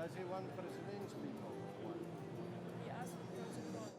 Does he want presidents people? He asked for pros and cons.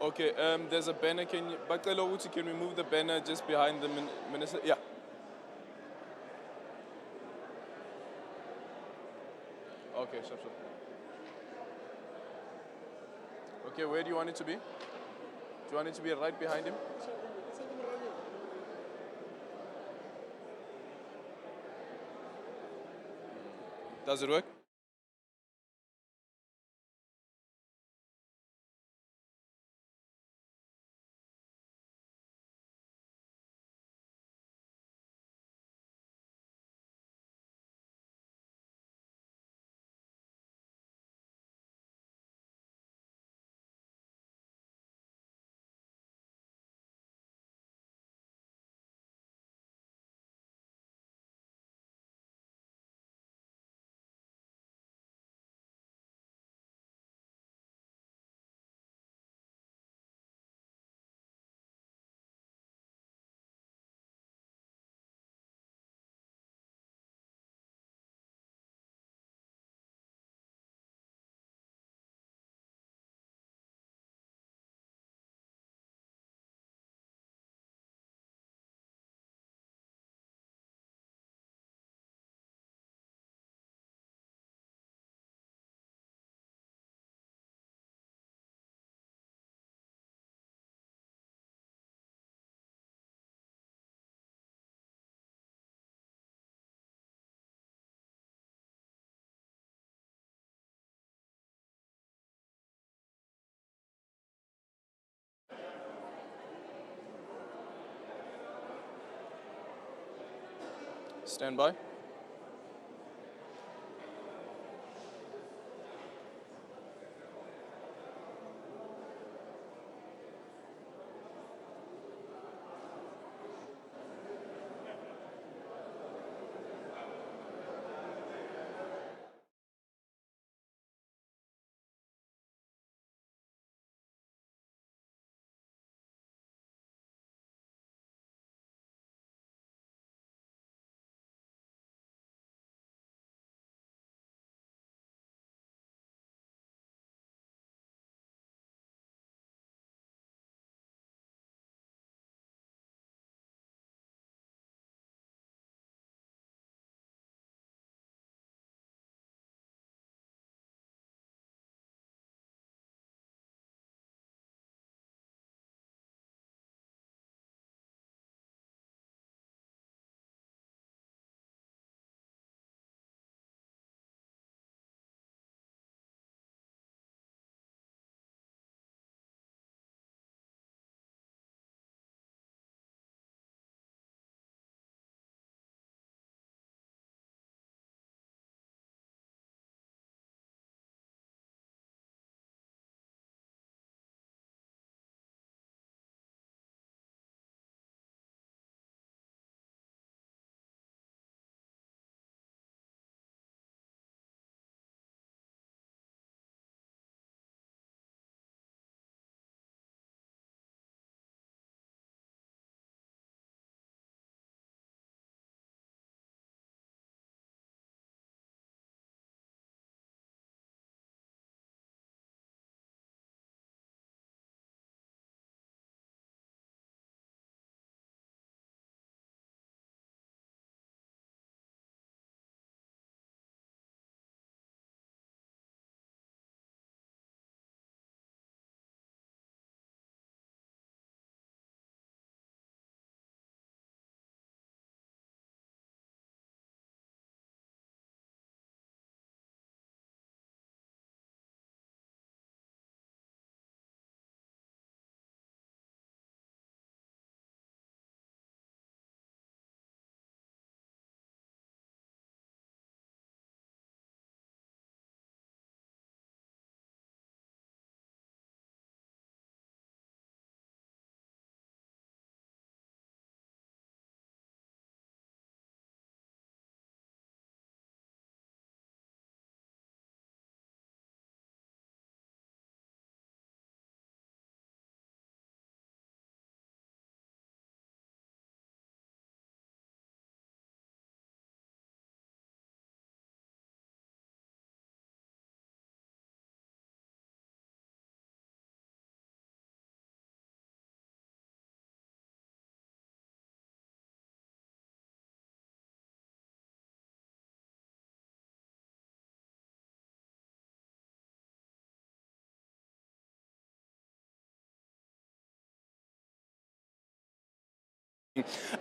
Okay, there's a banner. Bacelo Uchi, can we move the banner just behind the minister? Yeah. Okay, sure. Okay, where do you want it to be? Do you want it to be right behind him? Does it work? Stand by.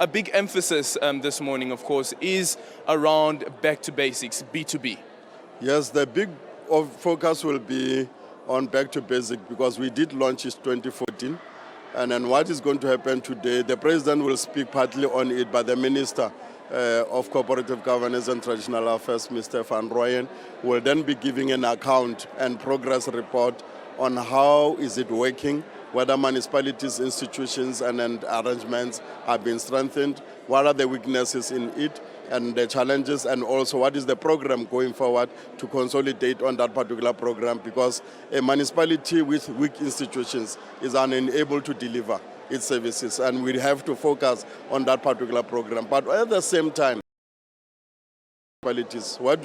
A big emphasis this morning, of course, is around back to basics, B2B. Yes, the big focus will be on back to basic because we did launch it 2014. And then what is going to happen today, the president will speak partly on it, but the minister of cooperative governance and traditional affairs, Mr. Van Rooyen, will then be giving an account and progress report on how is it working, whether municipalities, institutions, and arrangements have been strengthened, what are the weaknesses in it, and the challenges, and also what is the program going forward to consolidate on that particular program, because a municipality with weak institutions is unable to deliver its services, and we have to focus on that particular program. But at the same time, municipalities, what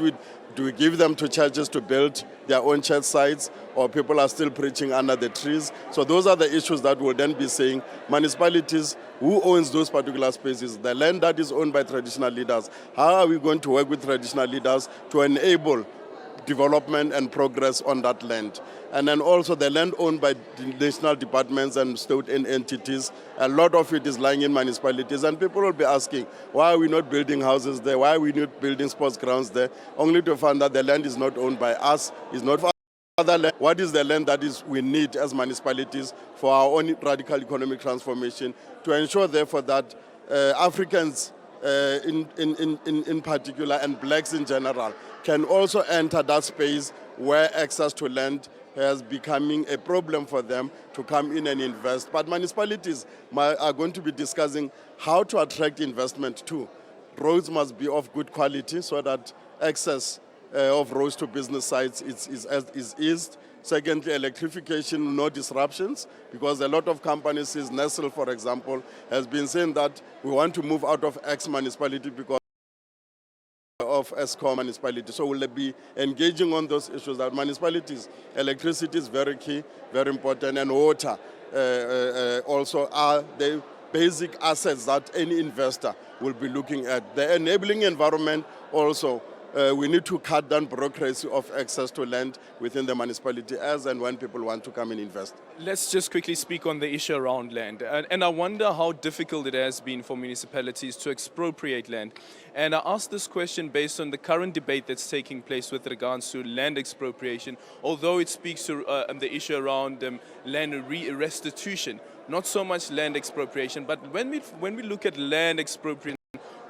do we give them to churches to build their own church sites, or people are still preaching under the trees? So those are the issues that we'll then be saying. Municipalities, who owns those particular spaces? The land that is owned by traditional leaders. How are we going to work with traditional leaders to enable development and progress on that land? And then also the land owned by national departments and state entities, a lot of it is lying in municipalities, and people will be asking, why are we not building houses there? Why are we not building sports grounds there? Only to find that the land is not owned by us, is not for other land. What is the land that we need as municipalities for our own radical economic transformation, to ensure therefore that Africans in particular, and blacks in general, can also enter that space where access to land has becoming a problem for them to come in and invest. But municipalities are going to be discussing how to attract investment too. Roads must be of good quality so that access of roads to business sites is eased. Secondly, electrification, no disruptions, because a lot of companies, Nestle, for example, has been saying that we want to move out of X municipality because of Eskom municipality. So we'll be engaging on those issues that municipalities, electricity is very key, very important, and water also are the basic assets that any investor will be looking at. The enabling environment also, we need to cut down bureaucracy of access to land within the municipality as and when people want to come and invest. Let's just quickly speak on the issue around land. And I wonder how difficult it has been for municipalities to expropriate land. And I ask this question based on the current debate that's taking place with regards to land expropriation, although it speaks to the issue around land restitution, not so much land expropriation. But when we look at land expropriation,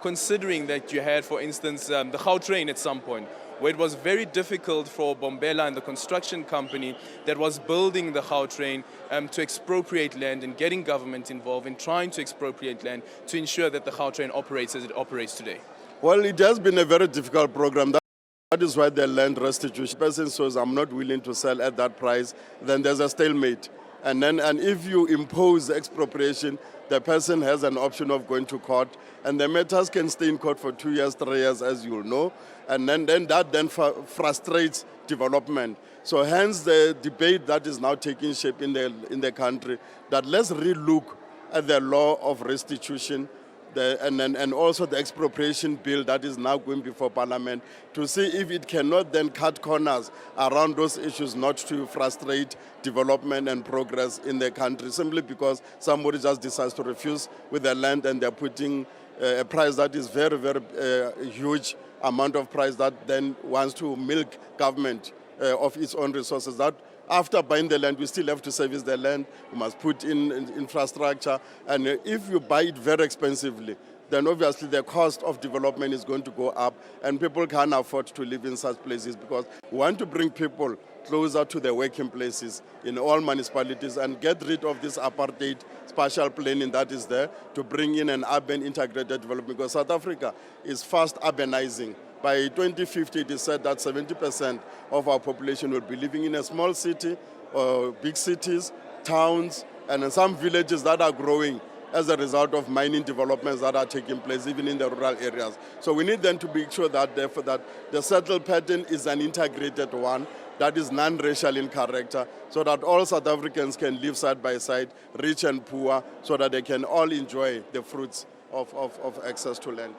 considering that you had, for instance, the Gautrain at some point, where it was very difficult for Bombela and the construction company that was building the Gautrain to expropriate land and getting government involved in trying to expropriate land to ensure that the Gautrain operates as it operates today. Well, it has been a very difficult program. That is why the land restitution person says, I'm not willing to sell at that price, then there's a stalemate. And if you impose expropriation, the person has an option of going to court, and the matters can stay in court for 2 years, 3 years, as you'll know, and then that frustrates development. So hence the debate that is now taking shape in the country, that let's relook at the law of restitution, and also the expropriation bill that is now going before Parliament, to see if it cannot then cut corners around those issues, not to frustrate development and progress in the country, simply because somebody just decides to refuse with the land, and they're putting a price that is very, very huge amount of price that then wants to milk government of its own resources. That after buying the land, we still have to service the land. We must put in infrastructure. And if you buy it very expensively, then obviously the cost of development is going to go up, and people can't afford to live in such places, because we want to bring people closer to the working places in all municipalities and get rid of this apartheid spatial planning that is there, to bring in an urban integrated development, because South Africa is fast urbanizing. By 2050, it is said that 70% of our population will be living in a small city, or big cities, towns, and in some villages that are growing as a result of mining developments that are taking place even in the rural areas. So we need then to be sure that therefore that the settled pattern is an integrated one that is non-racial in character, so that all South Africans can live side by side, rich and poor, so that they can all enjoy the fruits of access to land.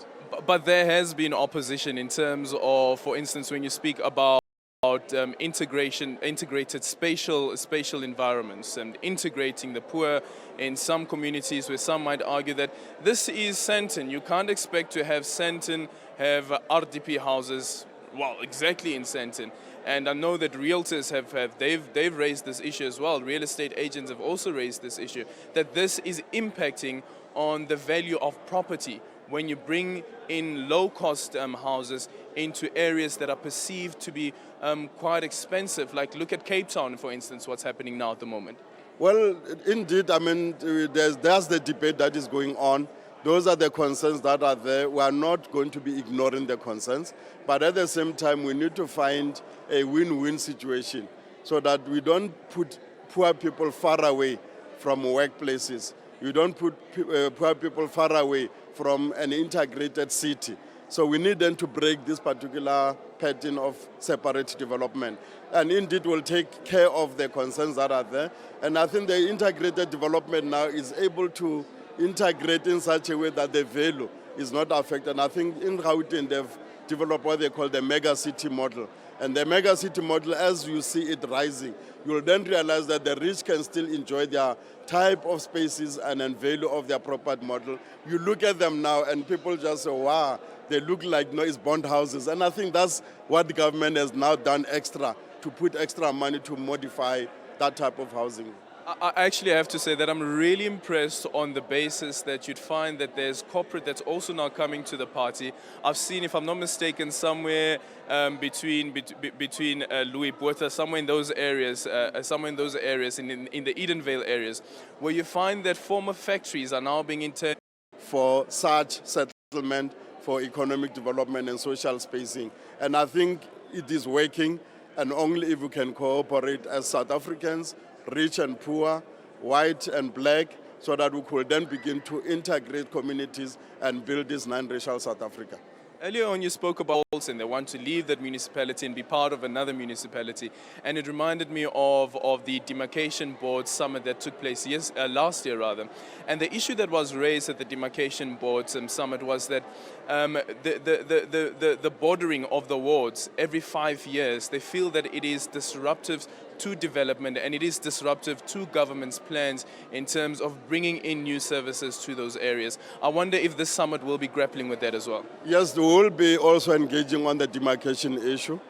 But there has been opposition in terms of, for instance, when you speak about integrated spatial environments and integrating the poor in some communities where some might argue that this is Sandton. You can't expect to have Sandton have RDP houses, well, exactly in Sandton. And I know that realtors they've raised this issue as well. Real estate agents have also raised this issue, that this is impacting on the value of property when you bring in low-cost houses into areas that are perceived to be quite expensive. Like look at Cape Town, for instance, what's happening now at the moment. Well, indeed, I mean, there's the debate that is going on. Those are the concerns that are there. We are not going to be ignoring the concerns, but at the same time, we need to find a win-win situation so that we don't put poor people far away from workplaces. You don't put poor people far away from an integrated city. So we need them to break this particular pattern of separate development. And indeed will take care of the concerns that are there. And I think the integrated development now is able to integrate in such a way that the value is not affected. And I think in Gauteng they've developed what they call the mega city model. And the mega city model, as you see it rising, you will then realize that the rich can still enjoy their type of spaces and then value of their property model. You look at them now and people just say, wow, they look like noise bond houses. And I think that's what the government has now done extra, to put extra money to modify that type of housing. I actually have to say that I'm really impressed on the basis that you'd find that there's corporate that's also now coming to the party. I've seen, if I'm not mistaken, somewhere between Louis Botha, somewhere in those areas, in the Edenvale areas, where you find that former factories are now being interned for such settlement, for economic development and social spacing. And I think it is working, and only if we can cooperate as South Africans, rich and poor, white and black, so that we could then begin to integrate communities and build this non-racial South Africa. Earlier on you spoke about and they want to leave that municipality and be part of another municipality, and it reminded me of the Demarcation Board summit that took place last year rather. And the issue that was raised at the Demarcation Board summit was that the bordering of the wards every 5 years, they feel that it is disruptive to development and it is disruptive to government's plans in terms of bringing in new services to those areas. I wonder if this summit will be grappling with that as well. Yes, we will be also engaging on the demarcation issue,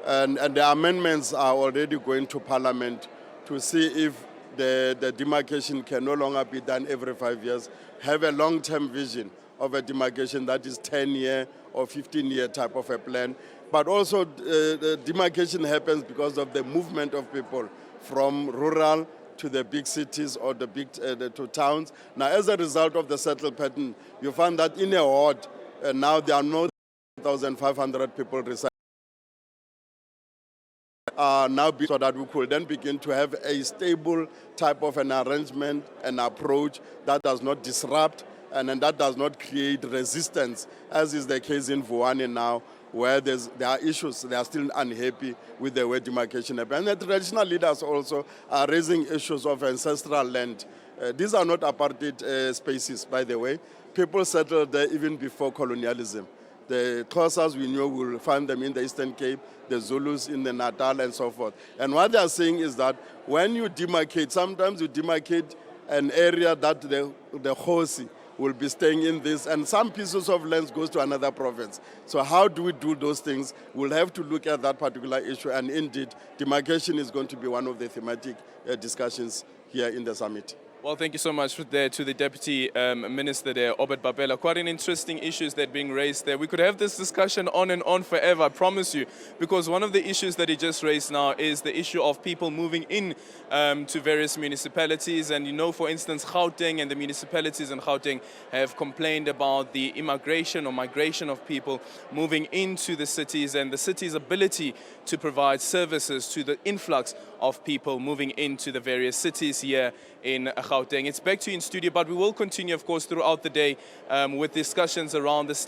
and the amendments are already going to Parliament to see if the demarcation can no longer be done every 5 years, have a long-term vision of a demarcation that is 10-year or 15-year type of a plan. But also the demarcation happens because of the movement of people from rural to the big cities or to towns. Now, as a result of the settled pattern, you find that in a ward, now there are no 1,500 people residing. Now so that we could then begin to have a stable type of an arrangement, an approach that does not disrupt and that does not create resistance, as is the case in Vuane now, where there are issues. They are still unhappy with the way demarcation happens. And the traditional leaders also are raising issues of ancestral land. These are not apartheid spaces, by the way. People settled there even before colonialism. The Xhosas we knew, will find them in the Eastern Cape, the Zulus in the Natal and so forth. And what they are saying is that when you demarcate, sometimes you demarcate an area that the Khosi will be staying in this, and some pieces of land goes to another province. So how do we do those things? We'll have to look at that particular issue, and indeed, demarcation is going to be one of the thematic discussions here in the summit. Well, thank you so much there to the Deputy Minister there, Obed Babela. Quite an interesting issues that are being raised there. We could have this discussion on and on forever, I promise you, because one of the issues that he just raised now is the issue of people moving in to various municipalities. And you know, for instance, Gauteng and the municipalities in Gauteng have complained about the immigration or migration of people moving into the cities and the city's ability to provide services to the influx of people moving into the various cities here in Gauteng. It's back to you in studio, but we will continue, of course, throughout the day with discussions around the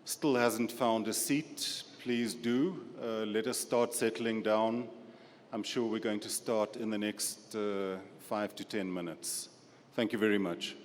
still hasn't found a seat, please do. Let us start settling down. I'm sure we're going to start in the next 5 to 10 minutes. Thank you very much.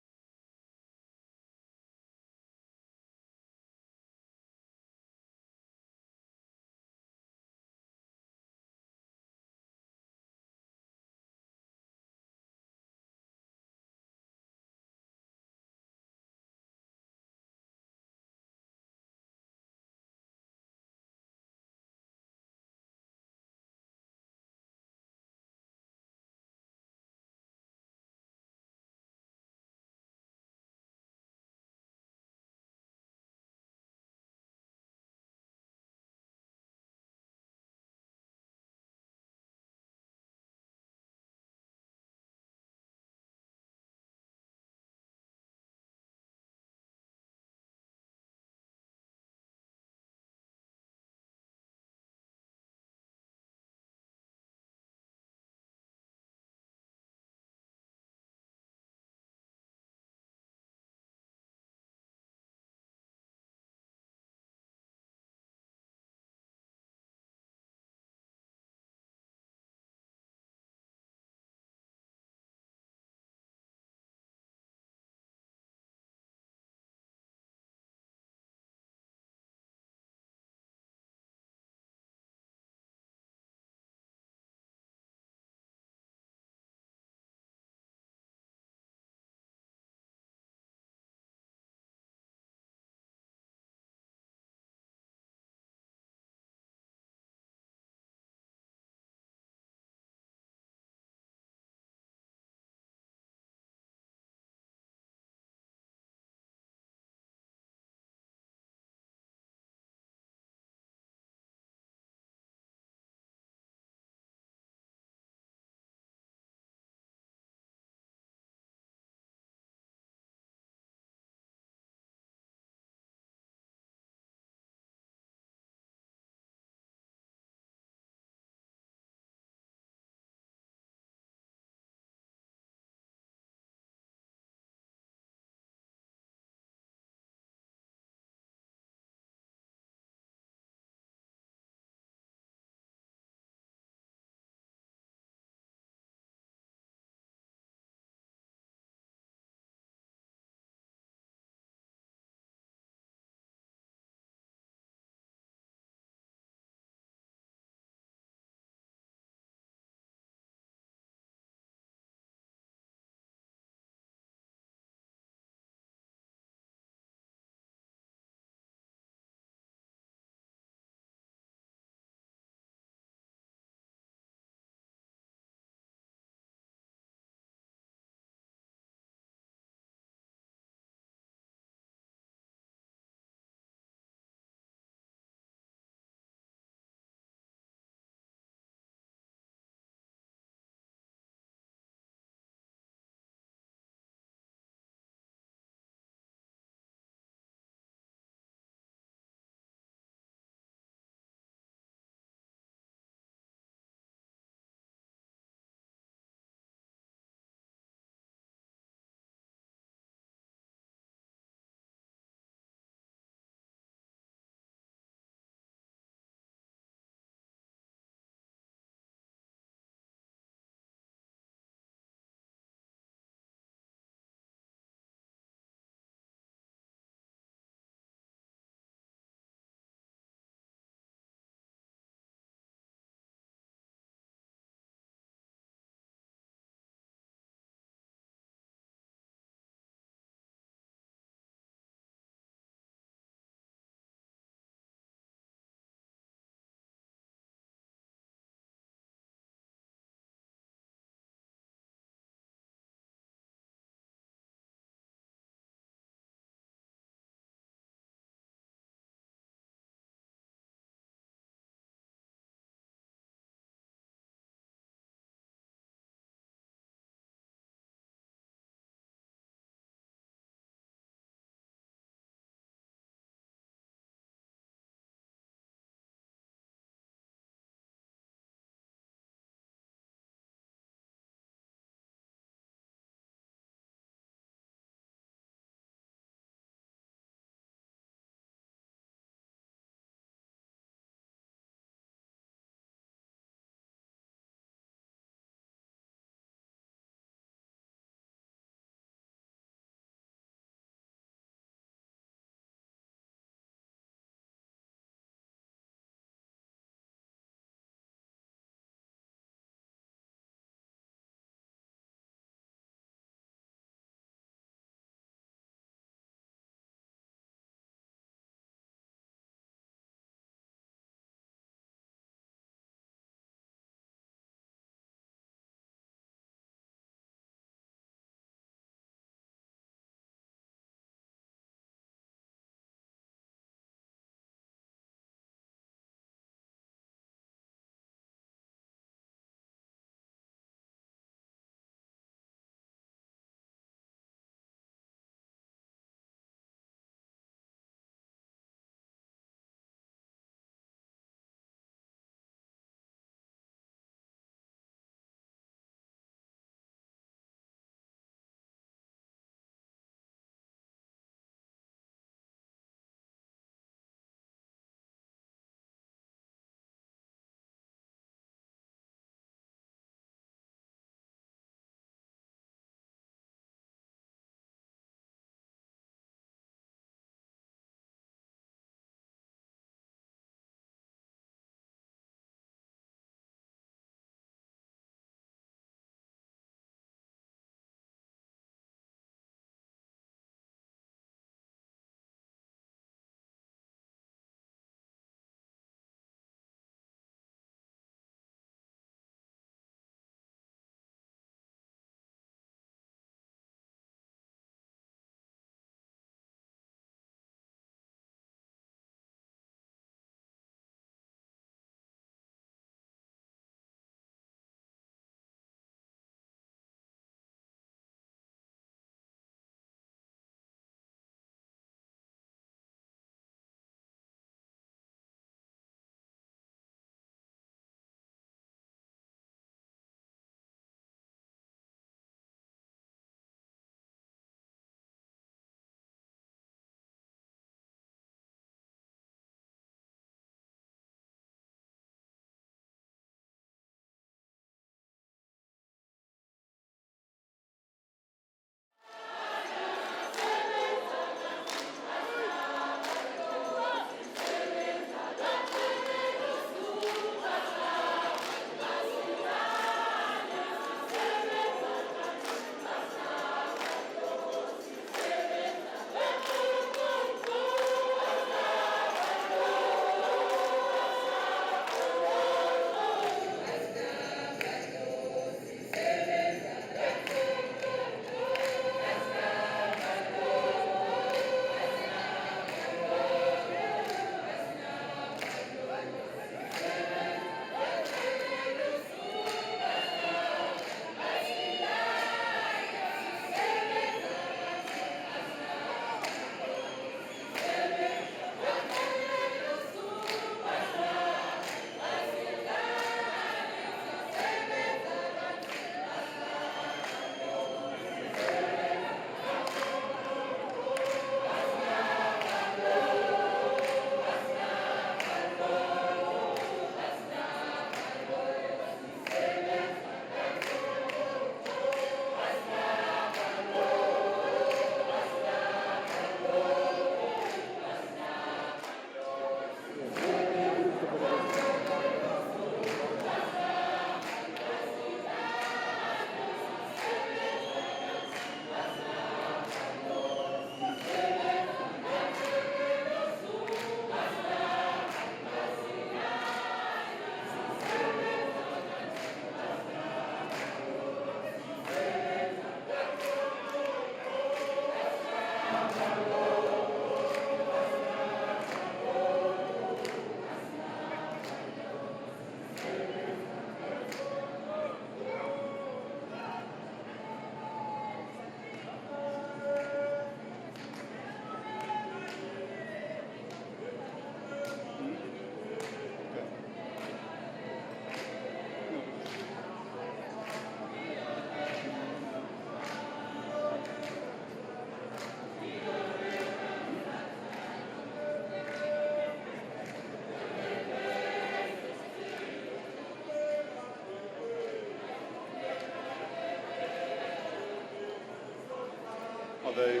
they?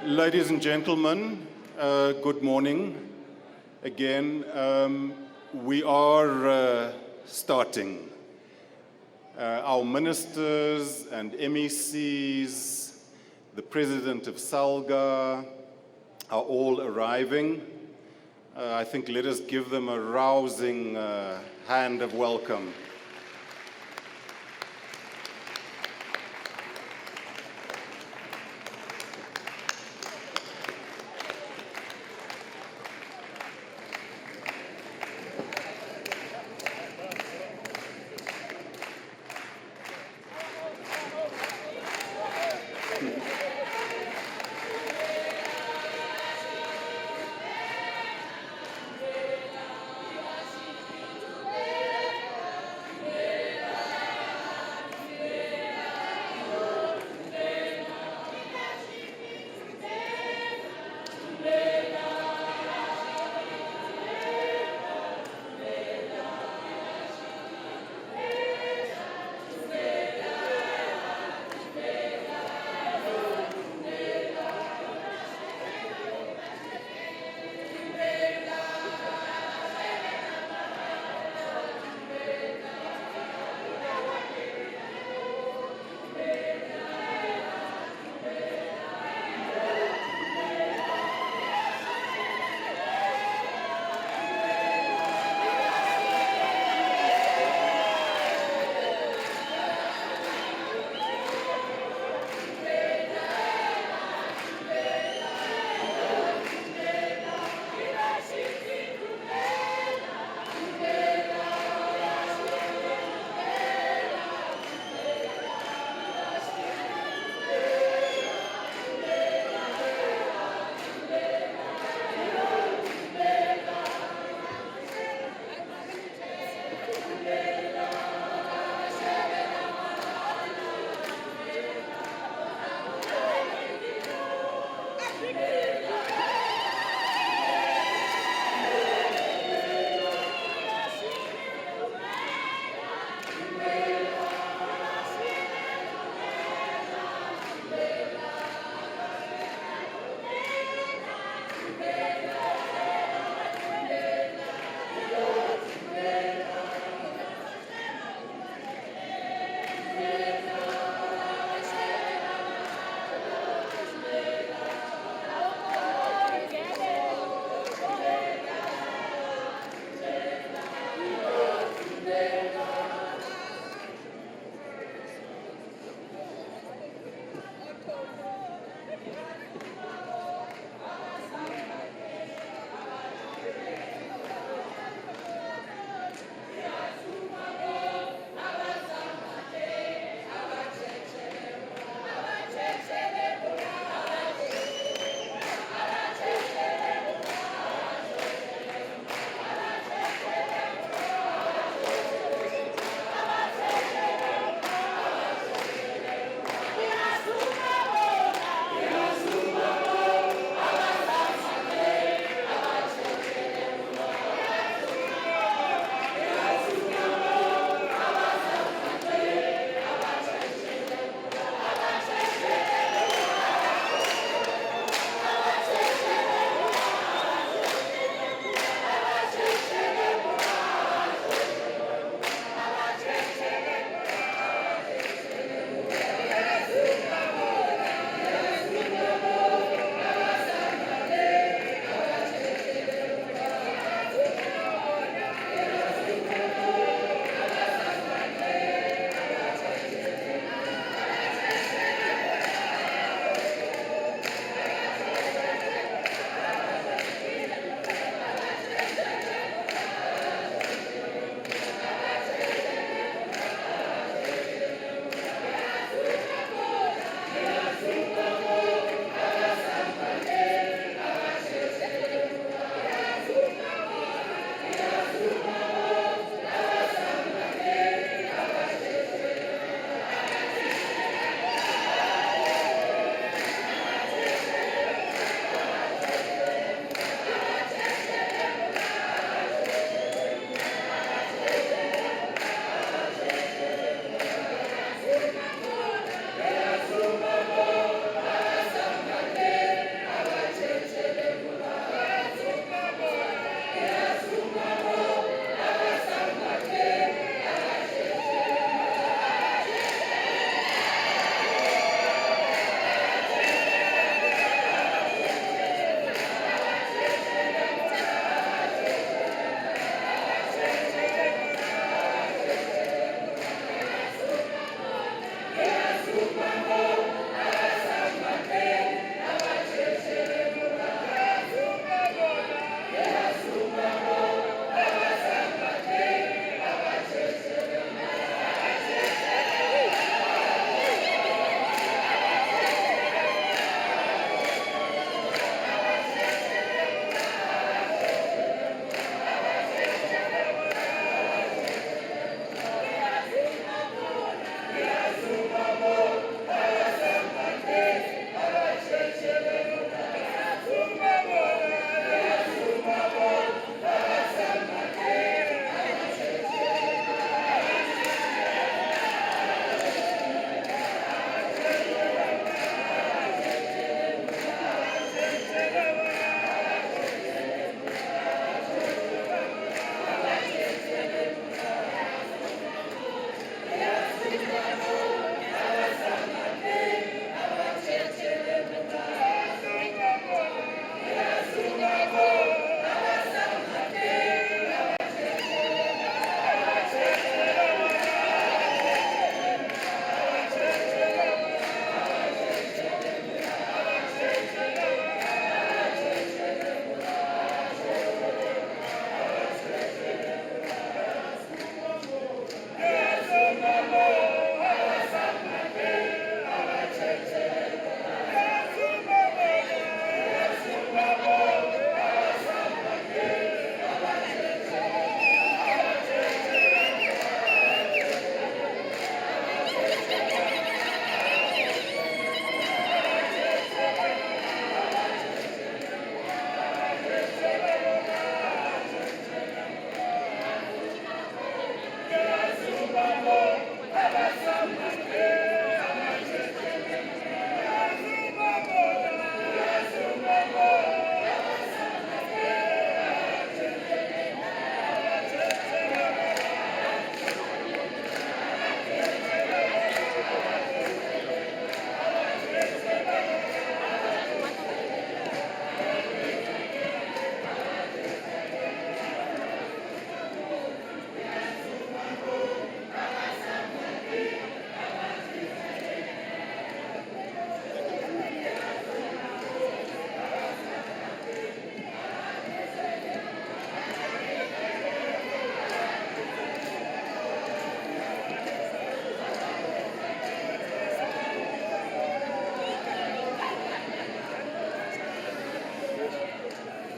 Ladies and gentlemen, good morning. Again, we are starting. Our ministers and MECs, the president of SALGA are all arriving. I think let us give them a rousing hand of welcome.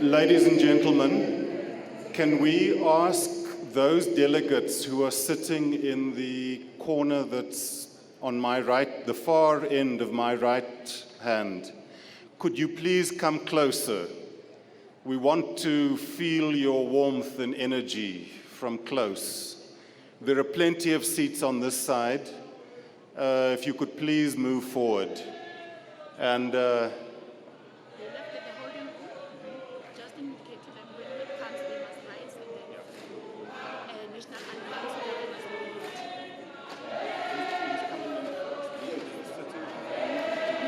Ladies and gentlemen, can we ask those delegates who are sitting in the corner that's on my right, the far end of my right hand, could you please come closer? We want to feel your warmth and energy from close. There are plenty of seats on this side. If you could please move forward. And They left at the holding room. Just indicate to them when they come, they must rise, and then national anthem, so that they must lead.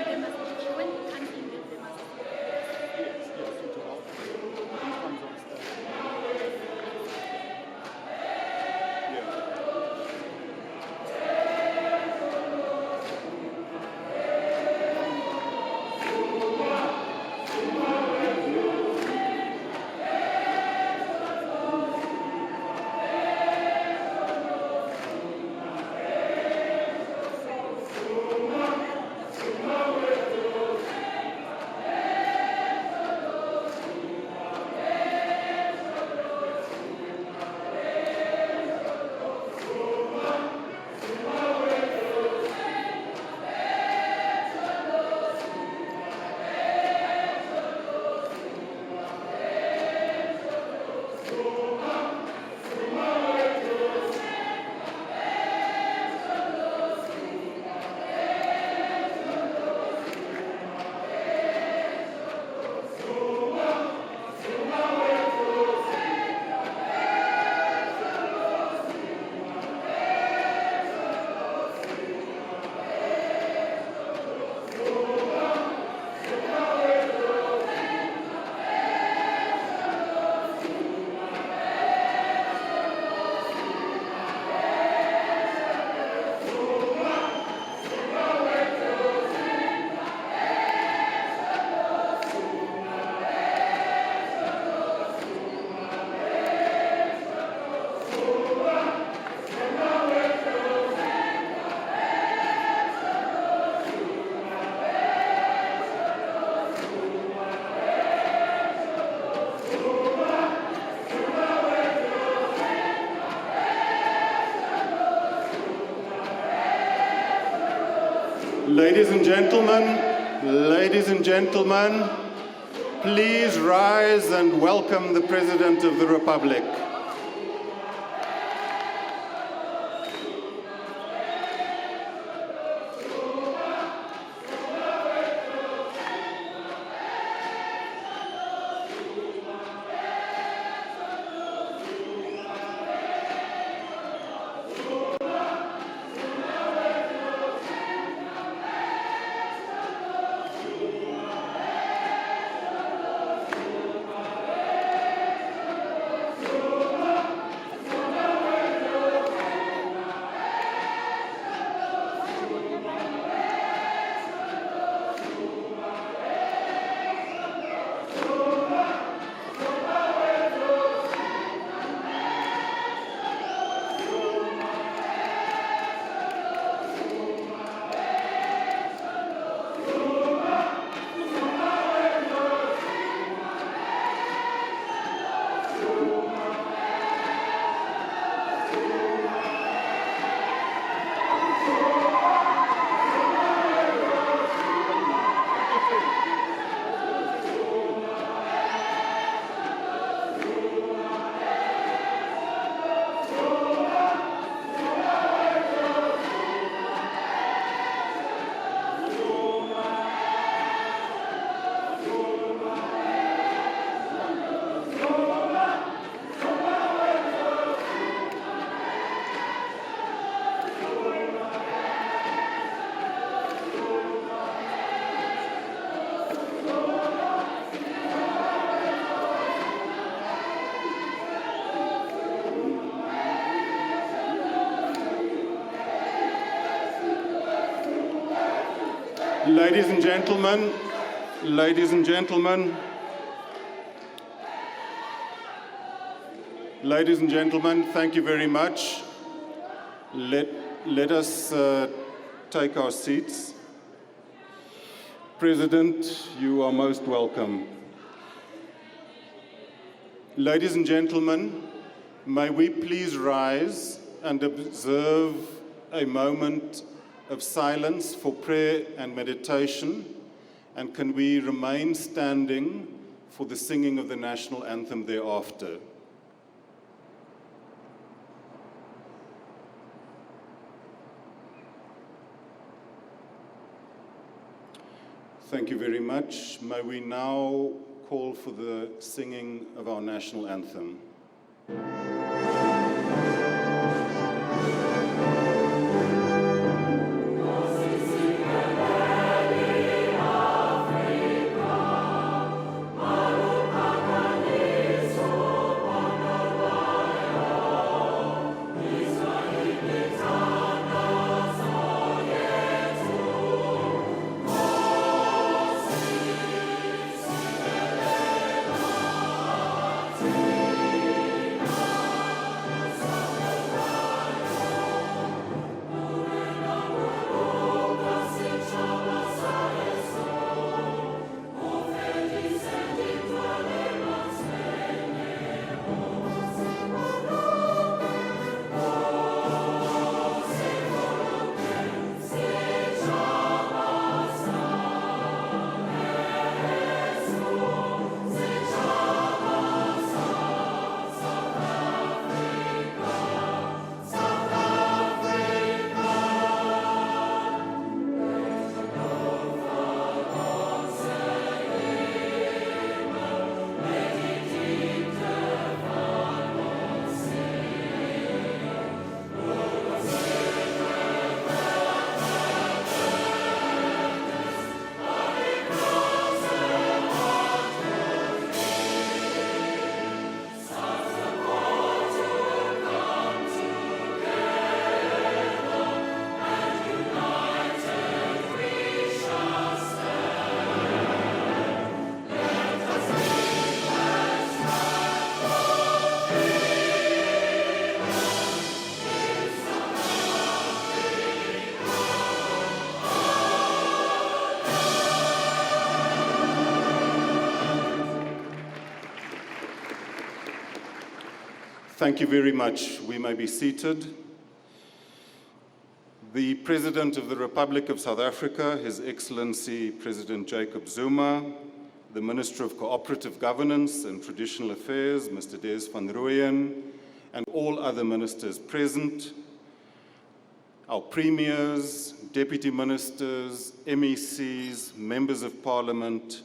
They must, when they come in, they must. Ladies and gentlemen, please rise and welcome the President of the Republic. Ladies and gentlemen, ladies and gentlemen, ladies and gentlemen, thank you very much. Let us take our seats. President, you are most welcome. Ladies and gentlemen, may we please rise and observe a moment of silence for prayer and meditation, and can we remain standing for the singing of the national anthem thereafter. Thank you very much. May we now call for the singing of our national anthem. Thank you very much. We may be seated. The President of the Republic of South Africa, His Excellency President Jacob Zuma, the Minister of Cooperative Governance and Traditional Affairs, Mr. Des van Rooyen, and all other ministers present, our premiers, deputy ministers, MECs, members of parliament,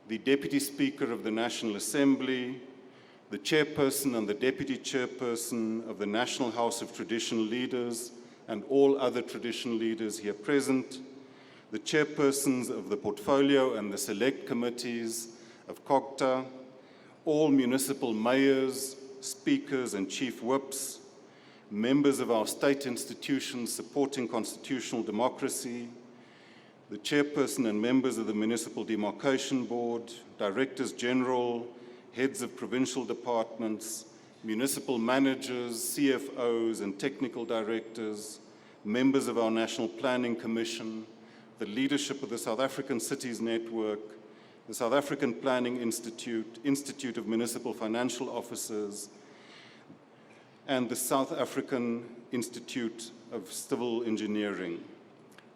the Deputy Speaker of the National Assembly, the chairperson and the deputy chairperson of the National House of Traditional Leaders and all other traditional leaders here present, the chairpersons of the portfolio and the select committees of COGTA, all municipal mayors, speakers and chief whips, members of our state institutions supporting constitutional democracy, the chairperson and members of the Municipal Demarcation Board, directors general, heads of provincial departments, municipal managers, CFOs and technical directors, members of our National Planning Commission, the leadership of the South African Cities Network, the South African Planning Institute, Institute of Municipal Financial Officers, and the South African Institute of Civil Engineering.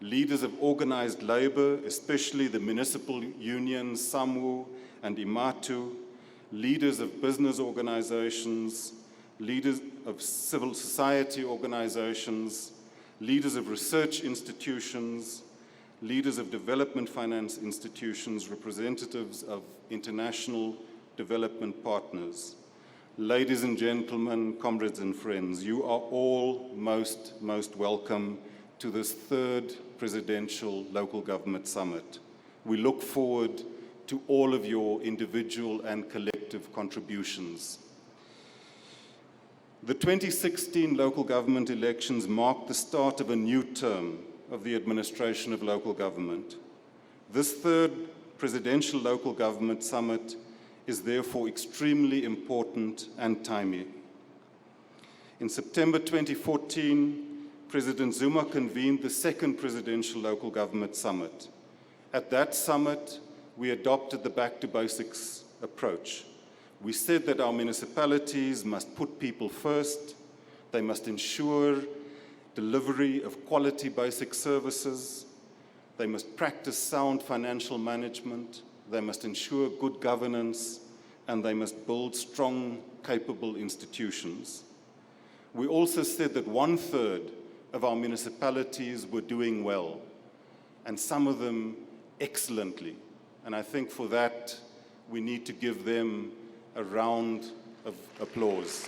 Leaders of organized labor, especially the municipal unions, SAMWU and IMATU, leaders of business organizations, leaders of civil society organizations, leaders of research institutions, leaders of development finance institutions, representatives of international development partners. Ladies and gentlemen, comrades and friends, you are all most welcome to this third Presidential Local Government Summit. We look forward to all of your individual and collective contributions. The 2016 local government elections marked the start of a new term of the administration of local government. This third Presidential Local Government Summit is therefore extremely important and timely. In September 2014, President Zuma convened the second Presidential Local Government Summit. At that summit, we adopted the Back to Basics approach, We said that our municipalities must put people first. They must ensure delivery of quality basic services. They must practice sound financial management. They must ensure good governance, and they must build strong, capable institutions. We also said that 1/3 of our municipalities were doing well, and some of them excellently. And I think for that, we need to give them a round of applause.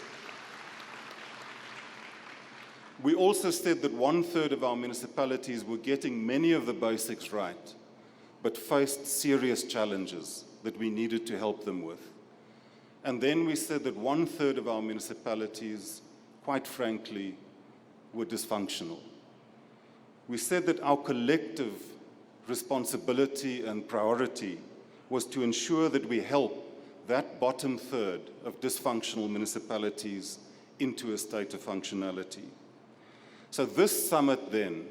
We also said that 1/3 of our municipalities were getting many of the basics right, but faced serious challenges that we needed to help them with. And then we said that 1/3 of our municipalities, quite frankly, were dysfunctional. We said that our collective responsibility and priority was to ensure that we help that bottom third of dysfunctional municipalities into a state of functionality. So this summit then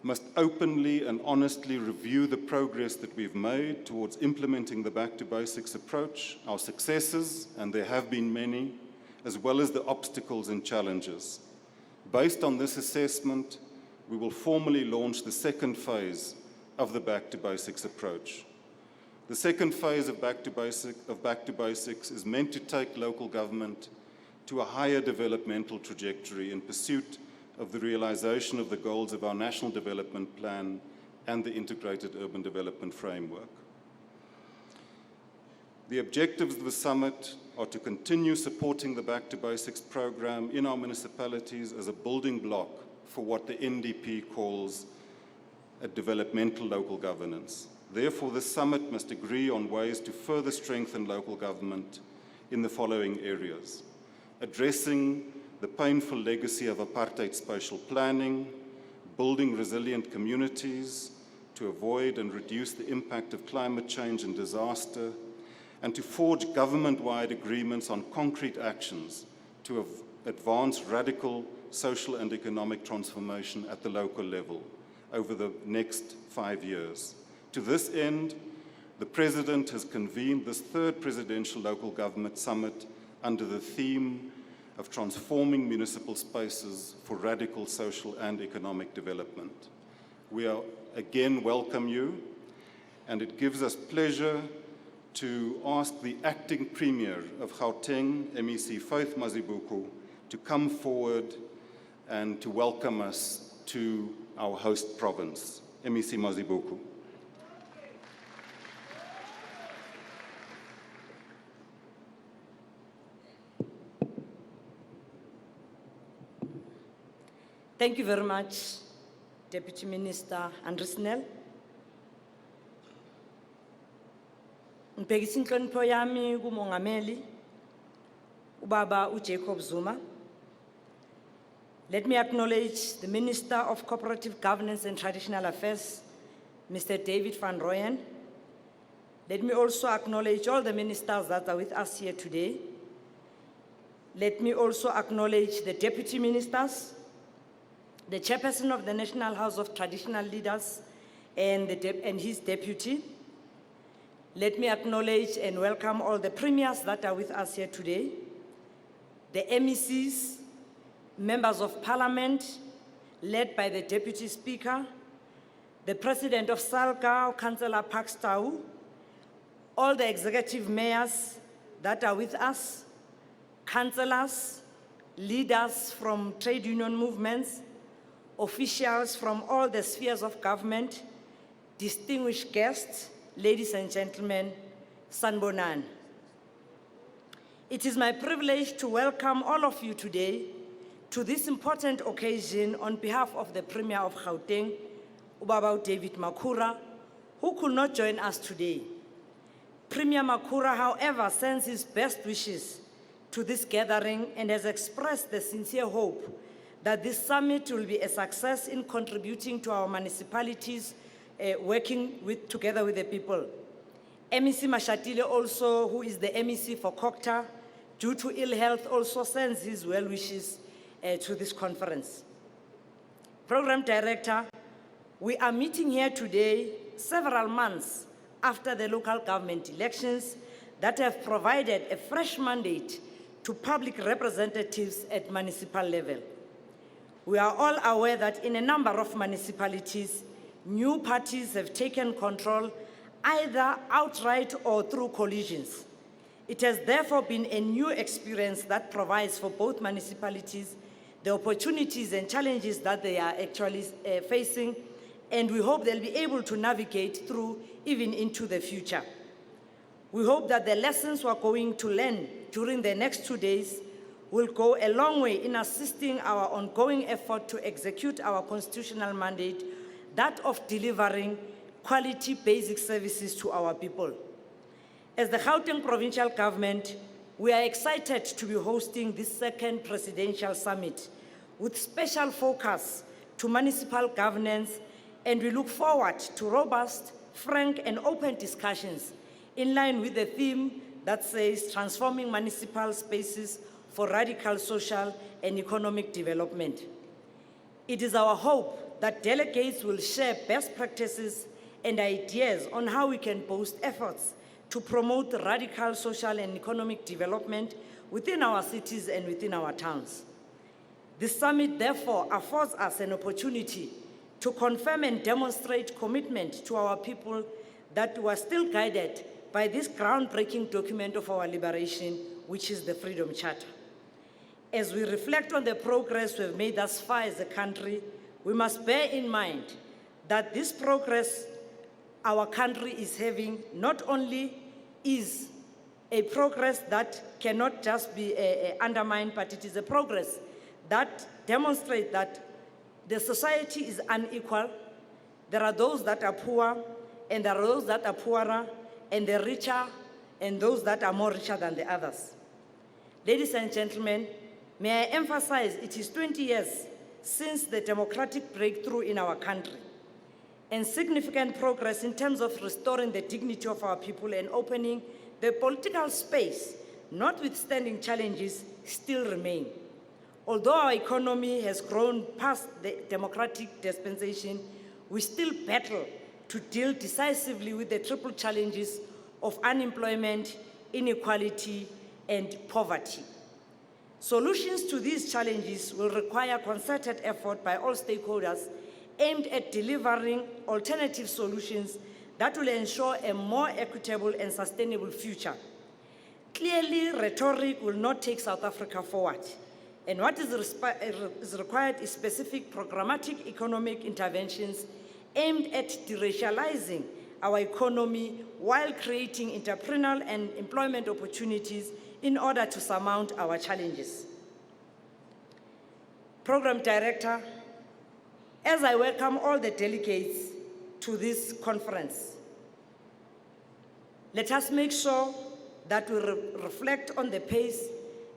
must openly and honestly review the progress that we've made towards implementing the Back to Basics approach, our successes, and there have been many, as well as the obstacles and challenges. Based on this assessment, we will formally launch the second phase of the Back to Basics approach. The second phase of Back to Basics is meant to take local government to a higher developmental trajectory in pursuit of the realization of the goals of our National Development Plan and the Integrated Urban Development Framework. The objectives of the summit are to continue supporting the Back to Basics program in our municipalities as a building block for what the NDP calls a developmental local governance. Therefore, the summit must agree on ways to further strengthen local government in the following areas: addressing the painful legacy of apartheid spatial planning, building resilient communities to avoid and reduce the impact of climate change and disaster, and to forge government-wide agreements on concrete actions to advance radical social and economic transformation at the local level over the next 5 years. To this end, the President has convened this third presidential local government summit under the theme of transforming municipal spaces for radical social and economic development. We again welcome you, and it gives us pleasure to ask the acting Premier of Gauteng, MEC Faith Mazibuko, to come forward and to welcome us to our host province. MEC Mazibuko. Thank you very much, Deputy Minister Andrisnell. Ngibhekisa inhlonipho yami kumongameli ubaba uJacob Zuma. Let me acknowledge the Minister of Cooperative Governance and Traditional Affairs, Mr. David van Rooyen. Let me also acknowledge all the ministers that are with us here today. Let me also acknowledge the deputy ministers, the chairperson of the National House of Traditional Leaders and his deputy. Let me acknowledge and welcome all the premiers that are with us here today, the MECs, members of parliament, led by the deputy speaker, the president of SALGA, Councillor Pakstau, all the executive mayors that are with us, councillors, leaders from trade union movements, officials from all the spheres of government, distinguished guests, ladies and gentlemen, Sanbonan. It is my privilege to welcome all of you today to this important occasion on behalf of the Premier of Gauteng, Ubaba David Makhura, who could not join us today. Premier Makhura, however, sends his best wishes to this gathering and has expressed the sincere hope that this summit will be a success in contributing to our municipalities working together with the people. MEC Mashatile also, who is the MEC for Kokta, due to ill health, also sends his well wishes to this conference. Program Director, we are meeting here today several months after the local government elections that have provided a fresh mandate to public representatives at municipal level. We are all aware that in a number of municipalities, new parties have taken control either outright or through coalitions. It has therefore been a new experience that provides for both municipalities the opportunities and challenges that they are actually facing, and we hope they'll be able to navigate through even into the future. We hope that the lessons we're going to learn during the next 2 days will go a long way in assisting our ongoing effort to execute our constitutional mandate, that of delivering quality basic services to our people. As the Gauteng Provincial Government, we are excited to be hosting this second presidential summit with special focus to municipal governance, and we look forward to robust, frank, and open discussions in line with the theme that says transforming municipal spaces for radical social and economic development. It is our hope that delegates will share best practices and ideas on how we can boost efforts to promote radical social and economic development within our cities and within our towns. This summit, therefore, affords us an opportunity to confirm and demonstrate commitment to our people that were still guided by this groundbreaking document of our liberation, which is the Freedom Charter. As we reflect on the progress we've made thus far as a country, we must bear in mind that this progress our country is having not only is a progress that cannot just be undermined, but it is a progress that demonstrates that the society is unequal. There are those that are poor, and there are those that are poorer, and the richer, and those that are more richer than the others. Ladies and gentlemen, may I emphasize it is 20 years since the democratic breakthrough in our country, and significant progress in terms of restoring the dignity of our people and opening the political space, notwithstanding challenges, still remain. Although our economy has grown past the democratic dispensation, we still battle to deal decisively with the triple challenges of unemployment, inequality, and poverty. Solutions to these challenges will require concerted effort by all stakeholders aimed at delivering alternative solutions that will ensure a more equitable and sustainable future. Clearly, rhetoric will not take South Africa forward, and what is required is specific programmatic economic interventions aimed at deracializing our economy while creating entrepreneurial and employment opportunities in order to surmount our challenges. Program Director, as I welcome all the delegates to this conference, let us make sure that we reflect on the pace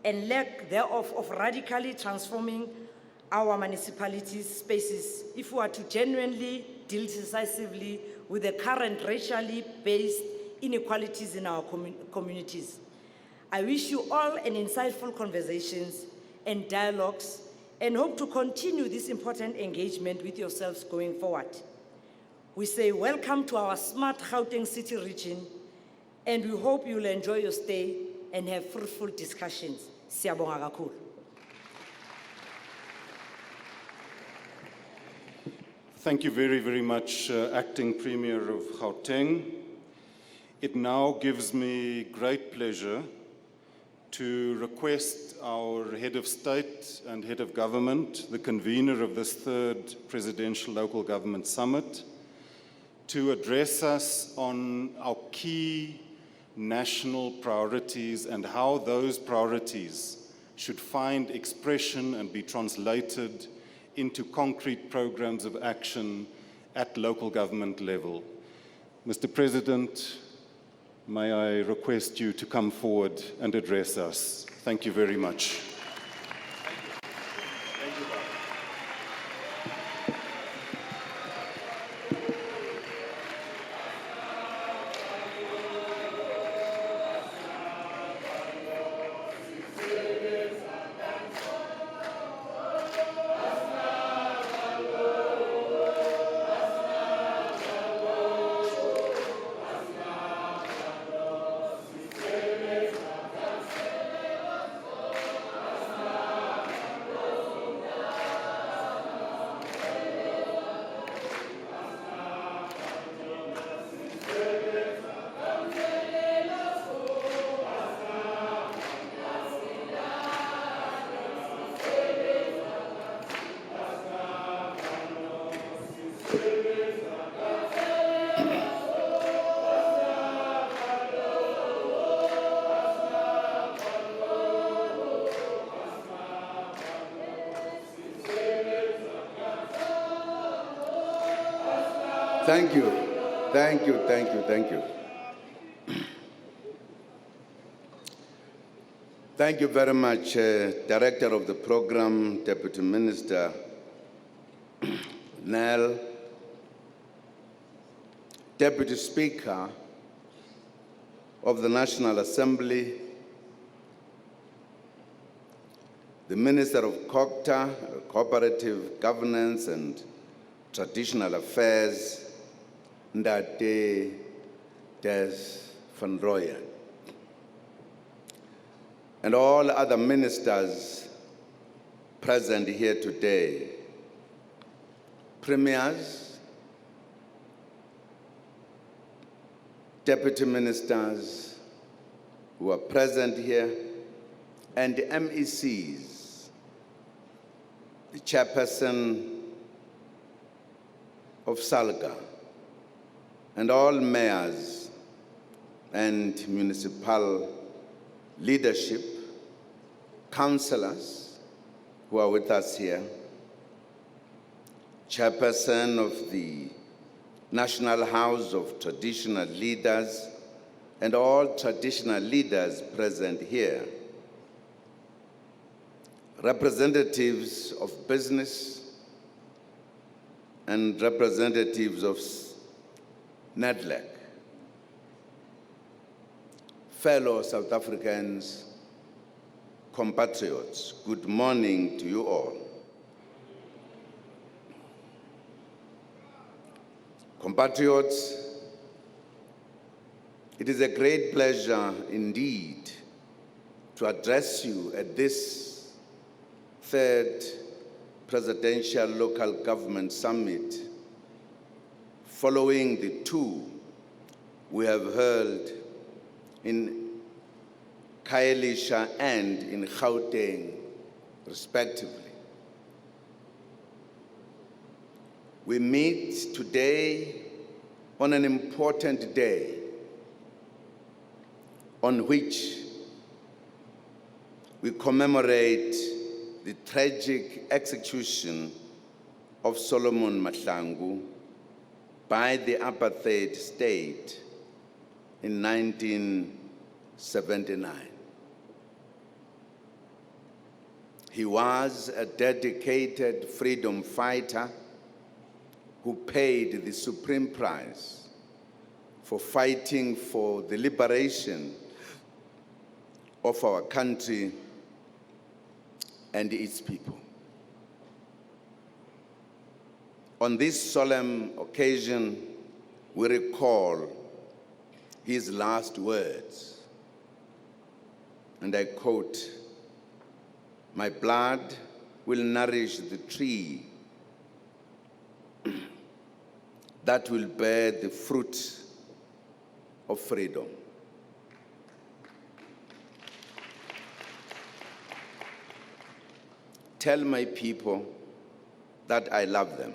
and lack thereof of radically transforming our municipalities' spaces if we are to genuinely deal decisively with the current racially based inequalities in our communities. I wish you all an insightful conversations and dialogues, and hope to continue this important engagement with yourselves going forward. We say welcome to our smart Gauteng City region, and we hope you'll enjoy your stay and have fruitful discussions. Siyabonga kakhulu. Thank you very, very much, Acting Premier of Gauteng. It now gives me great pleasure to request our Head of State and Head of Government, the convener of this third Presidential Local Government Summit, to address us on our key national priorities and how those priorities should find expression and be translated into concrete programs of action at local government level. Mr. President, may I request you to come forward and address us. Thank you very much. Thank you. Thank you, thank you, thank you. Thank you very much, Director of the Program, Deputy Minister Nell, Deputy Speaker of the National Assembly, the Minister of Cooperative Governance and Traditional Affairs, Ndate Des van Rooyen, and all other ministers present here today, premiers, deputy ministers who are present here, and the MECs, the chairperson of Salga, and all mayors and municipal leadership, councillors who are with us here, chairperson of the National House of Traditional Leaders, and all traditional leaders present here, representatives of business and representatives of NADLEC, fellow South Africans, compatriots, good morning to you all. Compatriots, it is a great pleasure indeed to address you at this third Presidential Local Government Summit, following the two we have held in Khayelitsha and in Gauteng, respectively. We meet today on an important day on which we commemorate the tragic execution of Solomon Mahlangu by the apartheid state in 1979. He was a dedicated freedom fighter who paid the supreme price for fighting for the liberation of our country and its people. On this solemn occasion, we recall his last words, and I quote, "My blood will nourish the tree that will bear the fruit of freedom." Tell my people that I love them.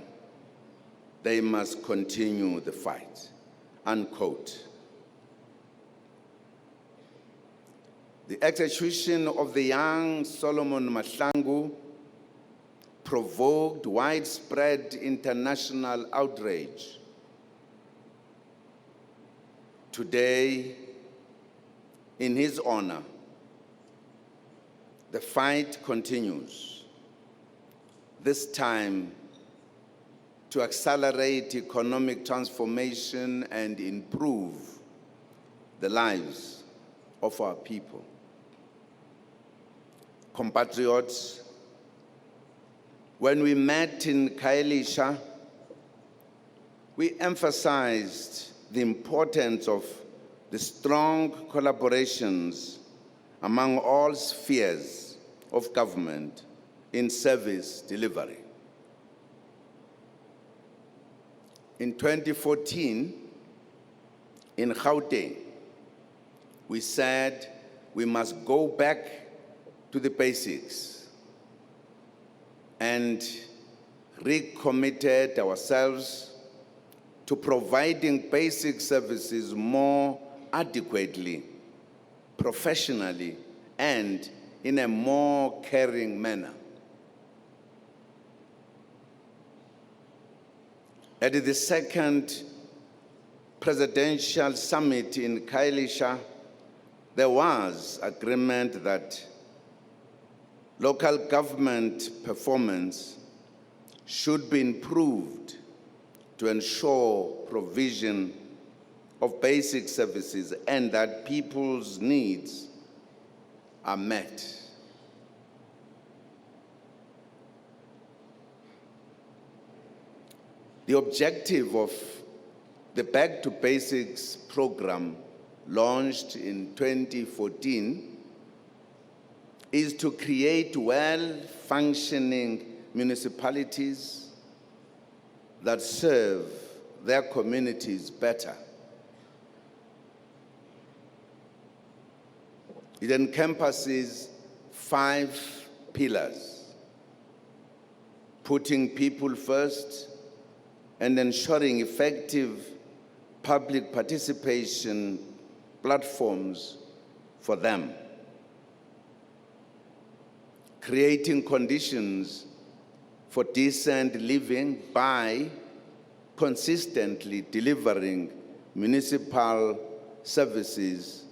They must continue the fight, unquote. The execution of the young Solomon Mahlangu provoked widespread international outrage. Today, in his honor, the fight continues, this time to accelerate economic transformation and improve the lives of our people. Compatriots, when we met in Khayelitsha, we emphasized the importance of the strong collaborations among all spheres of government in service delivery. In 2014, in Gauteng, we said we must go back to the basics and recommitted ourselves to providing basic services more adequately, professionally, and in a more caring manner. At the second presidential summit in Khayelitsha, there was agreement that local government performance should be improved to ensure provision of basic services and that people's needs are met. The objective of the Back to Basics program, launched in 2014, is to create well-functioning municipalities that serve their communities better. It encompasses 5 pillars: putting people first and ensuring effective public participation platforms for them, creating conditions for decent living by consistently delivering municipal services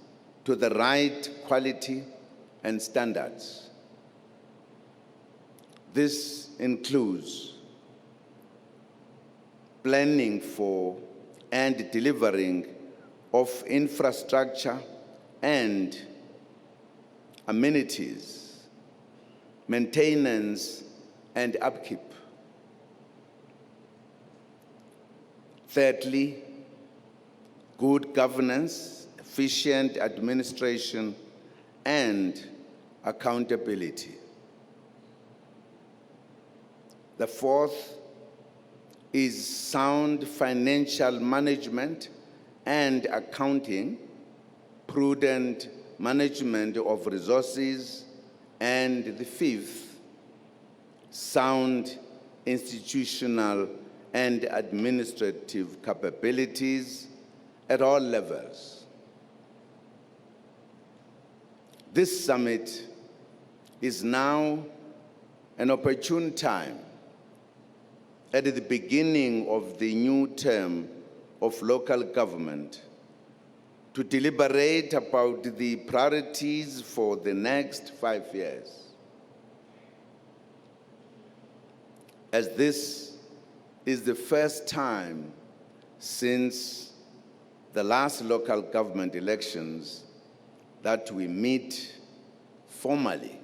to the right quality and standards. This includes planning for and delivering of infrastructure and amenities, maintenance and upkeep. Thirdly, good governance, efficient administration, and accountability. The fourth is sound financial management and accounting, prudent management of resources, and the fifth, sound institutional and administrative capabilities at all levels. This summit is now an opportune time at the beginning of the new term of local government to deliberate about the priorities for the next 5 years. As this is the first time since the last local government elections that we meet formally,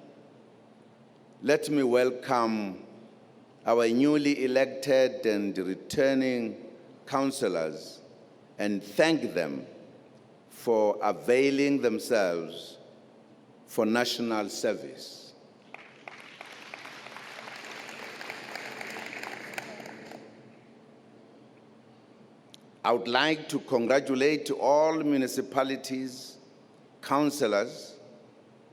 let me welcome our newly elected and returning councillors and thank them for availing themselves for national service. I would like to congratulate all municipalities, councillors,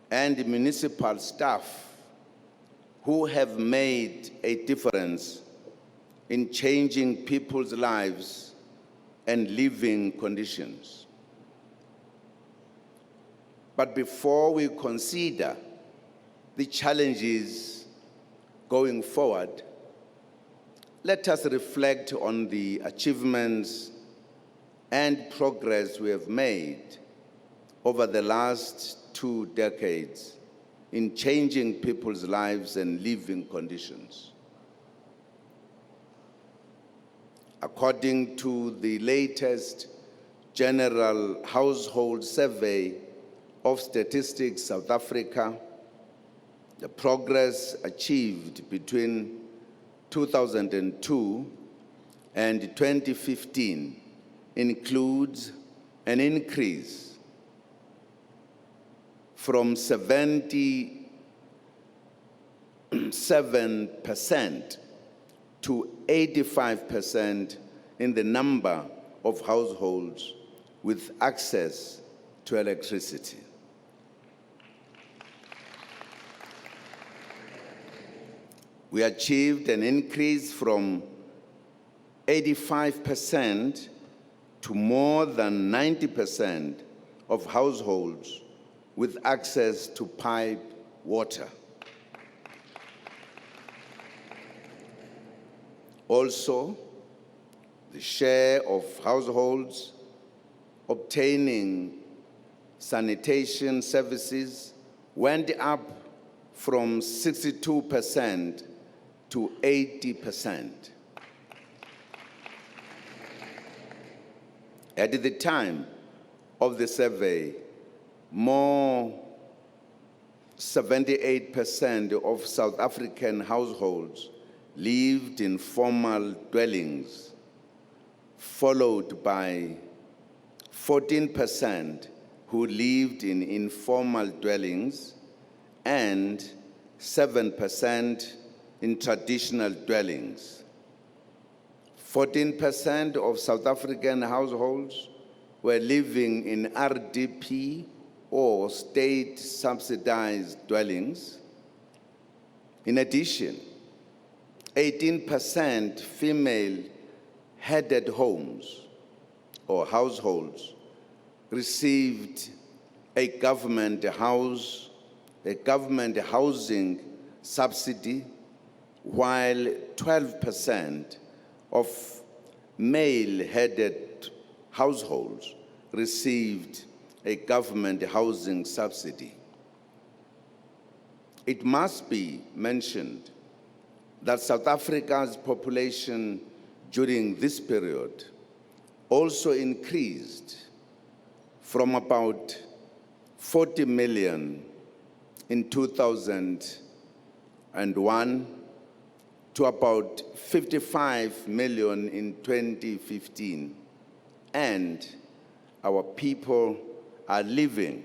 and municipal staff who have made a difference in changing people's lives and living conditions. But before we consider the challenges going forward, let us reflect on the achievements and progress we have made over the last 2 decades in changing people's lives and living conditions. According to the latest General Household Survey of Statistics South Africa, the progress achieved between 2002 and 2015 includes an increase from 77% to 85% in the number of households with access to electricity. We achieved an increase from 85% to more than 90% of households with access to pipe water. Also, the share of households obtaining sanitation services went up from 62% to 80%. At the time of the survey, more 78% of South African households lived in formal dwellings, followed by 14% who lived in informal dwellings and 7% in traditional dwellings. 14% of South African households were living in RDP or state-subsidized dwellings. In addition, 18% female-headed homes or households received a government housing subsidy, while 12% of male-headed households received a government housing subsidy. It must be mentioned that South Africa's population during this period also increased from about 40 million in 2001 to about 55 million in 2015. And our people are living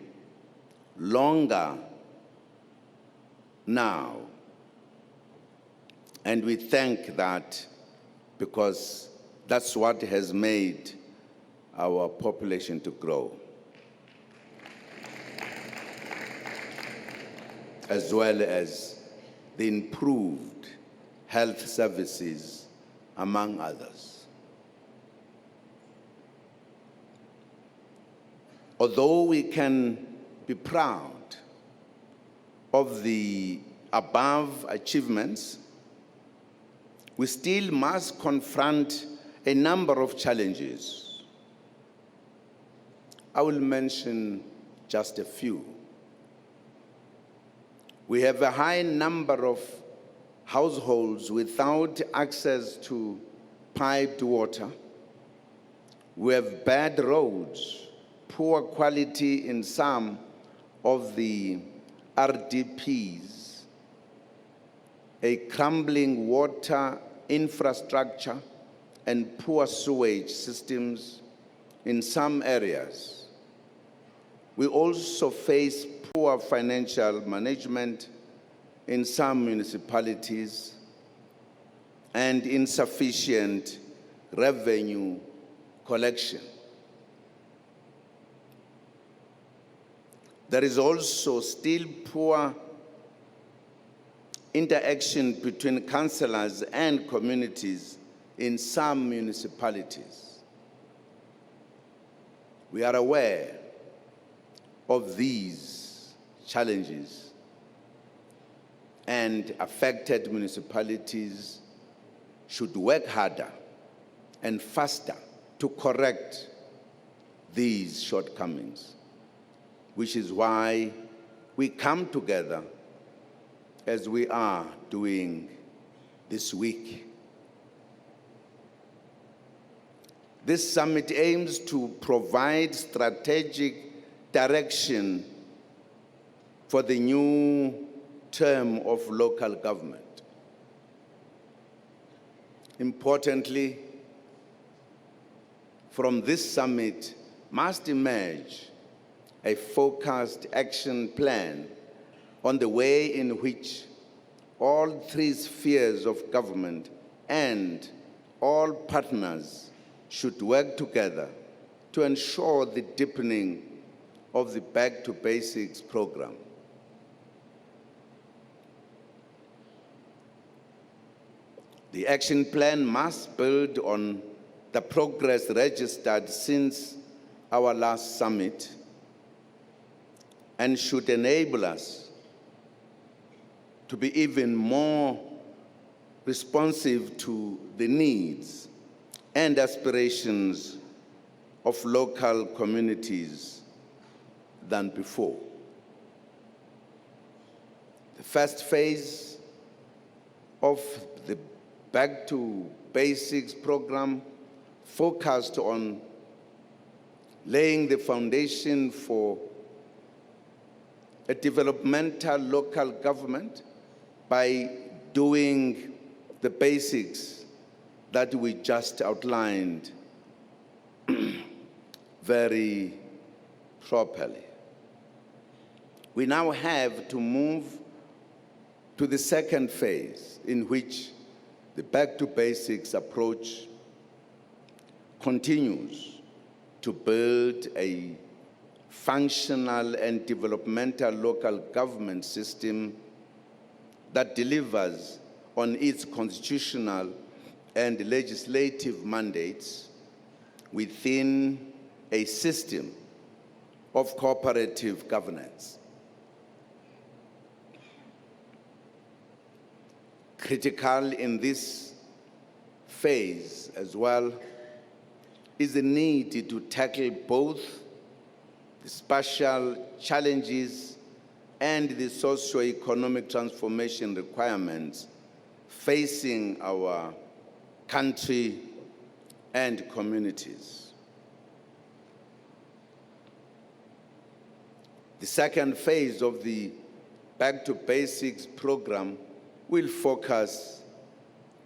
longer now. And we thank that, because that's what has made our population to grow, as well as the improved health services, among others. Although we can be proud of the above achievements, we still must confront a number of challenges. I will mention just a few. We have a high number of households without access to piped water. We have bad roads, poor quality in some of the RDPs, a crumbling water infrastructure, and poor sewage systems in some areas. We also face poor financial management in some municipalities and insufficient revenue collection. There is also still poor interaction between councillors and communities in some municipalities. We are aware of these challenges, and affected municipalities should work harder and faster to correct these shortcomings, which is why we come together as we are doing this week. This summit aims to provide strategic direction for the new term of local government. Importantly, from this summit must emerge a focused action plan on the way in which all three spheres of government and all partners should work together to ensure the deepening of the Back to Basics program. The action plan must build on the progress registered since our last summit and should enable us to be even more responsive to the needs and aspirations of local communities than before. The first phase of the Back to Basics program focused on laying the foundation for a developmental local government by doing the basics that we just outlined very properly. We now have to move to the second phase, in which the Back to Basics approach continues to build a functional and developmental local government system that delivers on its constitutional and legislative mandates within a system of cooperative governance. Critical in this phase as well is the need to tackle both the spatial challenges and the socioeconomic transformation requirements facing our country and communities. The second phase of the Back to Basics program will focus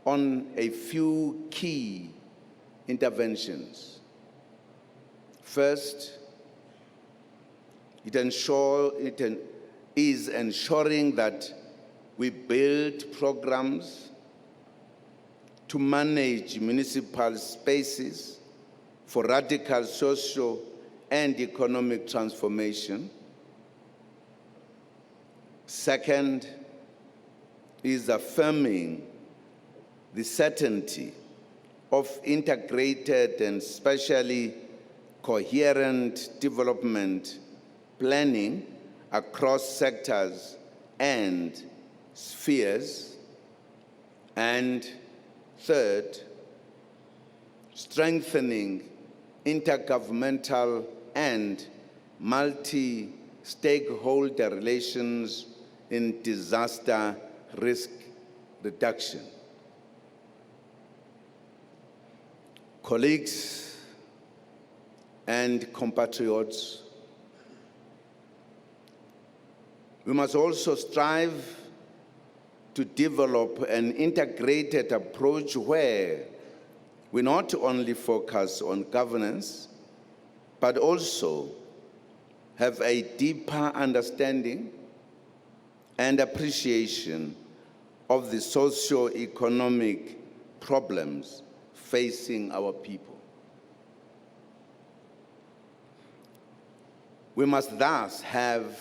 on a few key interventions. First, it is ensuring that we build programs to manage municipal spaces for radical social and economic transformation. Second, is affirming the certainty of integrated and spatially coherent development planning across sectors and spheres. And third, strengthening intergovernmental and multi-stakeholder relations in disaster risk reduction. Colleagues and compatriots, we must also strive to develop an integrated approach where we not only focus on governance, but also have a deeper understanding and appreciation of the socio-economic problems facing our people. We must thus have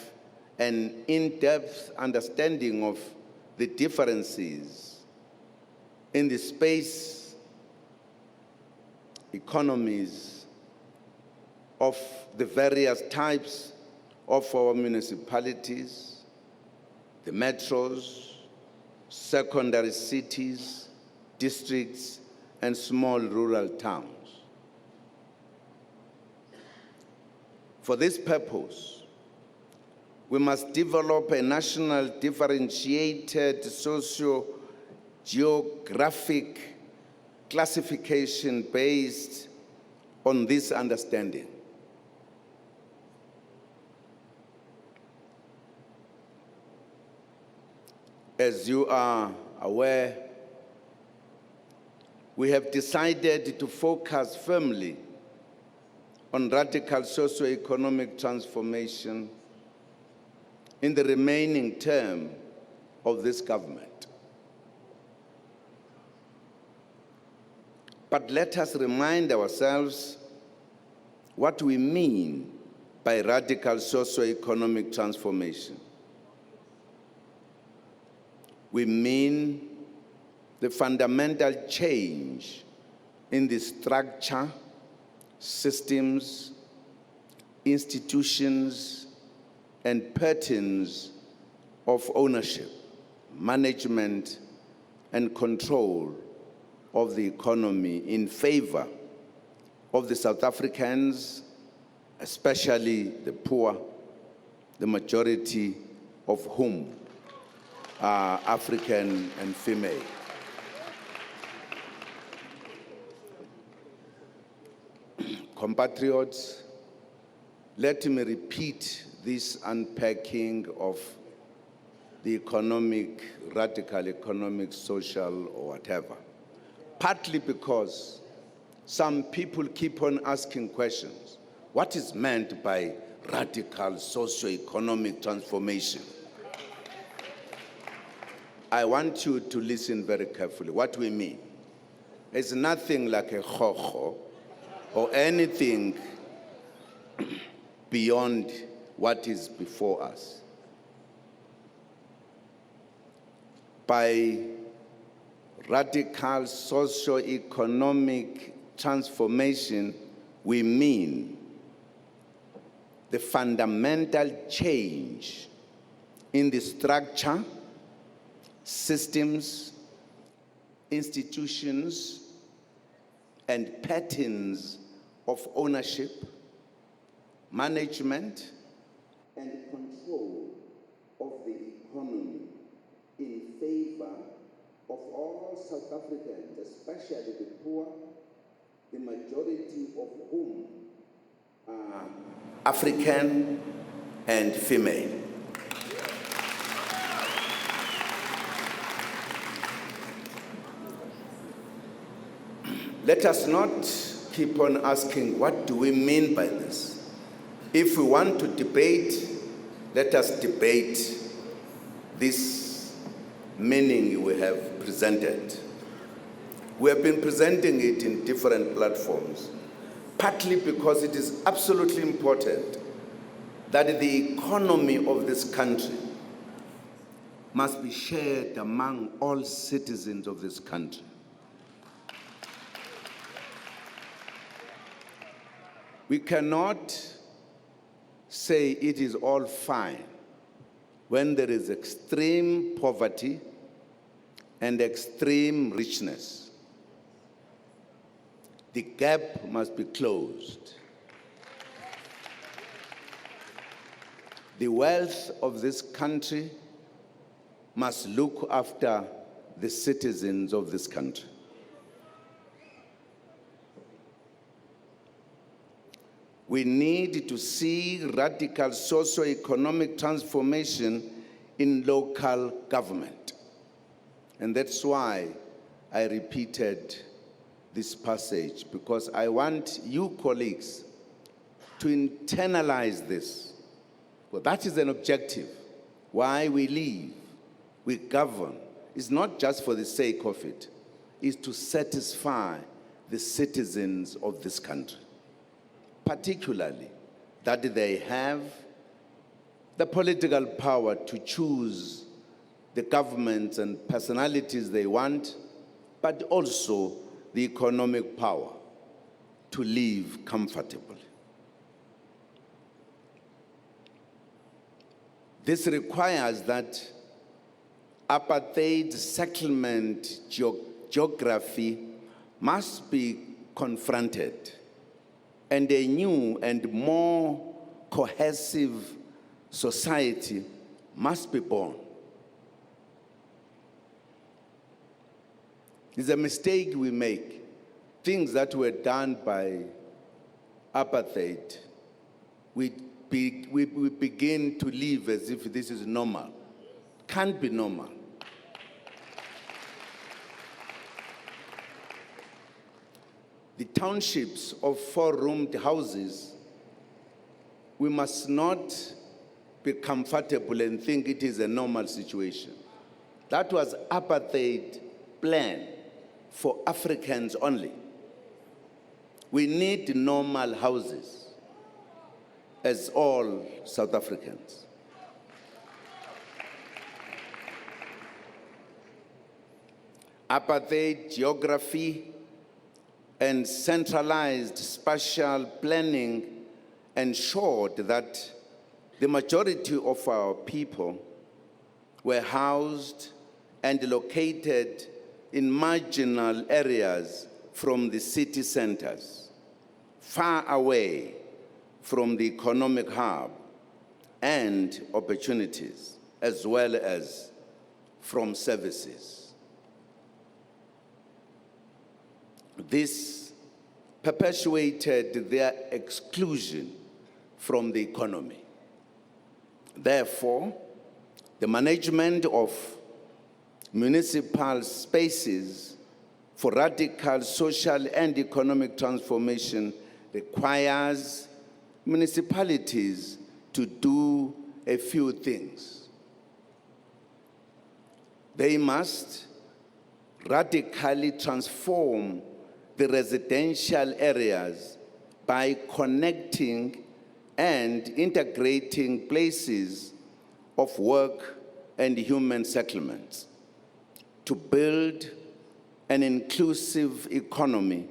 an in-depth understanding of the differences in the space economies of the various types of our municipalities, the metros, secondary cities, districts, and small rural towns. For this purpose, we must develop a national differentiated socio-geographic classification based on this understanding. As you are aware, we have decided to focus firmly on radical socioeconomic transformation in the remaining term of this government. But let us remind ourselves what we mean by radical socioeconomic transformation. We mean the fundamental change in the structure, systems, institutions, and patterns of ownership, management, and control of the economy in favor of the South Africans, especially the poor, the majority of whom are African and female. Compatriots, let me repeat this unpacking of the economic, radical economic, social, or whatever. Partly because some people keep on asking questions. What is meant by radical socioeconomic transformation? I want you to listen very carefully. What we mean is nothing like a ho-ho or anything beyond what is before us. By radical socio-economic transformation, we mean the fundamental change in the structure, systems, institutions, and patterns of ownership, management, and control of the economy in favor of all South Africans, especially the poor, the majority of whom are African and female. Let us not keep on asking, what do we mean by this? If we want to debate, let us debate this meaning we have presented. We have been presenting it in different platforms, partly because it is absolutely important that the economy of this country must be shared among all citizens of this country. We cannot say it is all fine when there is extreme poverty and extreme richness. The gap must be closed. The wealth of this country must look after the citizens of this country. We need to see radical socio-economic transformation in local government. And that's why I repeated this passage, because I want you colleagues to internalize this. Well, that is an objective. Why we live, we govern. It's not just for the sake of it. It's to satisfy the citizens of this country. Particularly that they have the political power to choose the governments and personalities they want, but also the economic power to live comfortably. This requires that apartheid settlement geography must be confronted, and a new and more cohesive society must be born. It's a mistake we make. Things that were done by apartheid, we begin to live as if this is normal. Can't be normal. The townships of four-roomed houses, we must not be comfortable and think it is a normal situation. That was apartheid plan for Africans only. We need normal houses as all South Africans. Apartheid geography and centralized spatial planning ensured that the majority of our people were housed and located in marginal areas from the city centers, far away from the economic hub and opportunities, as well as from services. This perpetuated their exclusion from the economy. Therefore, the management of municipal spaces for radical social and economic transformation requires municipalities to do a few things. They must radically transform the residential areas by connecting and integrating places of work and human settlements to build an inclusive economy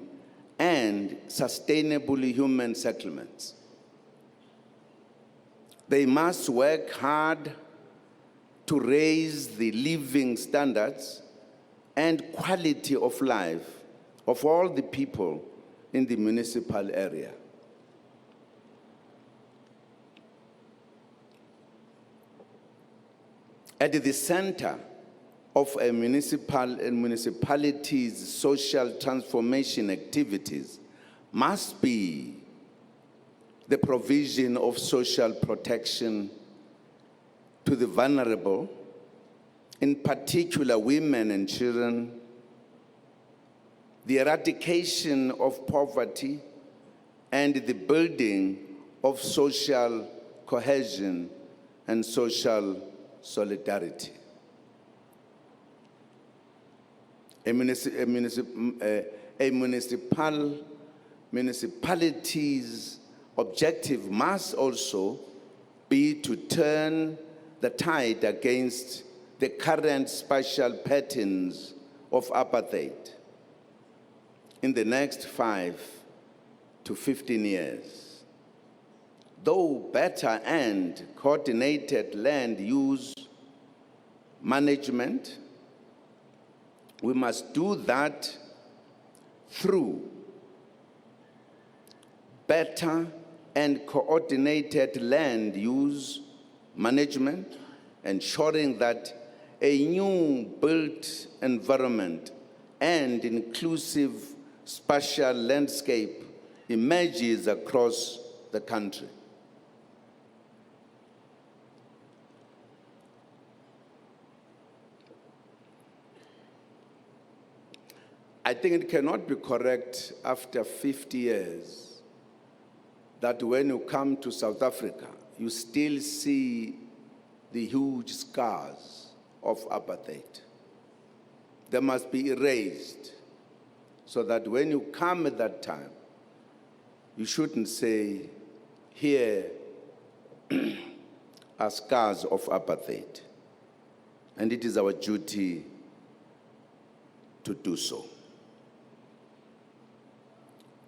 and sustainable human settlements. They must work hard to raise the living standards and quality of life of all the people in the municipal area. At the center of a municipality's social transformation activities must be the provision of social protection to the vulnerable, in particular women and children, the eradication of poverty, and the building of social cohesion and social solidarity. Municipality's objective must also be to turn the tide against the current spatial patterns of apartheid in the next 5 to 15 years. Though better and coordinated land use management, we must do that through better and coordinated land use management, ensuring that a new built environment and inclusive spatial landscape emerges across the country. I think it cannot be correct after 50 years that when you come to South Africa, you still see the huge scars of apartheid. They must be erased so that when you come at that time, you shouldn't say, here are scars of apartheid. And it is our duty to do so.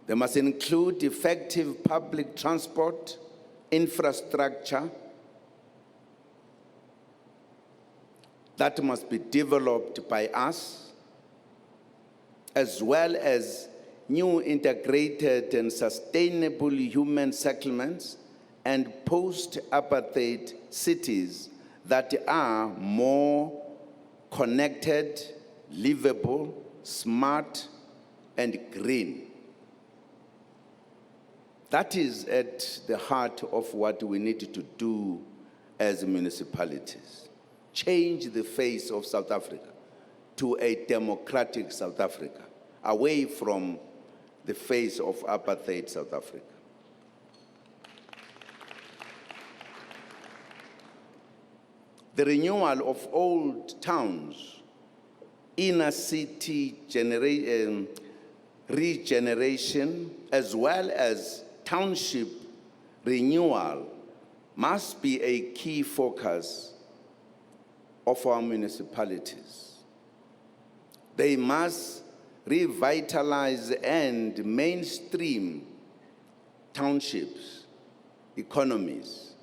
They must include effective public transport, infrastructure that must be developed by us, as well as new integrated and sustainable human settlements and post-apartheid cities that are more connected, livable, smart, and green. That is at the heart of what we need to do as municipalities. Change the face of South Africa to a democratic South Africa, away from the face of apartheid South Africa. The renewal of old towns, inner city regeneration, as well as township renewal must be a key focus of our municipalities. They must revitalize and mainstream townships' economies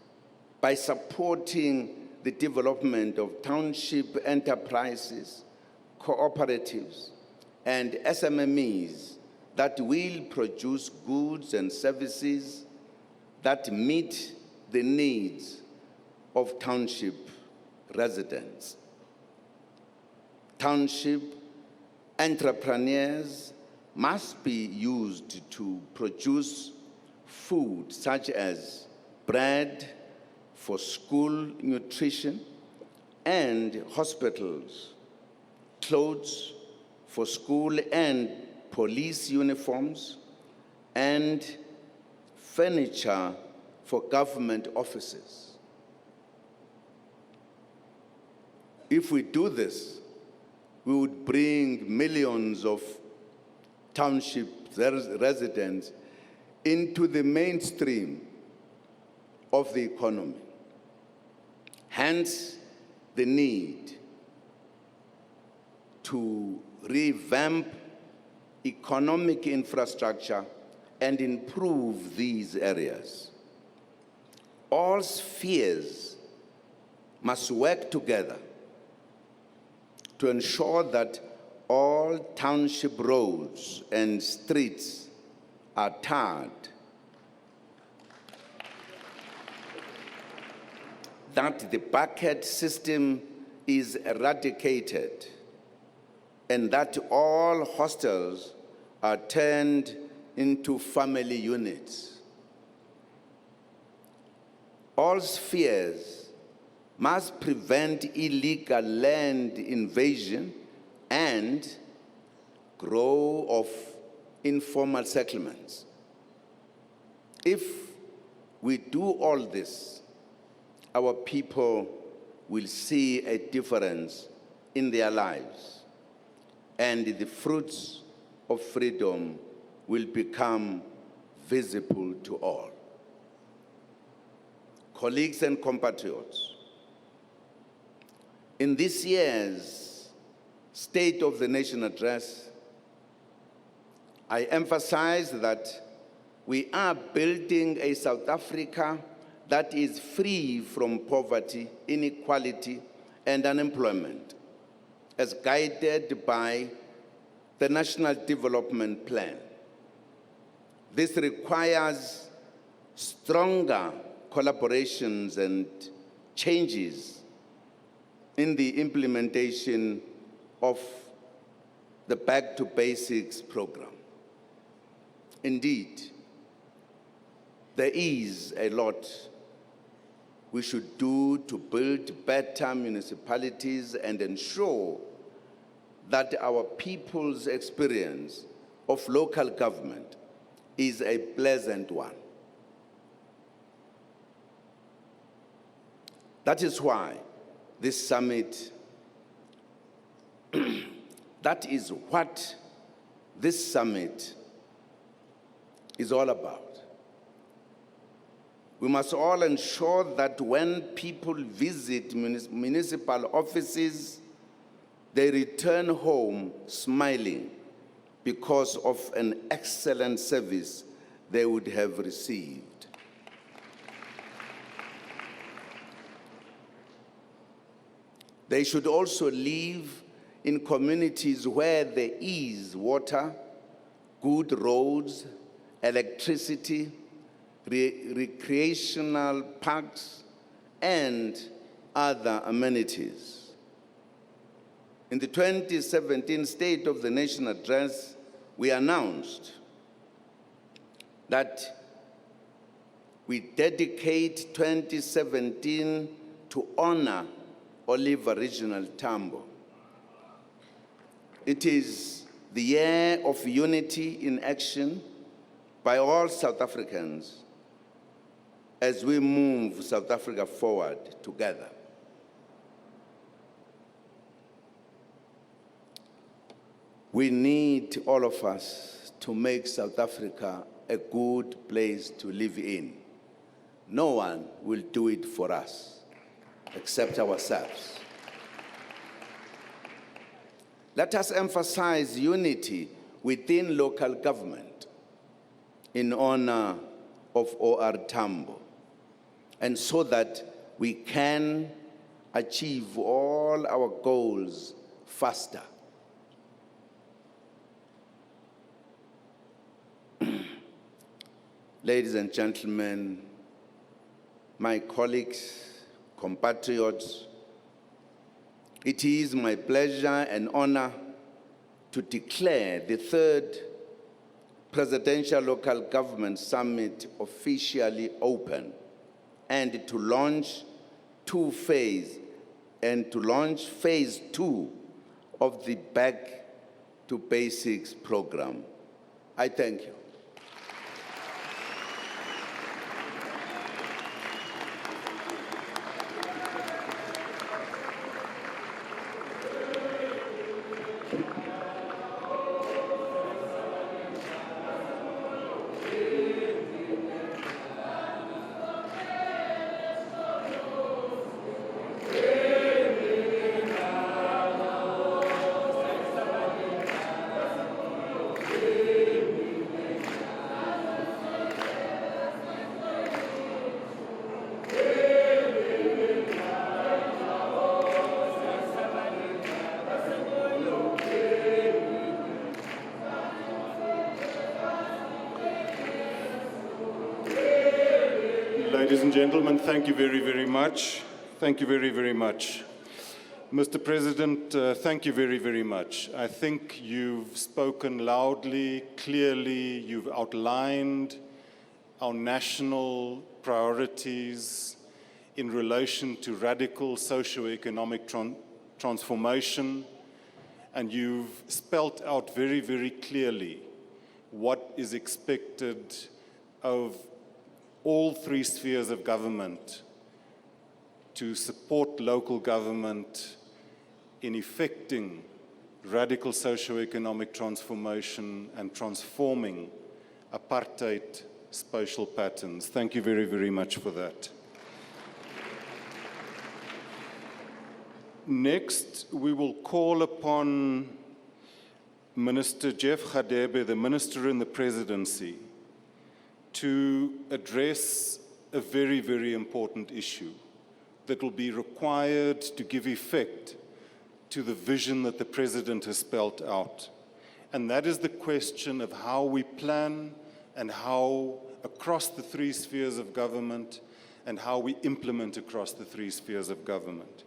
by supporting the development of township enterprises, cooperatives, and SMMEs that will produce goods and services that meet the needs of township residents. Township entrepreneurs must be used to produce food such as bread for school nutrition and hospitals, clothes for school and police uniforms, and furniture for government offices. If we do this, we would bring millions of township residents into the mainstream of the economy. Hence, the need to revamp economic infrastructure and improve these areas. All spheres must work together to ensure that all township roads and streets are tarred, that the bucket system is eradicated, and that all hostels are turned into family units. All spheres must prevent illegal land invasion and growth of informal settlements. If we do all this, our people will see a difference in their lives, and the fruits of freedom will become visible to all. Colleagues and compatriots, in this year's State of the Nation address, I emphasize that we are building a South Africa that is free from poverty, inequality, and unemployment, as guided by the National Development Plan. This requires stronger collaborations and changes in the implementation of the Back to Basics program. Indeed, there is a lot we should do to build better municipalities and ensure that our people's experience of local government is a pleasant one. That is why this summit, that is what this summit is all about. We must all ensure that when people visit municipal offices, they return home smiling because of an excellent service they would have received. They should also live in communities where there is water, good roads, electricity, recreational parks, and other amenities. In the 2017 State of the Nation address, we announced that we dedicate 2017 to honor Oliver Regional Tambo. It is the year of unity in action by all South Africans as we move South Africa forward together. We need all of us to make South Africa a good place to live in. No one will do it for us except ourselves. Let us emphasize unity within local government in honor of O.R. Tambo, and so that we can achieve all our goals faster ladies and gentlemen, my colleagues, compatriots, it is my pleasure and honor to declare the third Presidential Local Government Summit officially open and to launch phase 2 of the Back to Basics program. I thank you. Ladies and gentlemen, thank you very, very much. Thank you very, very much. Mr. President, thank you very, very much. I think you've spoken loudly, clearly. You've outlined our national priorities in relation to radical socioeconomic transformation, and you've spelt out very, very clearly what is expected of all three spheres of government to support local government in effecting radical socioeconomic transformation and transforming apartheid spatial patterns. Thank you very, very much for that. Next, we will call upon Minister Jeff Radebe, the Minister in the Presidency, to address a very, very important issue that will be required to give effect to the vision that the President has spelled out. And that is the question of how we plan and how across the three spheres of government and how we implement across the three spheres of government.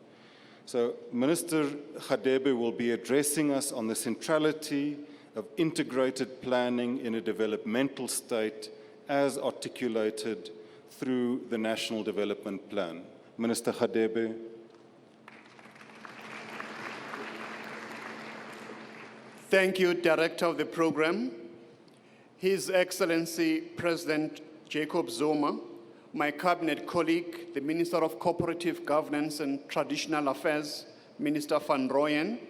So Minister Radebe will be addressing us on the centrality of integrated planning in a developmental state as articulated through the National Development Plan. Minister Radebe. Thank you, Director of the Program, His Excellency President Jacob Zuma, my Cabinet colleague, the Minister of Cooperative Governance and Traditional Affairs, Minister Van Rooyen,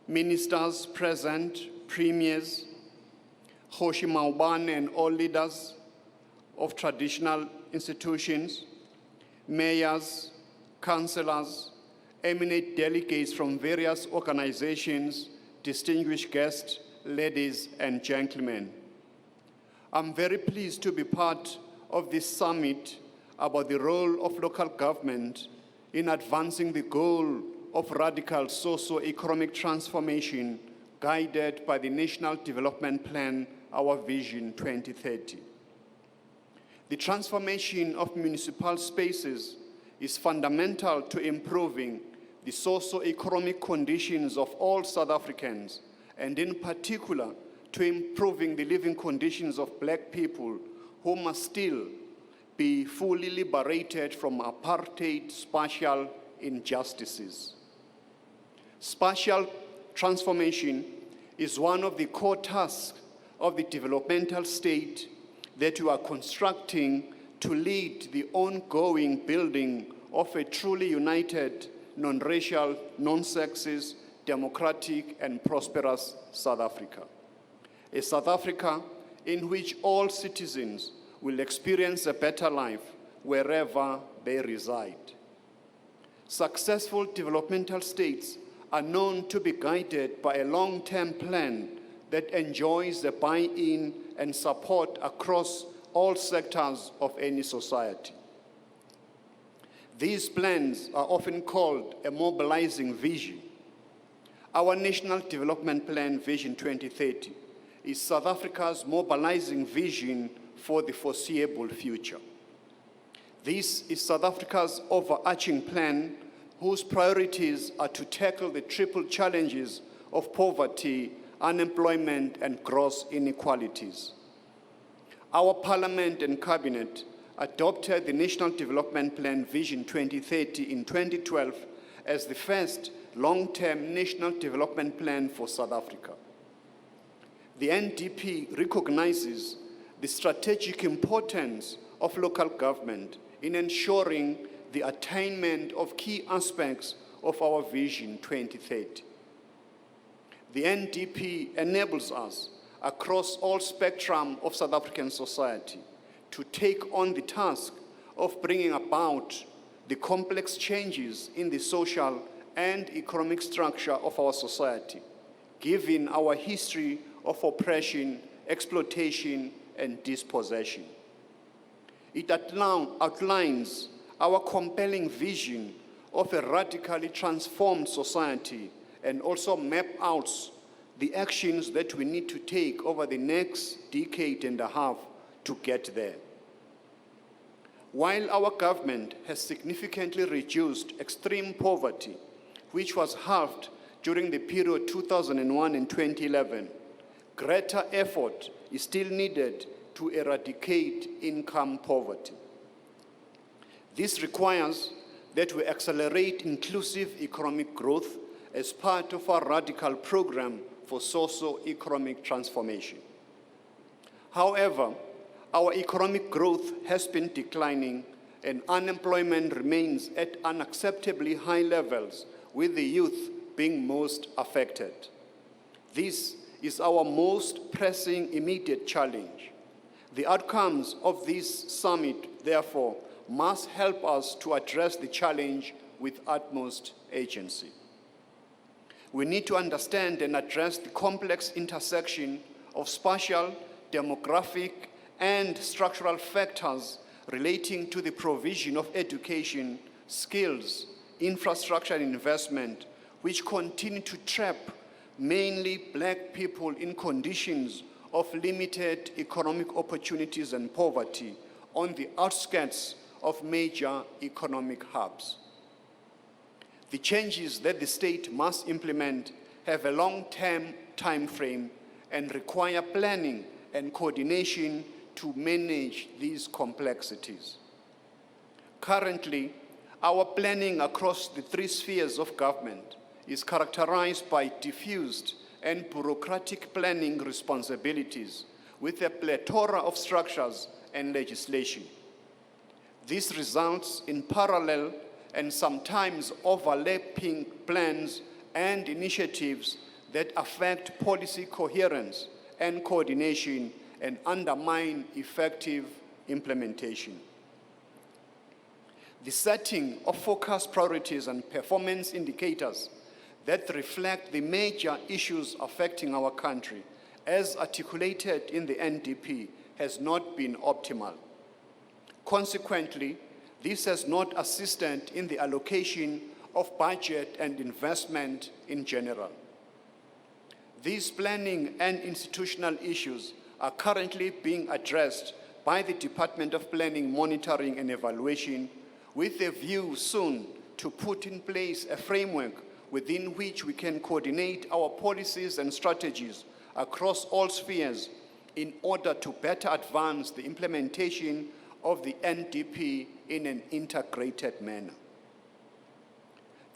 Ministers present, Premiers, Kgoshi Maubane and all leaders of traditional institutions, mayors, councillors, eminent delegates from various organizations, distinguished guests, ladies and gentlemen. I'm very pleased to be part of this summit about the role of local government in advancing the goal of radical socio-economic transformation guided by the National Development Plan, our Vision 2030. The transformation of municipal spaces is fundamental to improving the socio-economic conditions of all South Africans, and in particular, to improving the living conditions of Black people who must still be fully liberated from apartheid spatial injustices. Spatial transformation is one of the core tasks of the developmental state that we are constructing to lead the ongoing building of a truly united, non-racial, non-sexist, democratic and prosperous South Africa. A South Africa in which all citizens will experience a better life wherever they reside. Successful developmental states are known to be guided by a long-term plan that enjoys the buy-in and support across all sectors of any society. These plans are often called a mobilizing vision. Our National Development Plan Vision 2030 is South Africa's mobilizing vision for the foreseeable future. This is South Africa's overarching plan, whose priorities are to tackle the triple challenges of poverty, unemployment, and gross inequalities. Our Parliament and Cabinet adopted the National Development Plan Vision 2030 in 2012 as the first long-term national development plan for South Africa. The NDP recognizes the strategic importance of local government in ensuring the attainment of key aspects of our Vision 2030. The NDP enables us across all spectrum of South African society to take on the task of bringing about the complex changes in the social and economic structure of our society, given our history of oppression, exploitation, and dispossession. It outlines our compelling vision of a radically transformed society and also map out the actions that we need to take over the next decade and a half to get there. While our government has significantly reduced extreme poverty, which was halved during the period 2001 and 2011, greater effort is still needed to eradicate income poverty. This requires that we accelerate inclusive economic growth as part of our radical program for socio-economic transformation. However, our economic growth has been declining and unemployment remains at unacceptably high levels, with the youth being most affected. This is our most pressing immediate challenge. The outcomes of this summit, therefore, must help us to address the challenge with utmost agency. We need to understand and address the complex intersection of spatial, demographic, and structural factors relating to the provision of education, skills, infrastructure, and investment, which continue to trap mainly Black people in conditions of limited economic opportunities and poverty on the outskirts of major economic hubs. The changes that the state must implement have a long-term time frame and require planning and coordination to manage these complexities. Currently, our planning across the three spheres of government is characterized by diffused and bureaucratic planning responsibilities with a plethora of structures and legislation. This results in parallel and sometimes overlapping plans and initiatives that affect policy coherence and coordination and undermine effective implementation. The setting of focused priorities and performance indicators that reflect the major issues affecting our country, as articulated in the NDP, has not been optimal. Consequently, this has not assisted in the allocation of budget and investment in general. These planning and institutional issues are currently being addressed by the Department of Planning, Monitoring and Evaluation, with a view soon to put in place a framework within which we can coordinate our policies and strategies across all spheres in order to better advance the implementation of the NDP in an integrated manner.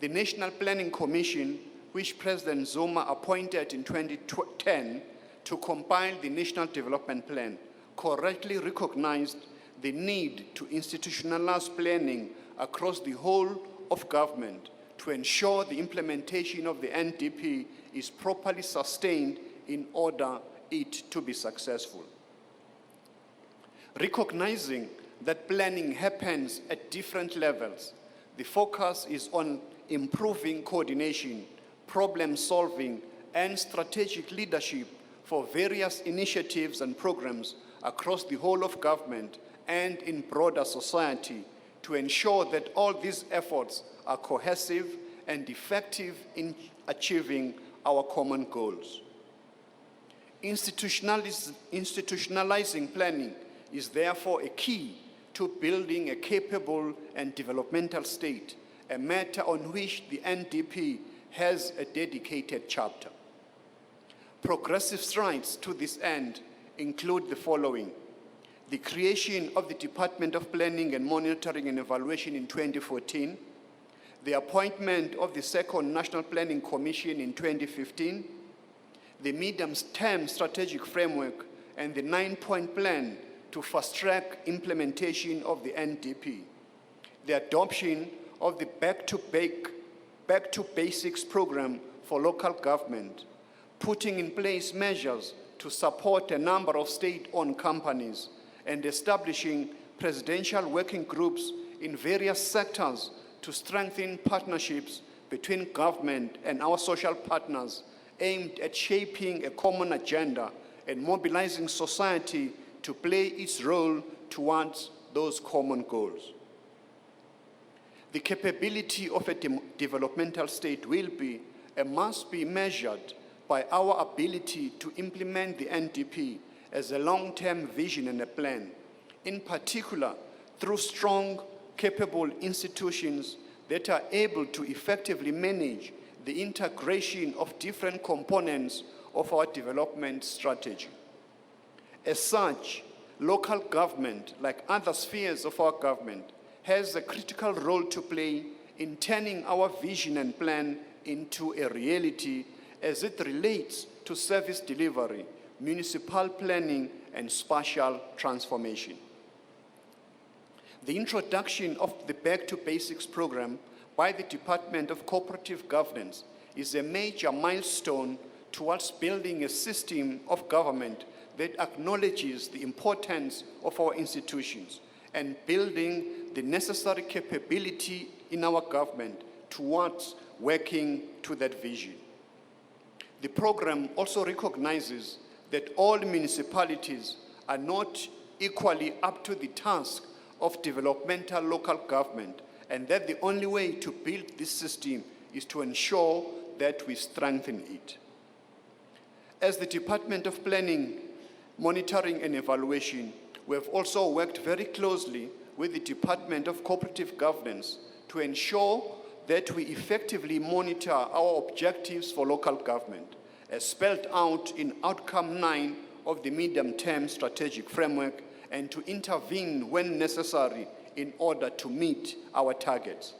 The National Planning Commission, which President Zuma appointed in 2010 to compile the National Development Plan, correctly recognized the need to institutionalize planning across the whole of government to ensure the implementation of the NDP is properly sustained in order it to be successful. Recognizing that planning happens at different levels, the focus is on improving coordination, problem solving, and strategic leadership for various initiatives and programs across the whole of government and in broader society to ensure that all these efforts are cohesive and effective in achieving our common goals. Institutionalizing planning is therefore a key to building a capable and developmental state, a matter on which the NDP has a dedicated chapter. Progressive strides to this end include the following: the creation of the Department of Planning and Monitoring and Evaluation in 2014, the appointment of the Second National Planning Commission in 2015, the medium-term strategic framework, and the 9-point plan to fast-track implementation of the NDP, the adoption of the Back to Basics program for local government, putting in place measures to support a number of state-owned companies, and establishing presidential working groups in various sectors to strengthen partnerships between government and our social partners aimed at shaping a common agenda and mobilizing society to play its role towards those common goals. The capability of a developmental state will be and must be measured by our ability to implement the NDP as a long-term vision and a plan, in particular through strong, capable institutions that are able to effectively manage the integration of different components of our development strategy. As such, local government, like other spheres of our government, has a critical role to play in turning our vision and plan into a reality as it relates to service delivery, municipal planning, and spatial transformation. The introduction of the Back to Basics program by the Department of Cooperative Governance is a major milestone towards building a system of government that acknowledges the importance of our institutions and building the necessary capability in our government towards working to that vision. The program also recognizes that all municipalities are not equally up to the task of developmental local government, and that the only way to build this system is to ensure that we strengthen it. As the Department of Planning, Monitoring and Evaluation, we have also worked very closely with the Department of Cooperative Governance to ensure that we effectively monitor our objectives for local government, as spelled out in Outcome 9 of the Medium-Term Strategic Framework, and to intervene when necessary in order to meet our targets.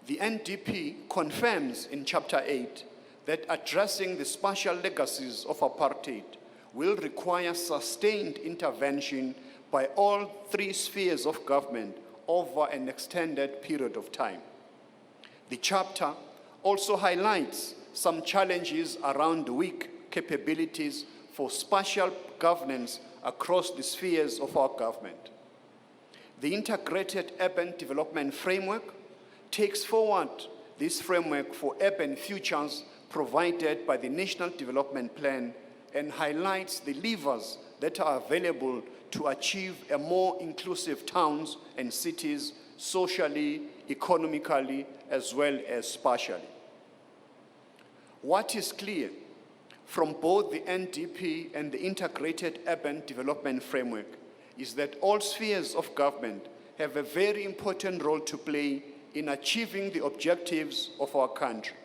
The NDP confirms in Chapter 8 that addressing the spatial legacies of apartheid will require sustained intervention by all three spheres of government over an extended period of time. The chapter also highlights some challenges around weak capabilities for spatial governance across the spheres of our government. The Integrated Urban Development Framework takes forward this framework for urban futures provided by the National Development Plan and highlights the levers that are available to achieve a more inclusive towns and cities socially, economically, as well as spatially. What is clear from both the NDP and the Integrated Urban Development Framework is that all spheres of government have a very important role to play in achieving the objectives of our country.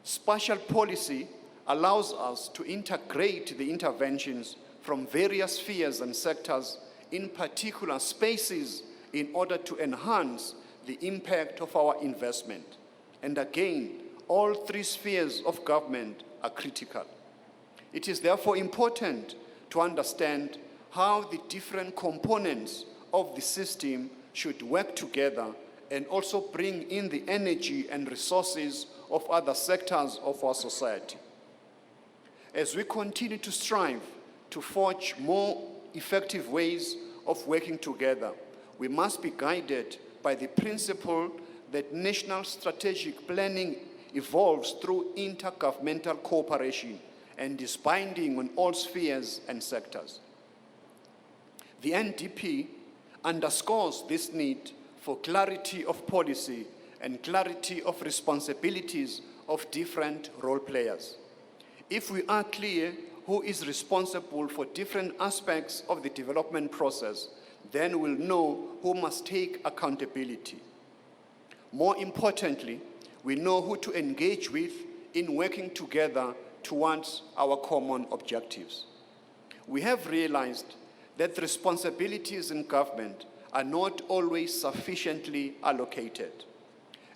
Spatial policy allows us to integrate the interventions from various spheres and sectors, in particular spaces, in order to enhance the impact of our investment. And again, all three spheres of government are critical. It is therefore important to understand how the different components of the system should work together and also bring in the energy and resources of other sectors of our society. As we continue to strive to forge more effective ways of working together, we must be guided by the principle that national strategic planning evolves through intergovernmental cooperation and is binding on all spheres and sectors. The NDP underscores this need for clarity of policy and clarity of responsibilities of different role players. If we are clear who is responsible for different aspects of the development process, then we'll know who must take accountability. More importantly, we know who to engage with in working together towards our common objectives. We have realized that the responsibilities in government are not always sufficiently allocated.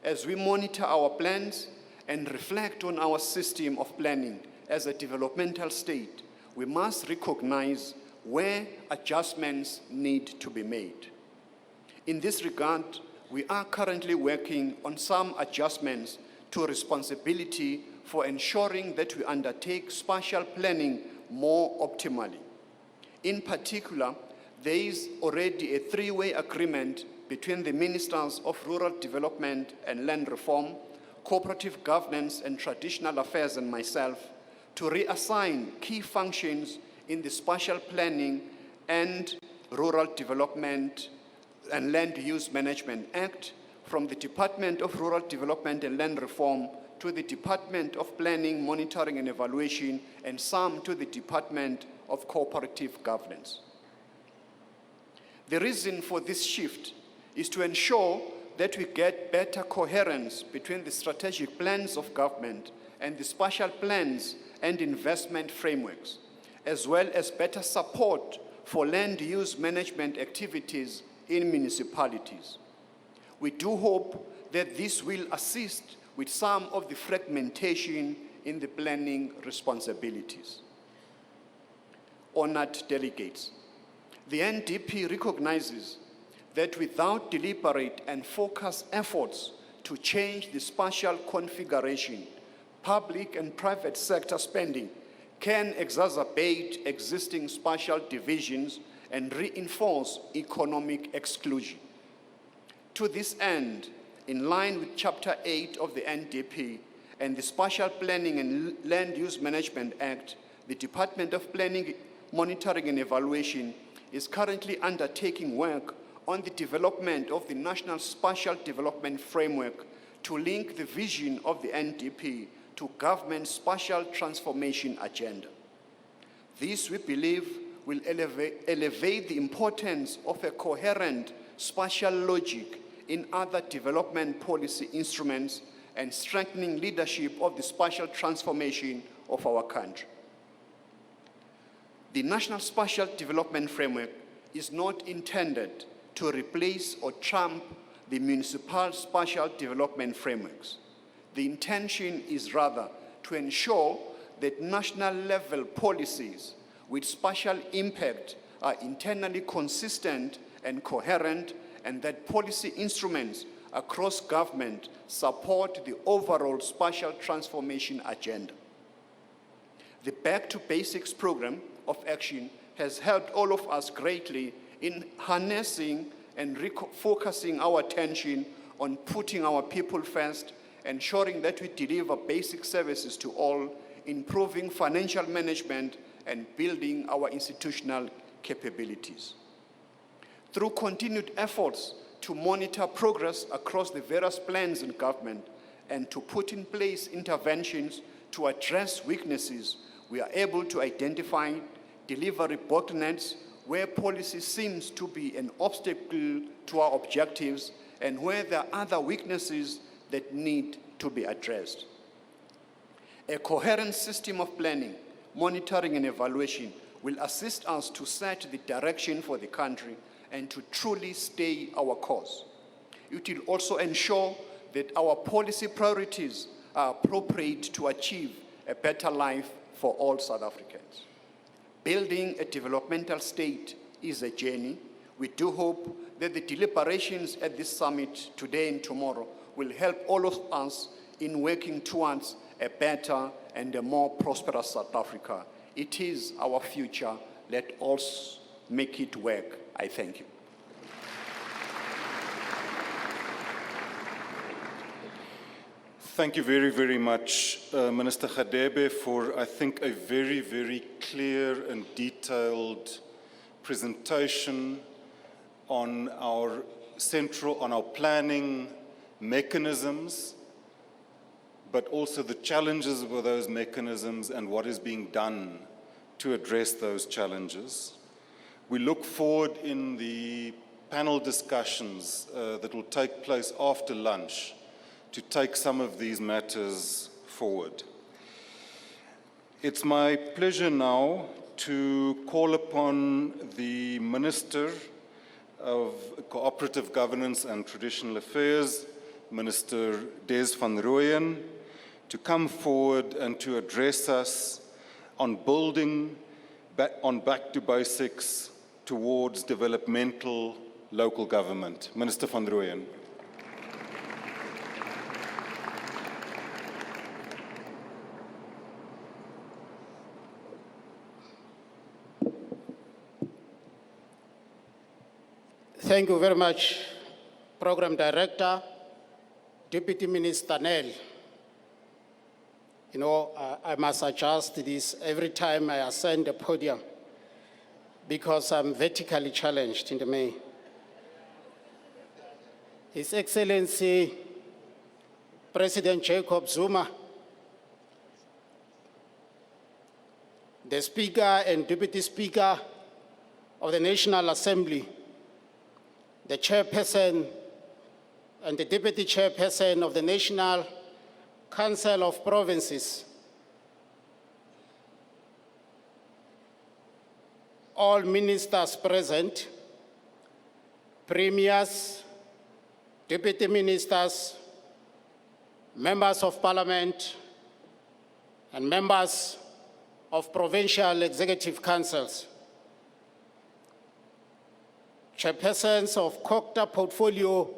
As we monitor our plans and reflect on our system of planning as a developmental state, we must recognize where adjustments need to be made. In this regard, we are currently working on some adjustments to responsibility for ensuring that we undertake spatial planning more optimally. In particular, there is already a three-way agreement between the Ministers of Rural Development and Land Reform, Cooperative Governance and Traditional Affairs, and myself to reassign key functions in the Spatial Planning and Rural Development and Land Use Management Act from the Department of Rural Development and Land Reform to the Department of Planning, Monitoring and Evaluation, and some to the Department of Cooperative Governance. The reason for this shift is to ensure that we get better coherence between the strategic plans of government and the spatial plans and investment frameworks, as well as better support for land use management activities in municipalities. We do hope that this will assist with some of the fragmentation in the planning responsibilities. Honored delegates, the NDP recognizes that without deliberate and focused efforts to change the spatial configuration, public and private sector spending can exacerbate existing spatial divisions and reinforce economic exclusion. To this end, in line with Chapter 8 of the NDP and the Spatial Planning and Land Use Management Act, the Department of Planning, Monitoring and Evaluation is currently undertaking work on the development of the National Spatial Development Framework to link the vision of the NDP to government's spatial transformation agenda. This, we believe, will elevate the importance of a coherent spatial logic in other development policy instruments and strengthening leadership of the spatial transformation of our country. The National Spatial Development Framework is not intended to replace or trump the municipal spatial development frameworks. The intention is rather to ensure that national level policies with spatial impact are internally consistent and coherent, and that policy instruments across government support the overall spatial transformation agenda. The Back to Basics program of action has helped all of us greatly in harnessing and refocusing our attention on putting our people first, ensuring that we deliver basic services to all, improving financial management, and building our institutional capabilities. Through continued efforts to monitor progress across the various plans in government and to put in place interventions to address weaknesses, we are able to identify delivery bottlenecks where policy seems to be an obstacle to our objectives and where there are other weaknesses that need to be addressed. A coherent system of planning, monitoring and evaluation will assist us to set the direction for the country and to truly stay our course. It will also ensure that our policy priorities are appropriate to achieve a better life for all South Africans. Building a developmental state is a journey. We do hope that the deliberations at this summit today and tomorrow will help all of us in working towards a better and a more prosperous South Africa. It is our future. Let us make it work. I thank you. Thank you very, very much, Minister Khadebe, for, I think, a very, very clear and detailed presentation on our planning mechanisms, but also the challenges with those mechanisms and what is being done to address those challenges. We look forward in the panel discussions that will take place after lunch to take some of these matters forward. It's my pleasure now to call upon the Minister of Cooperative Governance and Traditional Affairs, Minister Des van Rooyen, to come forward and to address us on building on back to basics towards developmental local government. Minister van Rooyen. Thank you very much, Program Director, Deputy Minister Nell. You know, I must adjust this every time I ascend the podium because I'm vertically challenged in the main. His Excellency, President Jacob Zuma, the Speaker and Deputy Speaker of the National Assembly, the Chairperson and the Deputy Chairperson of the National Council of Provinces, all ministers present, premiers, deputy ministers, members of parliament, and members of provincial executive councils, chairpersons of COCTA portfolio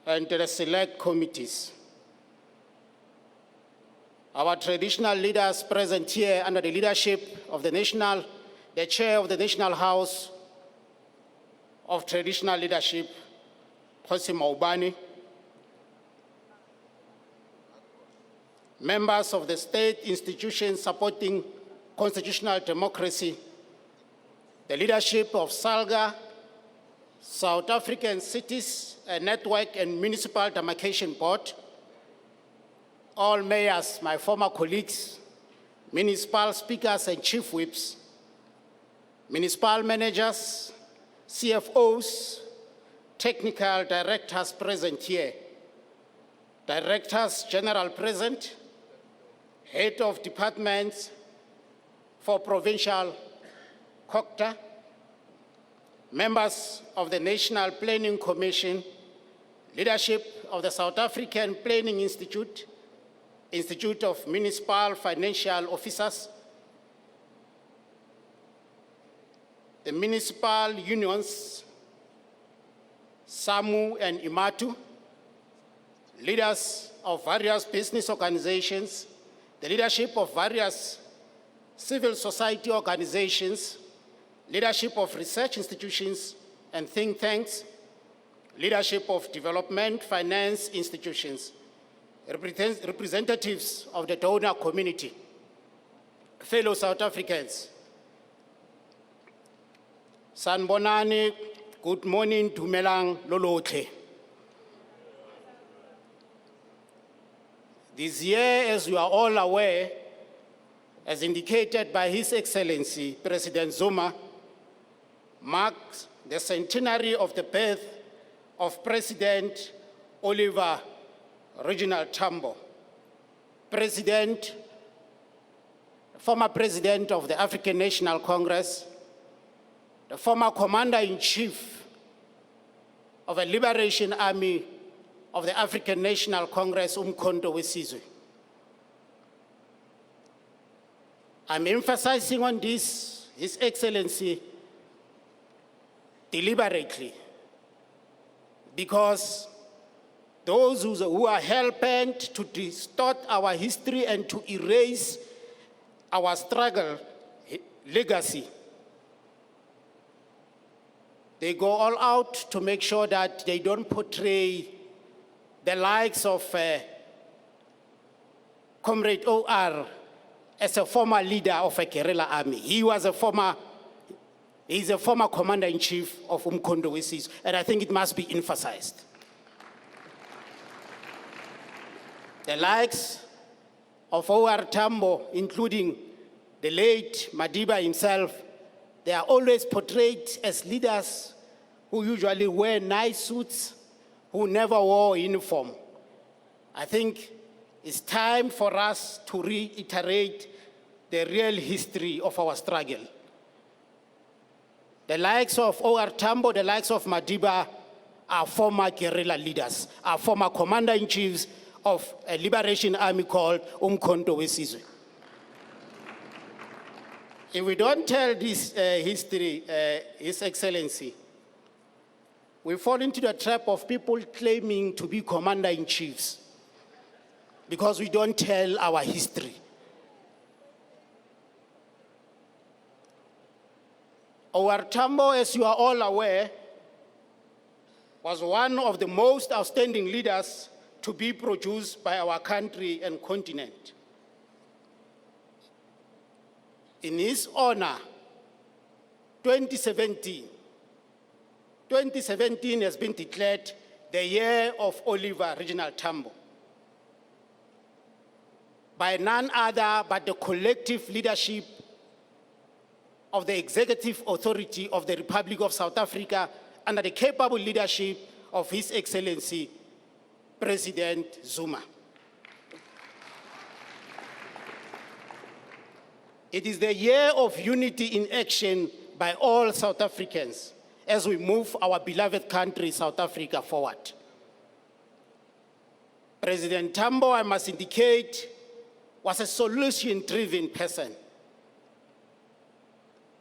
and the select committees. Our traditional leaders present here under the leadership of the Chair of the National House of Traditional Leadership, Khosi Maubane, members of the state institutions supporting constitutional democracy, the leadership of SALGA, South African Cities Network and Municipal Demarcation Board, all mayors, my former colleagues, municipal speakers and chief whips, municipal managers, CFOs, technical directors present here, directors general present, head of departments for provincial COCTA, members of the National Planning Commission, leadership of the South African Planning Institute, Institute of Municipal Financial Officers, the municipal unions, SAMU and IMATU, leaders of various business organizations, the leadership of various civil society organizations, leadership of research institutions and think tanks, leadership of development finance institutions, representatives of the donor community, fellow South Africans. Sanbonani, good morning, Dumelang Lolotle. This year, as you are all aware, as indicated by His Excellency, President Zuma, marks the centenary of the birth of President Oliver Reginald Tambo, former President of the African National Congress, the former Commander-in-Chief of the Liberation Army of the African National Congress, Umkhonto weSizwe. I'm emphasizing on this, His Excellency, deliberately, because those who are hell-bent to distort our history and to erase our struggle legacy, they go all out to make sure that they don't portray the likes of Comrade O.R. as a former leader of a guerrilla army. He's a former commander-in-chief of Umkhonto weSizwe, and I think it must be emphasized. The likes of O.R. Tambo, including the late Madiba himself, they are always portrayed as leaders who usually wear nice suits, who never wore a uniform. I think it's time for us to reiterate the real history of our struggle. The likes of O.R. Tambo, the likes of Madiba are former guerrilla leaders, are former commander-in-chiefs of a liberation army called Umkhonto Wesizwe. If we don't tell this history, His Excellency, we fall into the trap of people claiming to be commander-in-chiefs because we don't tell our history. O.R. Tambo, as you are all aware, was one of the most outstanding leaders to be produced by our country and continent. In his honor, 2017 has been declared the year of Oliver Reginald Tambo by none other but the collective leadership of the executive authority of the Republic of South Africa under the capable leadership of His Excellency, President Zuma. It is the year of unity in action by all South Africans as we move our beloved country, South Africa, forward. President Tambo, I must indicate, was a solution-driven person.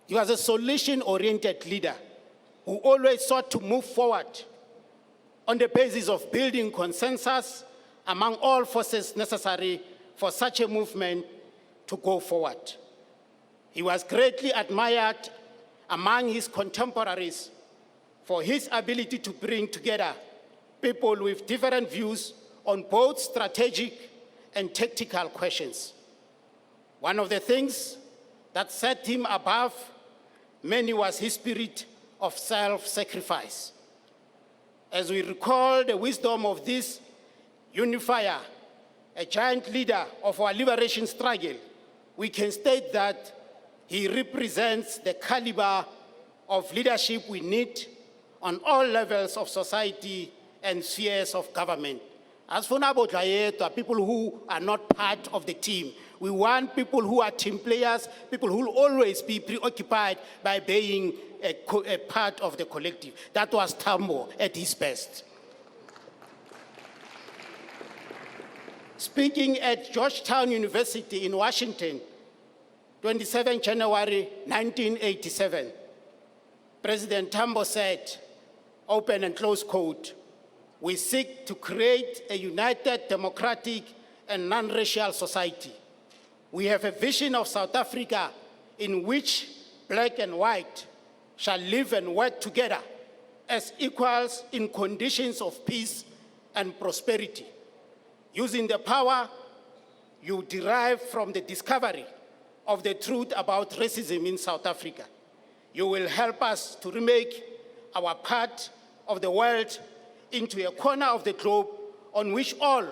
He was a solution-oriented leader who always sought to move forward on the basis of building consensus among all forces necessary for such a movement to go forward. He was greatly admired among his contemporaries for his ability to bring together people with different views on both strategic and tactical questions. One of the things that set him above many was his spirit of self-sacrifice. As we recall the wisdom of this unifier, a giant leader of our liberation struggle, we can state that he represents the caliber of leadership we need on all levels of society and spheres of government. As for Nabotlayeta, people who are not part of the team, we want people who are team players, people who will always be preoccupied by being a part of the collective. That was Tambo at his best. Speaking at Georgetown University in Washington, 27 January 1987, President Tambo said, open and close quote, "We seek to create a united, democratic, and non-racial society. We have a vision of South Africa in which black and white shall live and work together as equals in conditions of peace and prosperity, using the power you derive from the discovery of the truth about racism in South Africa. You will help us to remake our part of the world into a corner of the globe on which all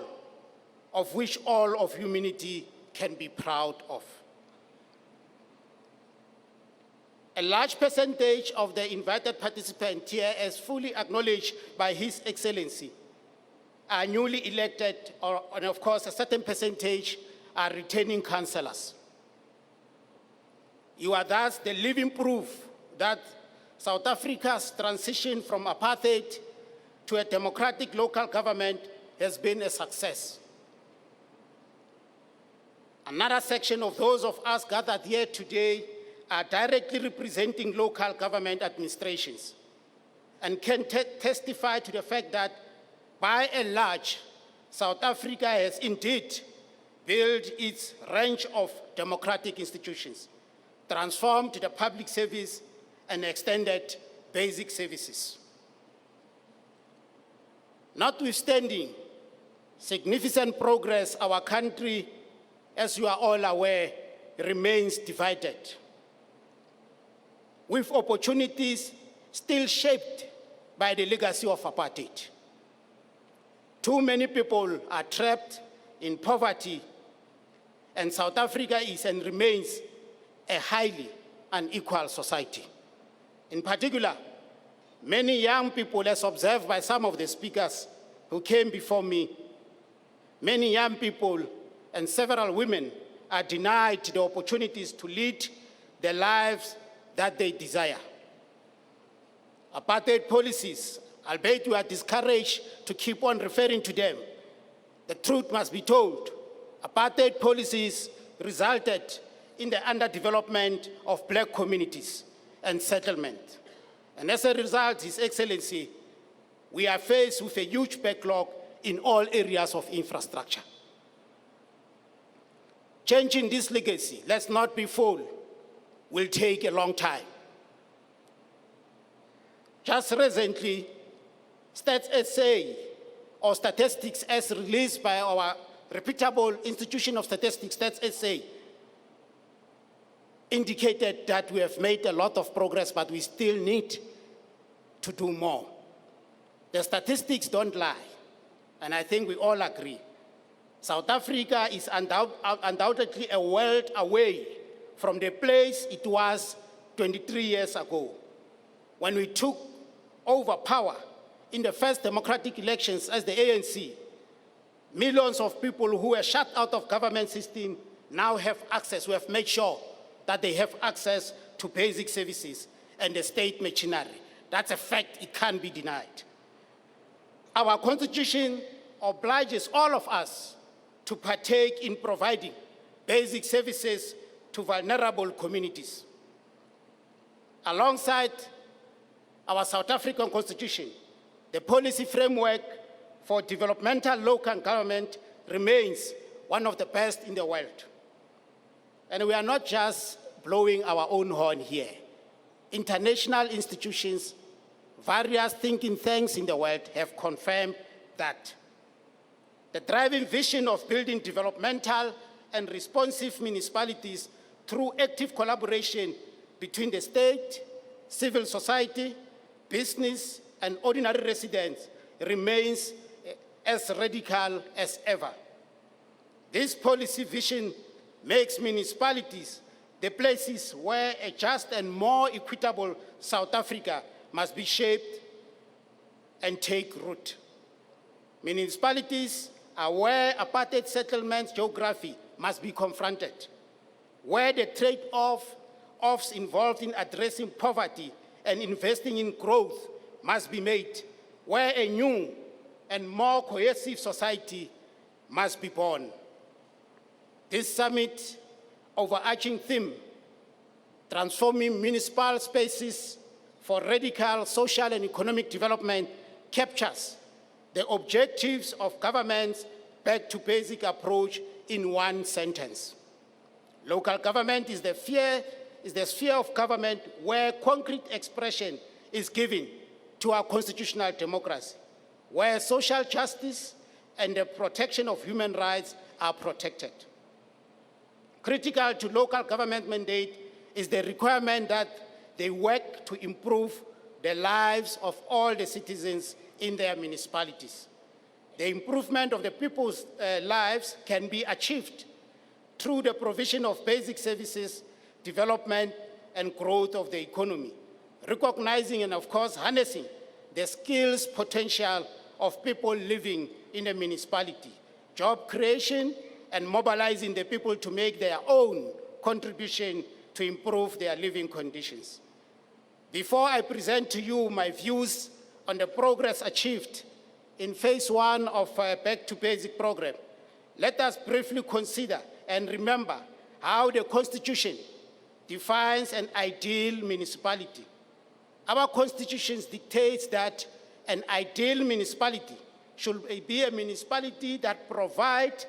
of humanity can be proud of." A large percentage of the invited participants here, as fully acknowledged by His Excellency, are newly elected, and of course a certain percentage are returning councillors. You are thus the living proof that South Africa's transition from apartheid to a democratic local government has been a success. Another section of those of us gathered here today are directly representing local government administrations and can testify to the fact that, by and large, South Africa has indeed built its range of democratic institutions, transformed the public service, and extended basic services. Notwithstanding significant progress, our country, as you are all aware, remains divided, with opportunities still shaped by the legacy of apartheid. Too many people are trapped in poverty, and South Africa is and remains a highly unequal society. In particular, many young people, as observed by some of the speakers who came before me, many young people and several women are denied the opportunities to lead the lives that they desire. Apartheid policies, albeit we are discouraged to keep on referring to them, the truth must be told. Apartheid policies resulted in the underdevelopment of black communities and settlement. And as a result, His Excellency, we are faced with a huge backlog in all areas of infrastructure. Changing this legacy, let's not be fooled, will take a long time. Just recently, Stats SA, or statistics as released by our reputable institution of statistics, Stats SA, indicated that we have made a lot of progress, but we still need to do more. The statistics don't lie, and I think we all agree. South Africa is undoubtedly a world away from the place it was 23 years ago, when we took over power in the first democratic elections as the ANC. Millions of people who were shut out of government system now have access. We have made sure that they have access to basic services and the state machinery. That's a fact, it can't be denied. Our constitution obliges all of us to partake in providing basic services to vulnerable communities. Alongside our South African constitution, the policy framework for developmental local government remains one of the best in the world. And we are not just blowing our own horn here. International institutions, various thinking tanks in the world have confirmed that. The driving vision of building developmental and responsive municipalities through active collaboration between the state, civil society, business, and ordinary residents remains as radical as ever. This policy vision makes municipalities the places where a just and more equitable South Africa must be shaped and take root. Municipalities are where apartheid settlements geography must be confronted, where the trade-offs involved in addressing poverty and investing in growth must be made, where a new and more cohesive society must be born. This summit overarching theme, transforming municipal spaces for radical social and economic development, captures the objectives of government's back to basic approach in one sentence. Local government is the sphere of government where concrete expression is given to our constitutional democracy, where social justice and the protection of human rights are protected. Critical to local government mandate is the requirement that they work to improve the lives of all the citizens in their municipalities. The improvement of the people's lives can be achieved through the provision of basic services, development, and growth of the economy, recognizing and, of course, harnessing the skills potential of people living in a municipality, job creation, and mobilizing the people to make their own contribution to improve their living conditions. Before I present to you my views on the progress achieved in phase 1 of our Back to Basic program, let us briefly consider and remember how the Constitution defines an ideal municipality. Our Constitution dictates that an ideal municipality should be a municipality that provides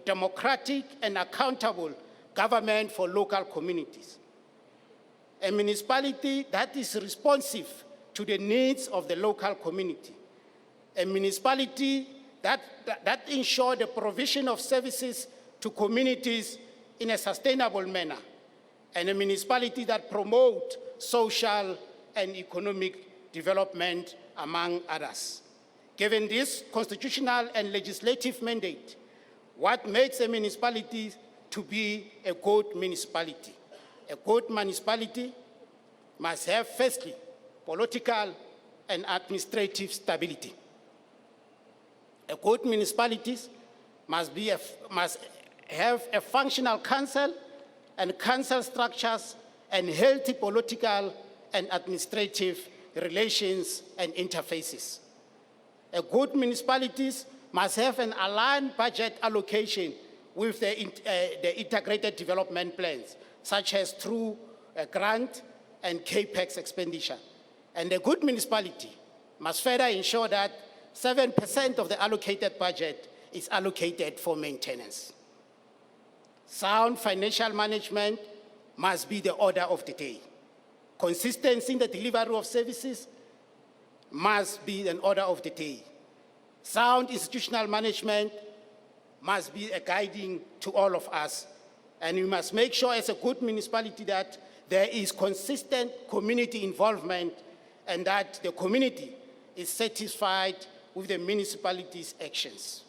democratic and accountable government for local communities. A municipality that is responsive to the needs of the local community. A municipality that ensures the provision of services to communities in a sustainable manner. And a municipality that promotes social and economic development, among others. Given this constitutional and legislative mandate, what makes a municipality to be a good municipality? A good municipality must have, firstly, political and administrative stability. A good municipality must have a functional council and council structures and healthy political and administrative relations and interfaces. A good municipalities must have an aligned budget allocation with the integrated development plans, such as through a grant and CAPEX expenditure. And a good municipality must further ensure that 7% of the allocated budget is allocated for maintenance. Sound financial management must be the order of the day. Consistency in the delivery of services must be an order of the day. Sound institutional management must be a guiding to all of us. And we must make sure as a good municipality that there is consistent community involvement and that the community is satisfied with the municipality's actions.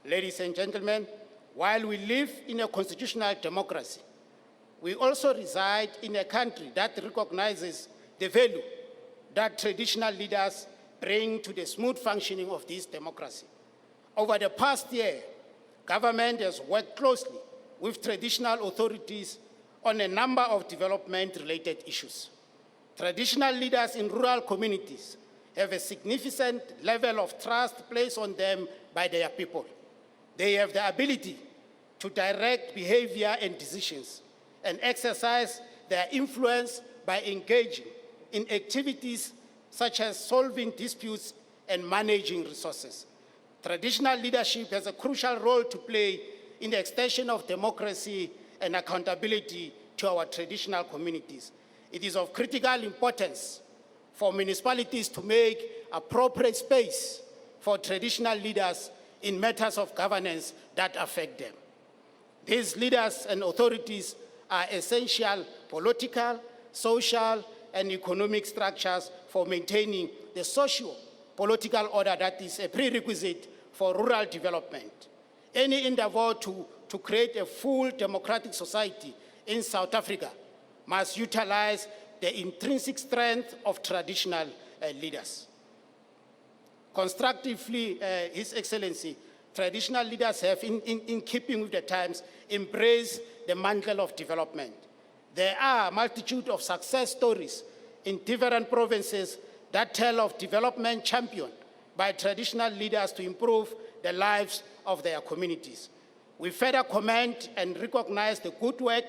Ladies and gentlemen, while we live in a constitutional democracy, we also reside in a country that recognizes the value that traditional leaders bring to the smooth functioning of this democracy. Over the past year, government has worked closely with traditional authorities on a number of development-related issues. Traditional leaders in rural communities have a significant level of trust placed on them by their people. They have the ability to direct behavior and decisions and exercise their influence by engaging in activities such as solving disputes and managing resources. Traditional leadership has a crucial role to play in the extension of democracy and accountability to our traditional communities. It is of critical importance for municipalities to make appropriate space for traditional leaders in matters of governance that affect them. These leaders and authorities are essential political, social, and economic structures for maintaining the socio-political order that is a prerequisite for rural development. Any endeavor to create a full democratic society in South Africa must utilize the intrinsic strength of traditional leaders. Constructively, His Excellency, traditional leaders have, in keeping with the times, embraced the mantle of development. There are a multitude of success stories in different provinces that tell of development championed by traditional leaders to improve the lives of their communities. We further commend and recognize the good work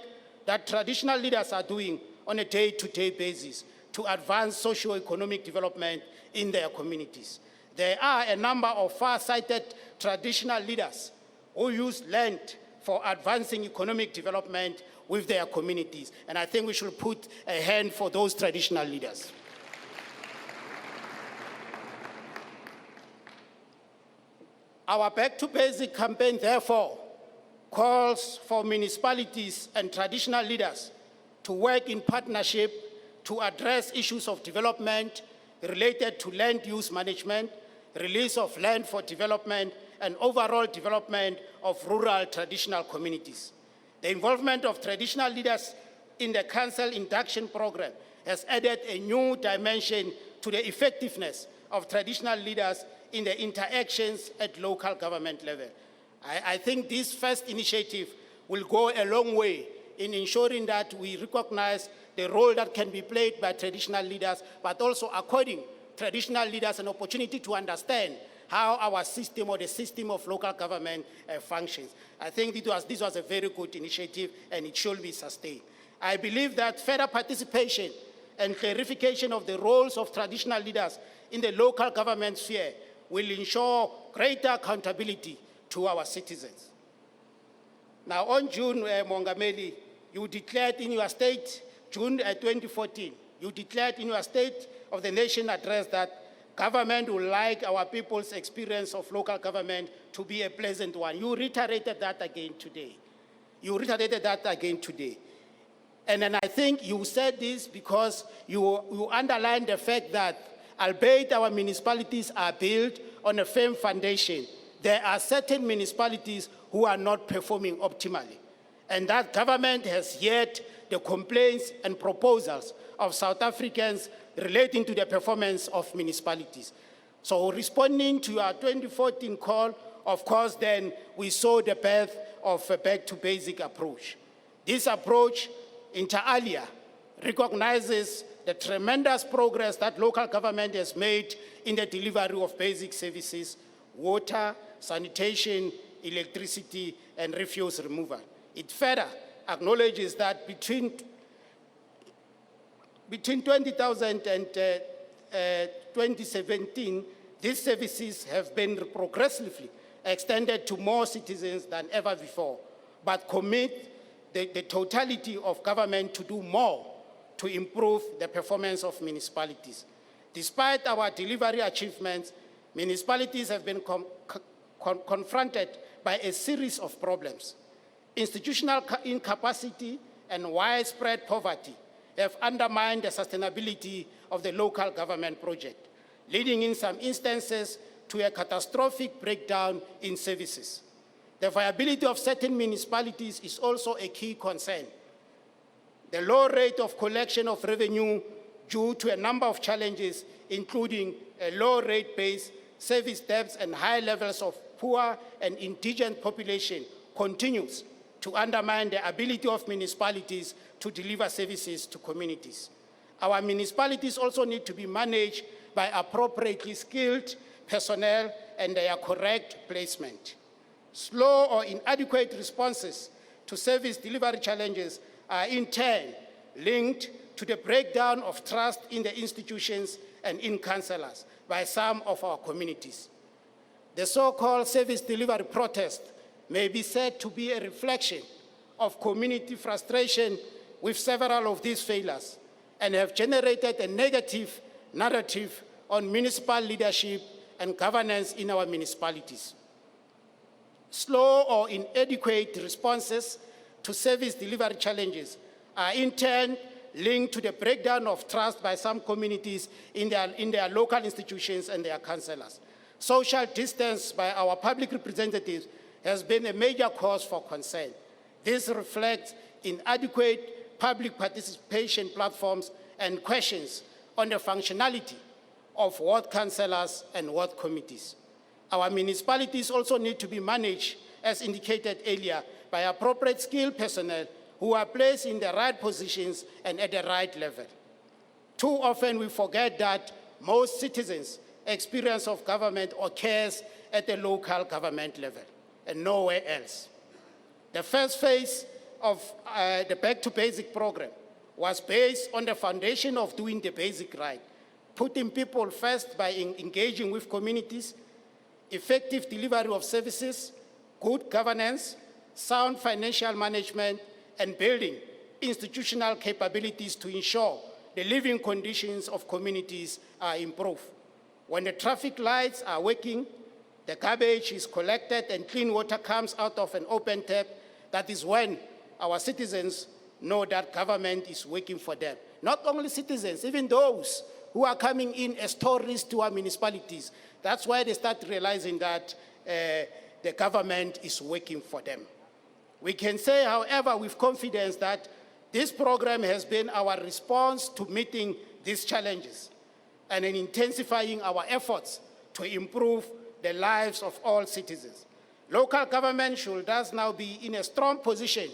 that traditional leaders are doing on a day-to-day basis to advance socio-economic development in their communities. There are a number of far-sighted traditional leaders who use land for advancing economic development with their communities, and I think we should put a hand for those traditional leaders. Our Back to Basic campaign, therefore, calls for municipalities and traditional leaders to work in partnership to address issues of development related to land use management, release of land for development, and overall development of rural traditional communities. The involvement of traditional leaders in the Council Induction Program has added a new dimension to the effectiveness of traditional leaders in the interactions at local government level. I think this first initiative will go a long way in ensuring that we recognize the role that can be played by traditional leaders, but also according traditional leaders an opportunity to understand how our system or the system of local government functions. I think this was a very good initiative and it should be sustained. I believe that further participation and clarification of the roles of traditional leaders in the local government sphere will ensure greater accountability to our citizens. Now on June, Mongameli, you declared in your state, June 2014, you declared in your State of the Nation address that government would like our people's experience of local government to be a pleasant one. You reiterated that again today. And then I think you said this because you underlined the fact that albeit our municipalities are built on a firm foundation, there are certain municipalities who are not performing optimally. and that government has heard the complaints and proposals of South Africans relating to the performance of municipalities. So responding to our 2014 call, of course, then we saw the birth of a back-to-basic approach. This approach, inter alia, recognizes the tremendous progress that local government has made in the delivery of basic services, water, sanitation, electricity, and refuse removal. It further acknowledges that between 20,000 and 2017, these services have been progressively extended to more citizens than ever before, but commit the totality of government to do more to improve the performance of municipalities. Despite our delivery achievements, municipalities have been confronted by a series of problems. Institutional incapacity and widespread poverty have undermined the sustainability of the local government project, leading in some instances to a catastrophic breakdown in services. The viability of certain municipalities is also a key concern. The low rate of collection of revenue due to a number of challenges, including a low rate base, service debts, and high levels of poor and indigent population, continues to undermine the ability of municipalities to deliver services to communities. Our municipalities also need to be managed by appropriately skilled personnel and their correct placement. Slow or inadequate responses to service delivery challenges are in turn linked to the breakdown of trust in the institutions and in councillors by some of our communities. The so-called service delivery protest may be said to be a reflection of community frustration with several of these failures and have generated a negative narrative on municipal leadership and governance in our municipalities. Slow or inadequate responses to service delivery challenges are in turn linked to the breakdown of trust by some communities in their local institutions and their councillors. Social distance by our public representatives has been a major cause for concern. This reflects inadequate public participation platforms and questions on the functionality of ward councillors and ward committees. Our municipalities also need to be managed, as indicated earlier, by appropriate skilled personnel who are placed in the right positions and at the right level. Too often we forget that most citizens' experience of government occurs at the local government level and nowhere else. The first phase of the Back to Basic program was based on the foundation of doing the basic right, putting people first by engaging with communities, effective delivery of services, good governance, sound financial management, and building institutional capabilities to ensure the living conditions of communities are improved. When the traffic lights are working, the garbage is collected, and clean water comes out of an open tap, that is when our citizens know that government is working for them. Not only citizens, even those who are coming in as tourists to our municipalities. That's why they start realizing that the government is working for them. We can say, however, with confidence that this program has been our response to meeting these challenges and in intensifying our efforts to improve the lives of all citizens. Local government should thus now be in a strong position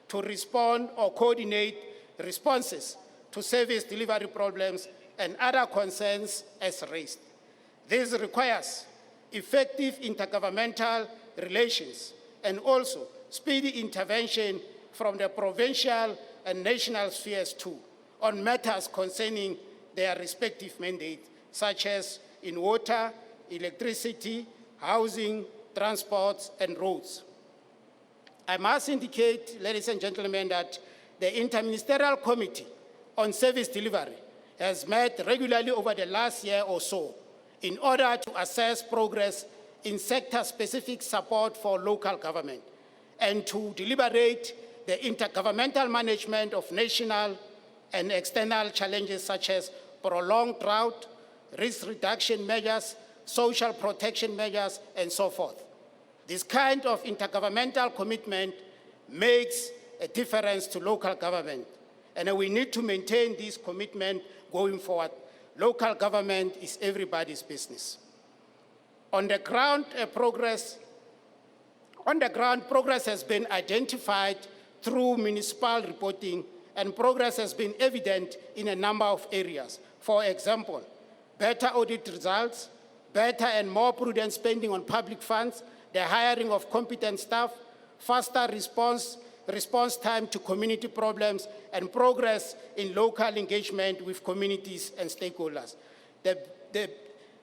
to respond or coordinate responses to service delivery problems and other concerns as raised. This requires effective intergovernmental relations and also speedy intervention from the provincial and national spheres too on matters concerning their respective mandates, such as in water, electricity, housing, transports, and roads. I must indicate, ladies and gentlemen, that the Interministerial Committee on Service Delivery has met regularly over the last year or so in order to assess progress in sector-specific support for local government and to deliberate the intergovernmental management of national and external challenges such as prolonged drought, risk reduction measures, social protection measures, and so forth. This kind of intergovernmental commitment makes a difference to local government. And we need to maintain this commitment going forward. Local government is everybody's business. On the ground, progress has been identified through municipal reporting, and progress has been evident in a number of areas. For example, better audit results, better and more prudent spending on public funds, the hiring of competent staff, faster response time to community problems, and progress in local engagement with communities and stakeholders. The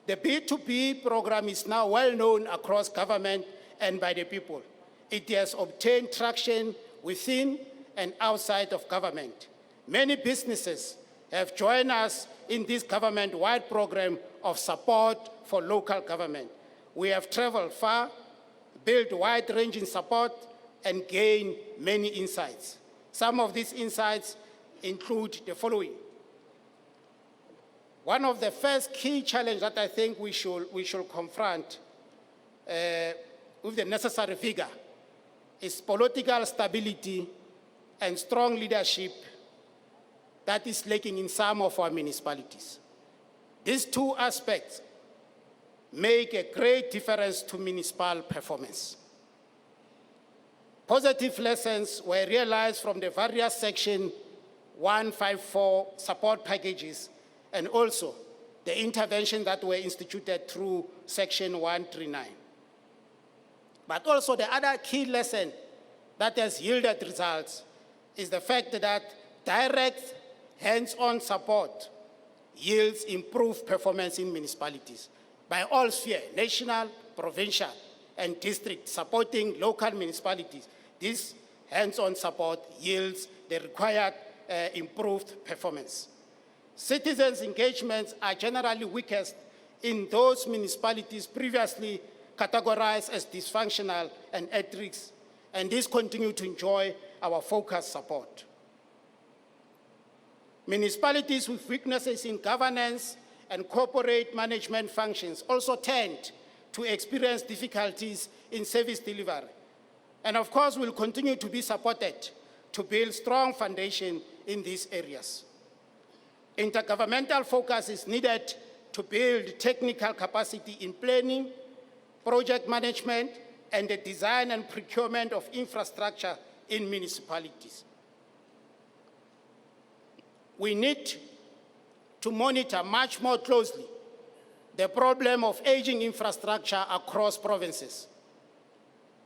B2B program is now well known across government and by the people. It has obtained traction within and outside of government. Many businesses have joined us in this government-wide program of support for local government. We have traveled far, built wide-ranging support, and gained many insights. Some of these insights include the following. One of the first key challenges that I think we should confront with the necessary vigor is political stability and strong leadership that is lacking in some of our municipalities. These two aspects make a great difference to municipal performance. Positive lessons were realized from the various Section 154 support packages and also the intervention that were instituted through Section 139. But also the other key lesson that has yielded results is the fact that direct hands-on support yields improved performance in municipalities by all spheres, national, provincial, and district, supporting local municipalities. This hands-on support yields the required improved performance. Citizens' engagements are generally weakest in those municipalities previously categorized as dysfunctional and at risk, and these continue to enjoy our focused support. Municipalities with weaknesses in governance and corporate management functions also tend to experience difficulties in service delivery. And of course, will continue to be supported to build strong foundation in these areas. Intergovernmental focus is needed to build technical capacity in planning, project management, and the design and procurement of infrastructure in municipalities. We need to monitor much more closely the problem of aging infrastructure across provinces,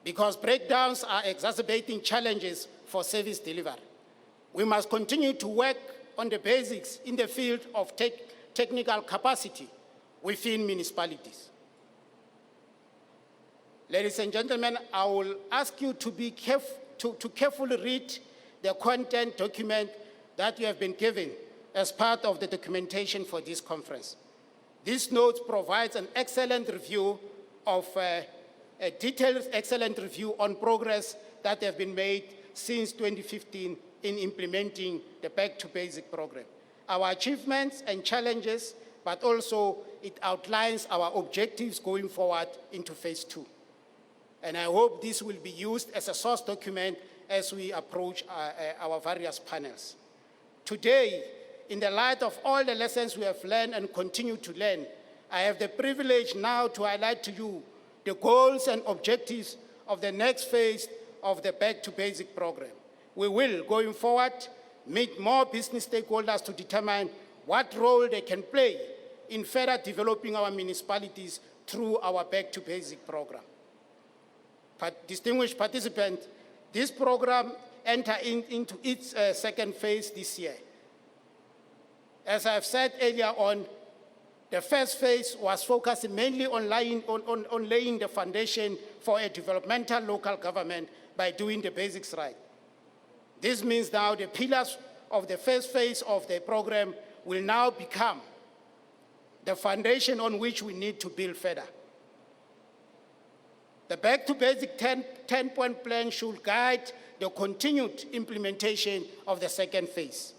because breakdowns are exacerbating challenges for service delivery. We must continue to work on the basics in the field of technical capacity within municipalities. Ladies and gentlemen, I will ask you to be to carefully read the content document that you have been given as part of the documentation for this conference. This note provides an excellent review of a detailed, excellent review on progress that have been made since 2015 in implementing the Back to Basic program. Our achievements and challenges, but also it outlines our objectives going forward into phase 2. And I hope this will be used as a source document as we approach our various panels. Today, in the light of all the lessons we have learned and continue to learn, I have the privilege now to highlight to you the goals and objectives of the next phase of the Back to Basic program. We will, going forward, meet more business stakeholders to determine what role they can play in further developing our municipalities through our Back to Basic program. But distinguished participants, this program entered into its second phase this year. As I have said earlier on, the first phase was focusing mainly on laying the foundation for a developmental local government by doing the basics right. This means now the pillars of the first phase of the program will now become the foundation on which we need to build further. The Back to Basic 10-point plan should guide the continued implementation of the second phase.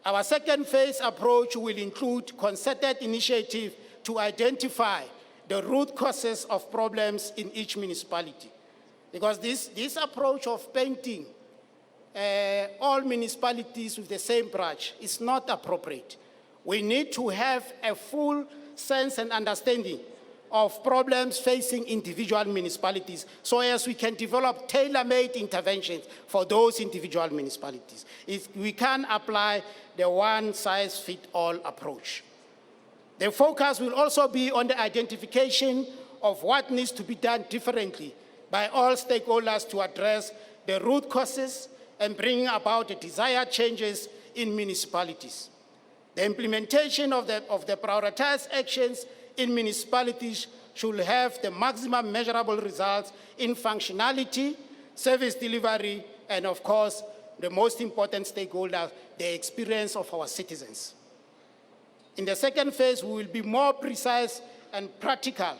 Our second phase approach will include concerted initiative to identify the root causes of problems in each municipality. Because this approach of painting all municipalities with the same brush is not appropriate. We need to have a full sense and understanding of problems facing individual municipalities so as we can develop tailor-made interventions for those individual municipalities. We can't apply the one-size-fits-all approach. The focus will also be on the identification of what needs to be done differently by all stakeholders to address the root causes and bring about the desired changes in municipalities. The implementation of the prioritized actions in municipalities should have the maximum measurable results in functionality, service delivery, and of course, the most important stakeholder, the experience of our citizens. In the second phase, we will be more precise and practical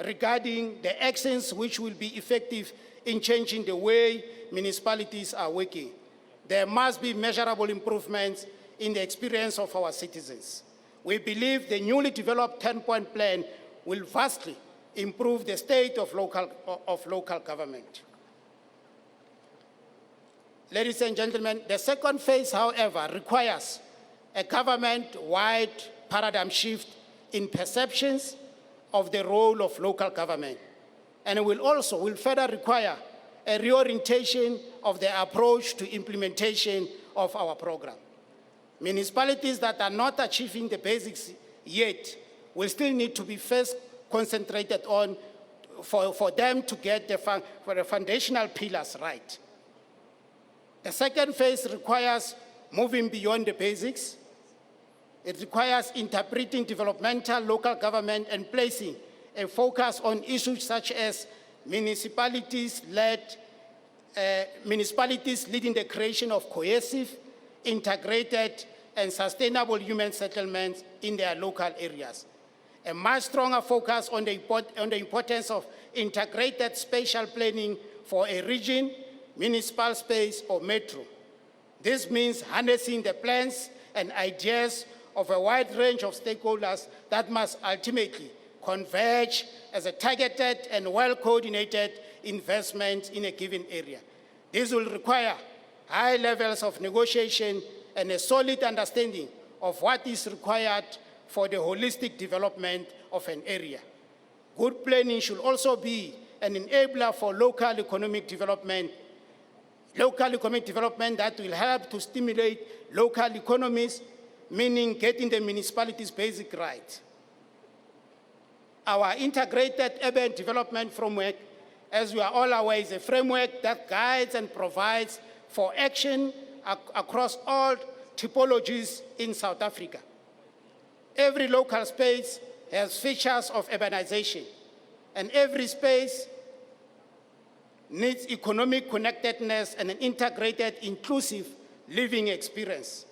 regarding the actions which will be effective in changing the way municipalities are working. There must be measurable improvements in the experience of our citizens. We believe the newly developed 10-point plan will vastly improve the state of local government. Ladies and gentlemen, the second phase, however, requires a government-wide paradigm shift in perceptions of the role of local government. And it will further require a reorientation of the approach to implementation of our program. Municipalities that are not achieving the basics yet will still need to be first concentrated on for them to get the foundational pillars right. The second phase requires moving beyond the basics. It requires interpreting developmental local government and placing a focus on issues such as municipalities leading the creation of cohesive, integrated, and sustainable human settlements in their local areas. A much stronger focus on the importance of integrated spatial planning for a region, municipal space, or metro. This means harnessing the plans and ideas of a wide range of stakeholders that must ultimately converge as a targeted and well-coordinated investment in a given area. This will require high levels of negotiation and a solid understanding of what is required for the holistic development of an area. Good planning should also be an enabler for local economic development that will help to stimulate local economies, meaning getting the municipalities' basic rights. Our integrated urban development framework, as we are all aware, is a framework that guides and provides for action across all typologies in South Africa. Every local space has features of urbanization, and every space needs economic connectedness and an integrated, inclusive living experience.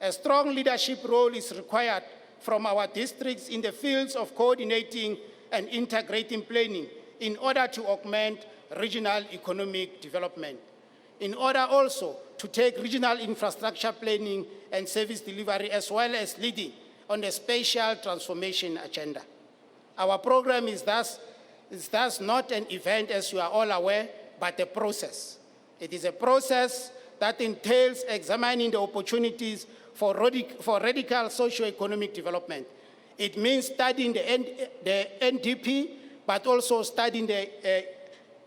A strong leadership role is required from our districts in the fields of coordinating and integrating planning in order to augment regional economic development, in order also to take regional infrastructure planning and service delivery as well as leading on the spatial transformation agenda. Our program is thus not an event, as you are all aware, but a process. It is a process that entails examining the opportunities for radical socioeconomic development. It means studying the NDP, but also studying the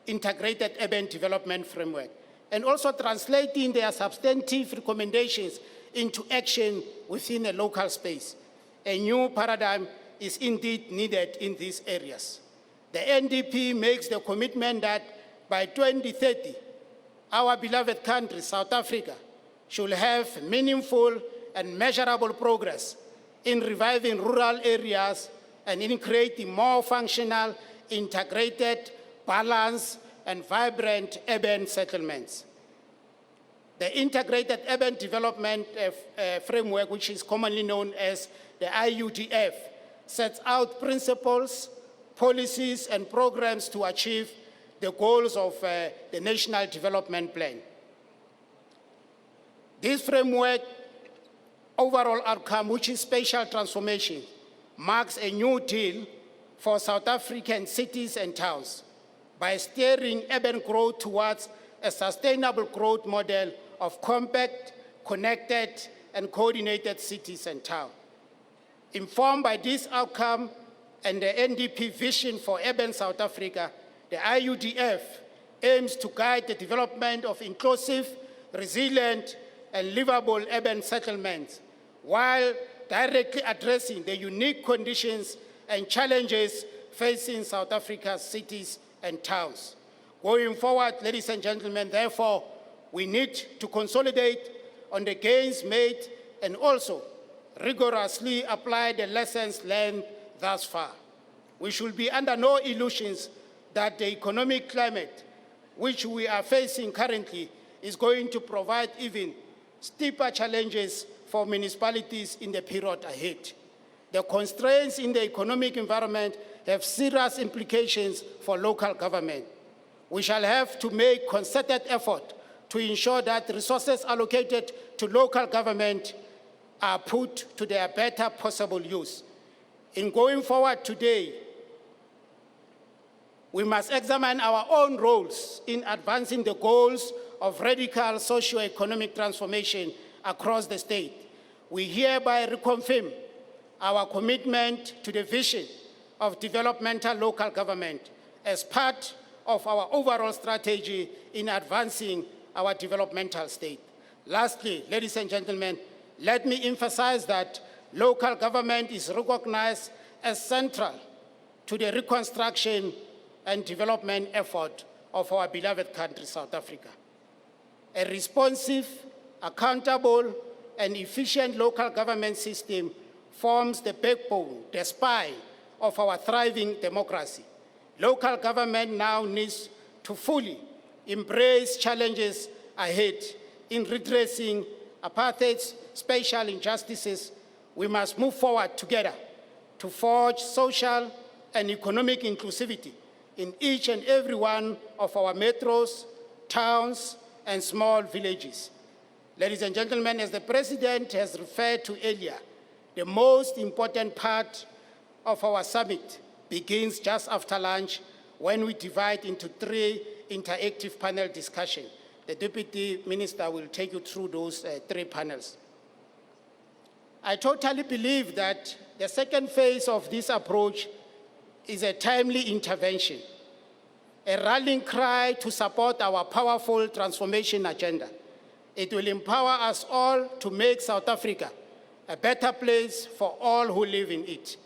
integrated urban development framework, and also translating their substantive recommendations into action within a local space. A new paradigm is indeed needed in these areas. The NDP makes the commitment that by 2030, our beloved country, South Africa, should have meaningful and measurable progress in reviving rural areas and in creating more functional, integrated, balanced, and vibrant urban settlements. The Integrated Urban Development Framework, which is commonly known as the IUDF, sets out principles, policies, and programs to achieve the goals of the National Development Plan. This framework overall outcome, which is spatial transformation, marks a new deal for South African cities and towns. by steering urban growth towards a sustainable growth model of compact, connected, and coordinated cities and towns. Informed by this outcome and the NDP vision for urban South Africa, the IUDF aims to guide the development of inclusive, resilient, and livable urban settlements, while directly addressing the unique conditions and challenges facing South Africa's cities and towns. Going forward, ladies and gentlemen, therefore, we need to consolidate on the gains made and also rigorously apply the lessons learned thus far. We should be under no illusions that the economic climate which we are facing currently is going to provide even steeper challenges for municipalities in the period ahead. The constraints in the economic environment have serious implications for local government. We shall have to make concerted effort to ensure that resources allocated to local government are put to their better possible use. In going forward today, we must examine our own roles in advancing the goals of radical socio-economic transformation across the state. We hereby reconfirm our commitment to the vision of developmental local government as part of our overall strategy in advancing our developmental state. Lastly, ladies and gentlemen, let me emphasize that local government is recognized as central to the reconstruction and development effort of our beloved country, South Africa. A responsive, accountable, and efficient local government system forms the backbone, the spine of our thriving democracy. Local government now needs to fully embrace challenges ahead in redressing apartheid's spatial injustices. We must move forward together to forge social and economic inclusivity in each and every one of our metros, towns, and small villages. Ladies and gentlemen, as the President has referred to earlier, the most important part of our summit begins just after lunch when we divide into 3 interactive panel discussions. The Deputy Minister will take you through those 3 panels. I totally believe that the second phase of this approach is a timely intervention, a rallying cry to support our powerful transformation agenda. It will empower us all to make South Africa a better place for all who live in it.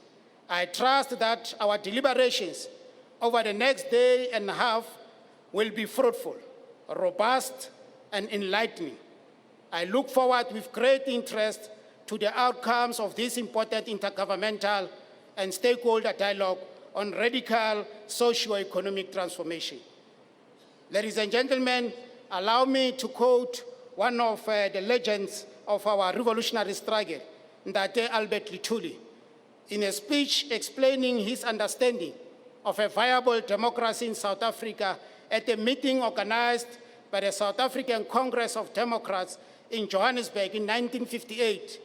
I trust that our deliberations over the next day and a half will be fruitful, robust, and enlightening. I look forward with great interest to the outcomes of this important intergovernmental and stakeholder dialogue on radical socio-economic transformation. Ladies and gentlemen, allow me to quote one of the legends of our revolutionary struggle, Ndate Albert Lithuli, in a speech explaining his understanding of a viable democracy in South Africa at a meeting organized by the South African Congress of Democrats in Johannesburg in 1958.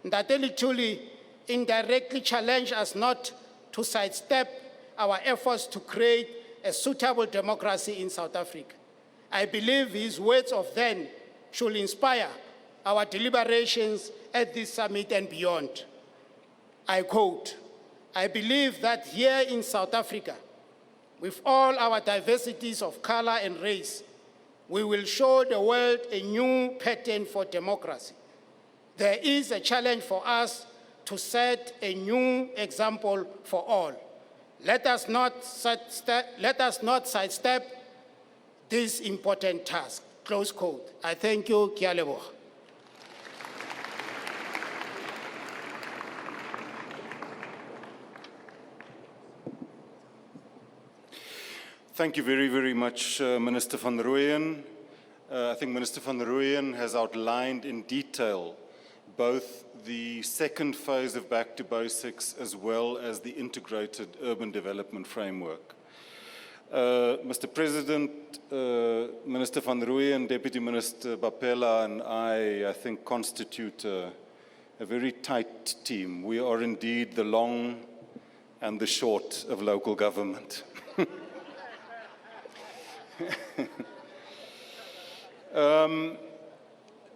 Ndate Lithuli indirectly challenged us not to sidestep our efforts to create a suitable democracy in South Africa. I believe his words of then should inspire our deliberations at this summit and beyond. I quote, "I believe that here in South Africa, with all our diversities of color and race, we will show the world a new pattern for democracy. There is a challenge for us to set a new example for all. Let us not sidestep this important task." Close quote. I thank you. Ke a leboga. Thank you very, very much, Minister van Rooyen. I think Minister van Rooyen has outlined in detail both the second phase of Back to Basics as well as the integrated urban development framework. Mr. President, Minister van Rooyen, Deputy Minister Bapela, and I think constitute a very tight team. We are indeed the long and the short of local government.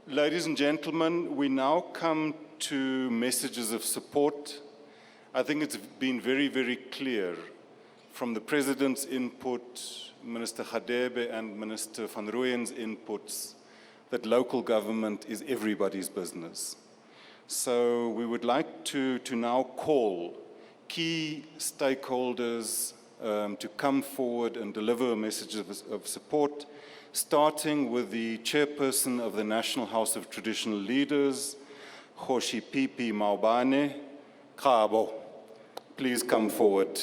Ladies and gentlemen, we now come to messages of support. I think it's been very, very clear from the President's input, Minister Hadebe and Minister van Rooyen's inputs, that local government is everybody's business. So we would like to now call key stakeholders to come forward and deliver a message of support, starting with the chairperson of the National House of Traditional Leaders, Kgoshi Pipi Maubane Kabo. Please come forward.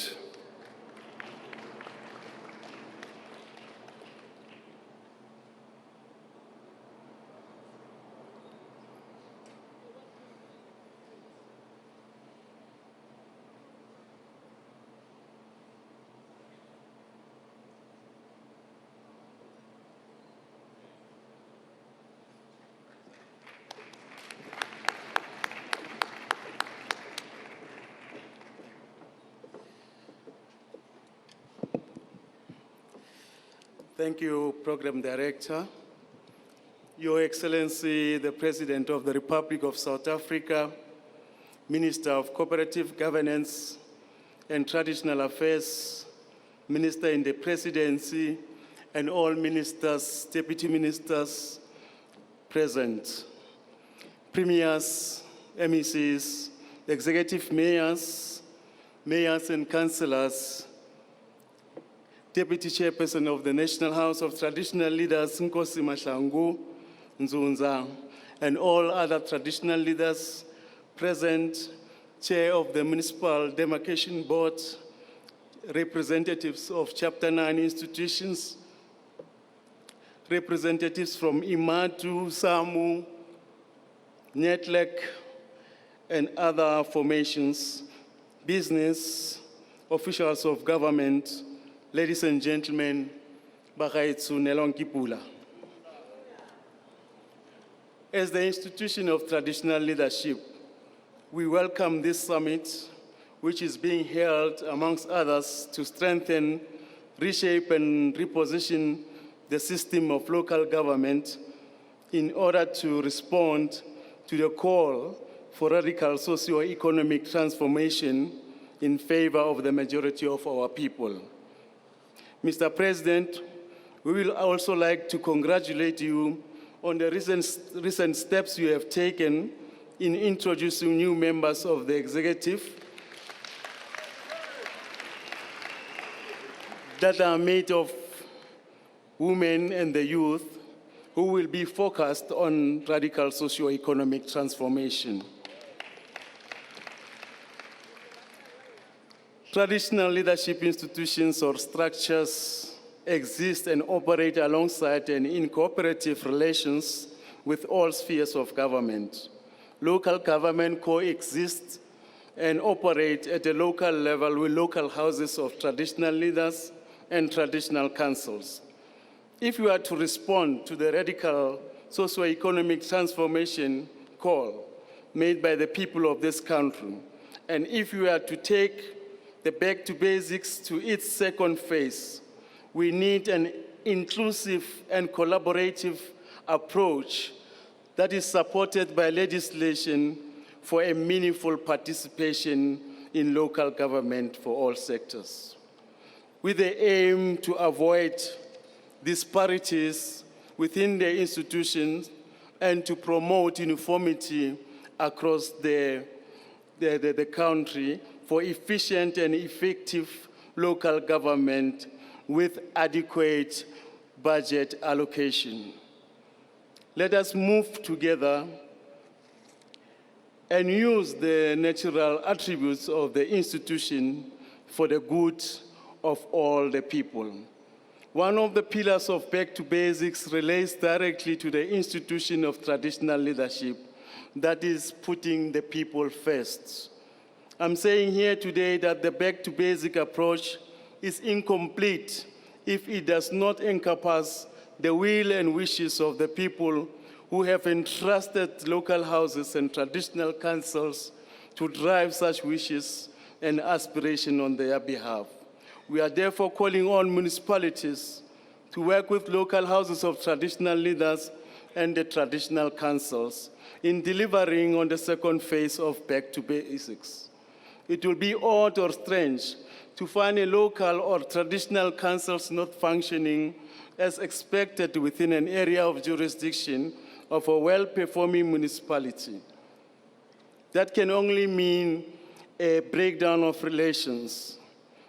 Thank you, Program Director. Your Excellency, the President of the Republic of South Africa, Minister of Cooperative Governance and Traditional Affairs, Minister in the Presidency, and all ministers, deputy ministers present, premiers, MECs, executive mayors, mayors and councillors, Deputy Chairperson of the National House of Traditional Leaders, Nkosi Mahlangu Nzunza, and all other traditional leaders present, Chair of the Municipal Demarcation Board, representatives of Chapter 9 institutions, representatives from Imatu, SAMU, Netlek, and other formations, business, officials of government, ladies and gentlemen, Bagaitsu Nelonkipula. As the institution of traditional leadership, we welcome this summit, which is being held, amongst others, to strengthen, reshape, and reposition the system of local government in order to respond to the call for radical socioeconomic transformation in favor of the majority of our people. Mr. President, we will also like to congratulate you on the recent steps you have taken in introducing new members of the executive that are made of women and the youth who will be focused on radical socio-economic transformation. Traditional leadership institutions or structures exist and operate alongside and in cooperative relations with all spheres of government. Local government coexists and operate at a local level with local houses of traditional leaders and traditional councils. If we are to respond to the radical socio-economic transformation call made by the people of this country, and if we are to take the back to basics to its second phase, we need an inclusive and collaborative approach that is supported by legislation for a meaningful participation in local government for all sectors, with the aim to avoid disparities within the institutions and to promote uniformity across the country for efficient and effective local government with adequate budget allocation. Let us move together and use the natural attributes of the institution for the good of all the people. One of the pillars of Back to Basics relates directly to the institution of traditional leadership, that is putting the people first. I'm saying here today that the Back to Basic approach is incomplete if it does not encompass the will and wishes of the people who have entrusted local houses and traditional councils to drive such wishes and aspirations on their behalf. We are therefore calling on municipalities to work with local houses of traditional leaders and the traditional councils in delivering on the second phase of Back to Basics. It will be odd or strange to find a local or traditional councils not functioning as expected within an area of jurisdiction of a well-performing municipality. That can only mean a breakdown of relations.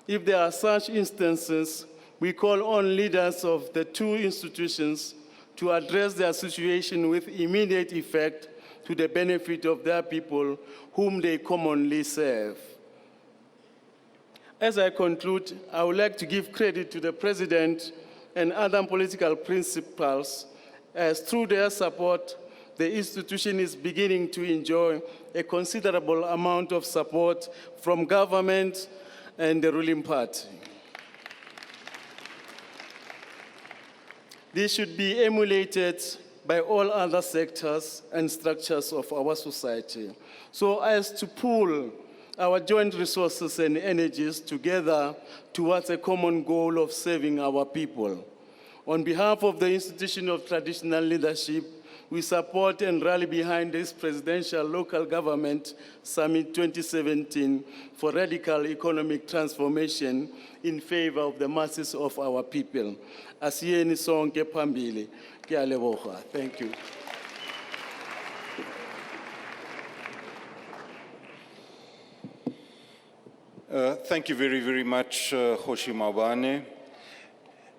If there are such instances, we call on leaders of the two institutions to address their situation with immediate effect to the benefit of their people whom they commonly serve. As I conclude, I would like to give credit to the President and other political principals, as through their support, the institution is beginning to enjoy a considerable amount of support from government and the ruling party. This should be emulated by all other sectors and structures of our society, so as to pool our joint resources and energies together towards a common goal of serving our people. On behalf of the Institution of Traditional Leadership, we support and rally behind this Presidential Local Government Summit 2017 for radical economic transformation in favor of the masses of our people. Asiyeni sonke phambili. Ke a leboga. Thank you. Thank you very, very much, Kgoshi Mabane.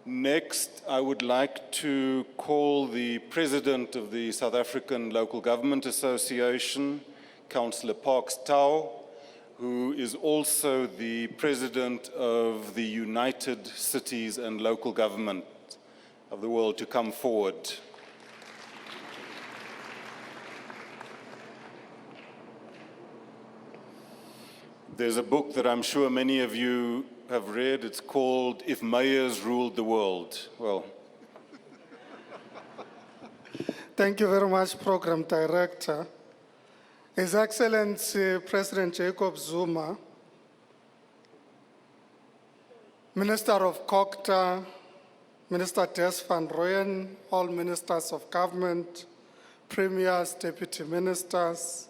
Next, I would like to call the President of the South African Local Government Association, Councillor Parks Tau, who is also the President of the United Cities and Local Government of the world, to come forward. There's a book that I'm sure many of you have read. It's called If Mayors Ruled the World. Well, thank you very much, Program Director. His Excellency President Jacob Zuma, Minister of COGTA, Minister Des van Rooyen, all ministers of government, premiers, deputy ministers,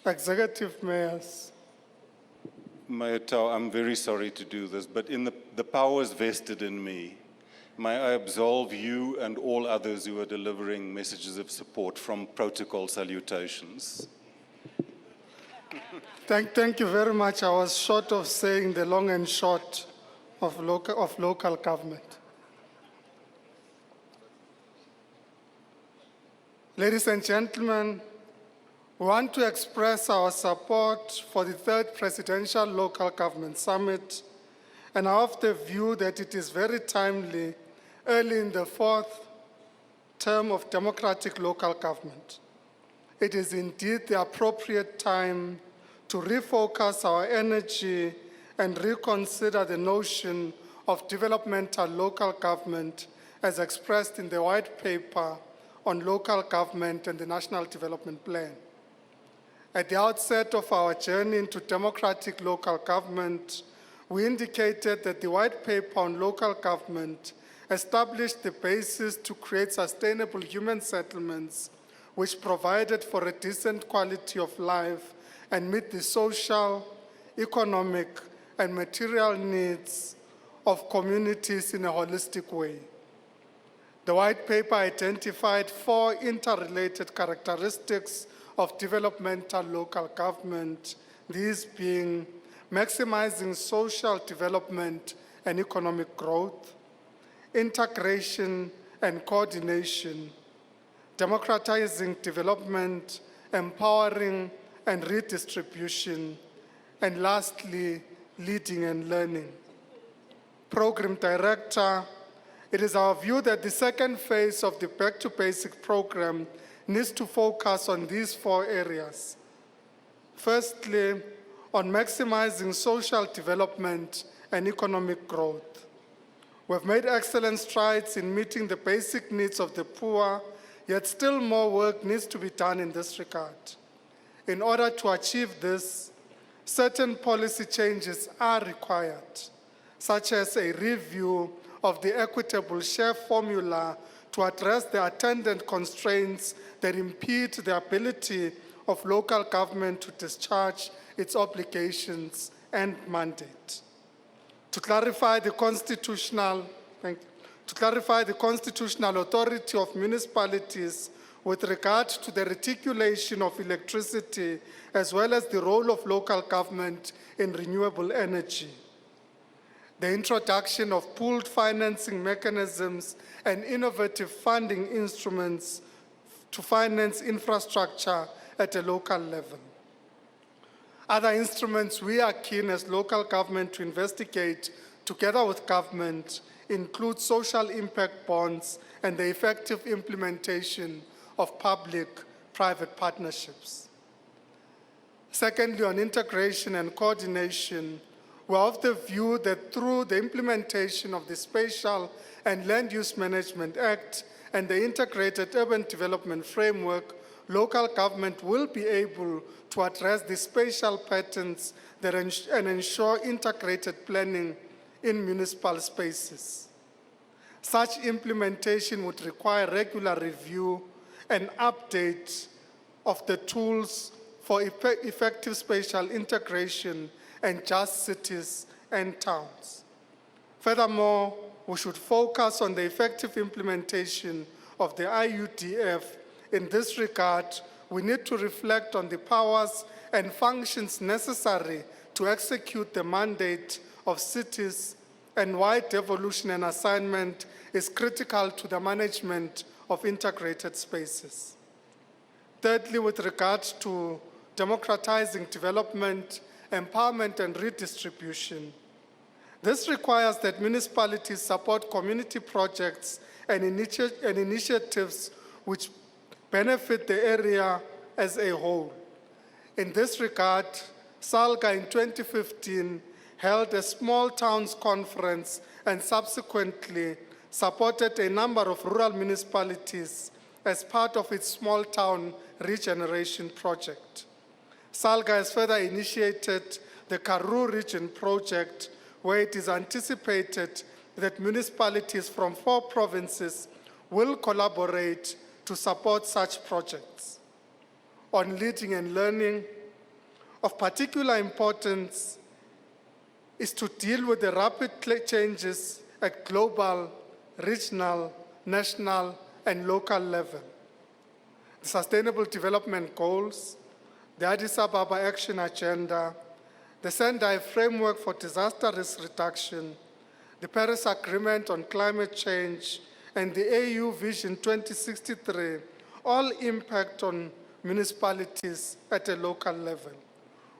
executive mayors. Mayor Tau, I'm very sorry to do this, but in the powers vested in me, may I absolve you and all others who are delivering messages of support from protocol salutations. Thank you very much. I was short of saying the long and short of local government. Ladies and gentlemen, we want to express our support for the third Presidential Local Government Summit, and are of the view that it is very timely, early in the fourth term of democratic local government. It is indeed the appropriate time to refocus our energy and reconsider the notion of developmental local government as expressed in the White Paper on Local Government and the National Development Plan. At the outset of our journey into democratic local government, we indicated that the White Paper on Local Government established the basis to create sustainable human settlements which provided for a decent quality of life and meet the social, economic, and material needs of communities in a holistic way. The White Paper identified 4 interrelated characteristics of developmental local government, these being maximizing social development and economic growth, integration and coordination, democratizing development, empowering and redistribution, and lastly, leading and learning. Program Director, it is our view that the second phase of the Back to Basic program needs to focus on these 4 areas. Firstly, on maximizing social development and economic growth. We've made excellent strides in meeting the basic needs of the poor, yet still more work needs to be done in this regard. In order to achieve this, certain policy changes are required, such as a review of the equitable share formula to address the attendant constraints that impede the ability of local government to discharge its obligations and mandate. To clarify the constitutional authority of municipalities with regard to the reticulation of electricity, as well as the role of local government in renewable energy. The introduction of pooled financing mechanisms and innovative funding instruments to finance infrastructure at a local level. Other instruments we are keen as local government to investigate together with government include social impact bonds and the effective implementation of public-private partnerships. Secondly, on integration and coordination, we are of the view that through the implementation of the Spatial and Land Use Management Act and the Integrated Urban Development Framework, local government will be able to address the spatial patterns that and ensure integrated planning in municipal spaces. Such implementation would require regular review and update of the tools for effective spatial integration and just cities and towns. Furthermore, we should focus on the effective implementation of the IUDF. In this regard, we need to reflect on the powers and functions necessary to execute the mandate of cities and why devolution and assignment is critical to the management of integrated spaces. Thirdly, with regard to democratizing development, empowerment, and redistribution, this requires that municipalities support community projects and initiatives which benefit the area as a whole. In this regard, SALGA in 2015 held a small towns conference and subsequently supported a number of rural municipalities as part of its small town regeneration project. SALGA has further initiated the Karoo Region project, where it is anticipated that municipalities from 4 provinces will collaborate to support such projects. On leading and learning, of particular importance is to deal with the rapid changes at global, regional, national, and local level. The Sustainable Development Goals, the Addis Ababa Action Agenda, the Sendai Framework for Disaster Risk Reduction, the Paris Agreement on Climate Change, and the AU Vision 2063 all impact on municipalities at a local level.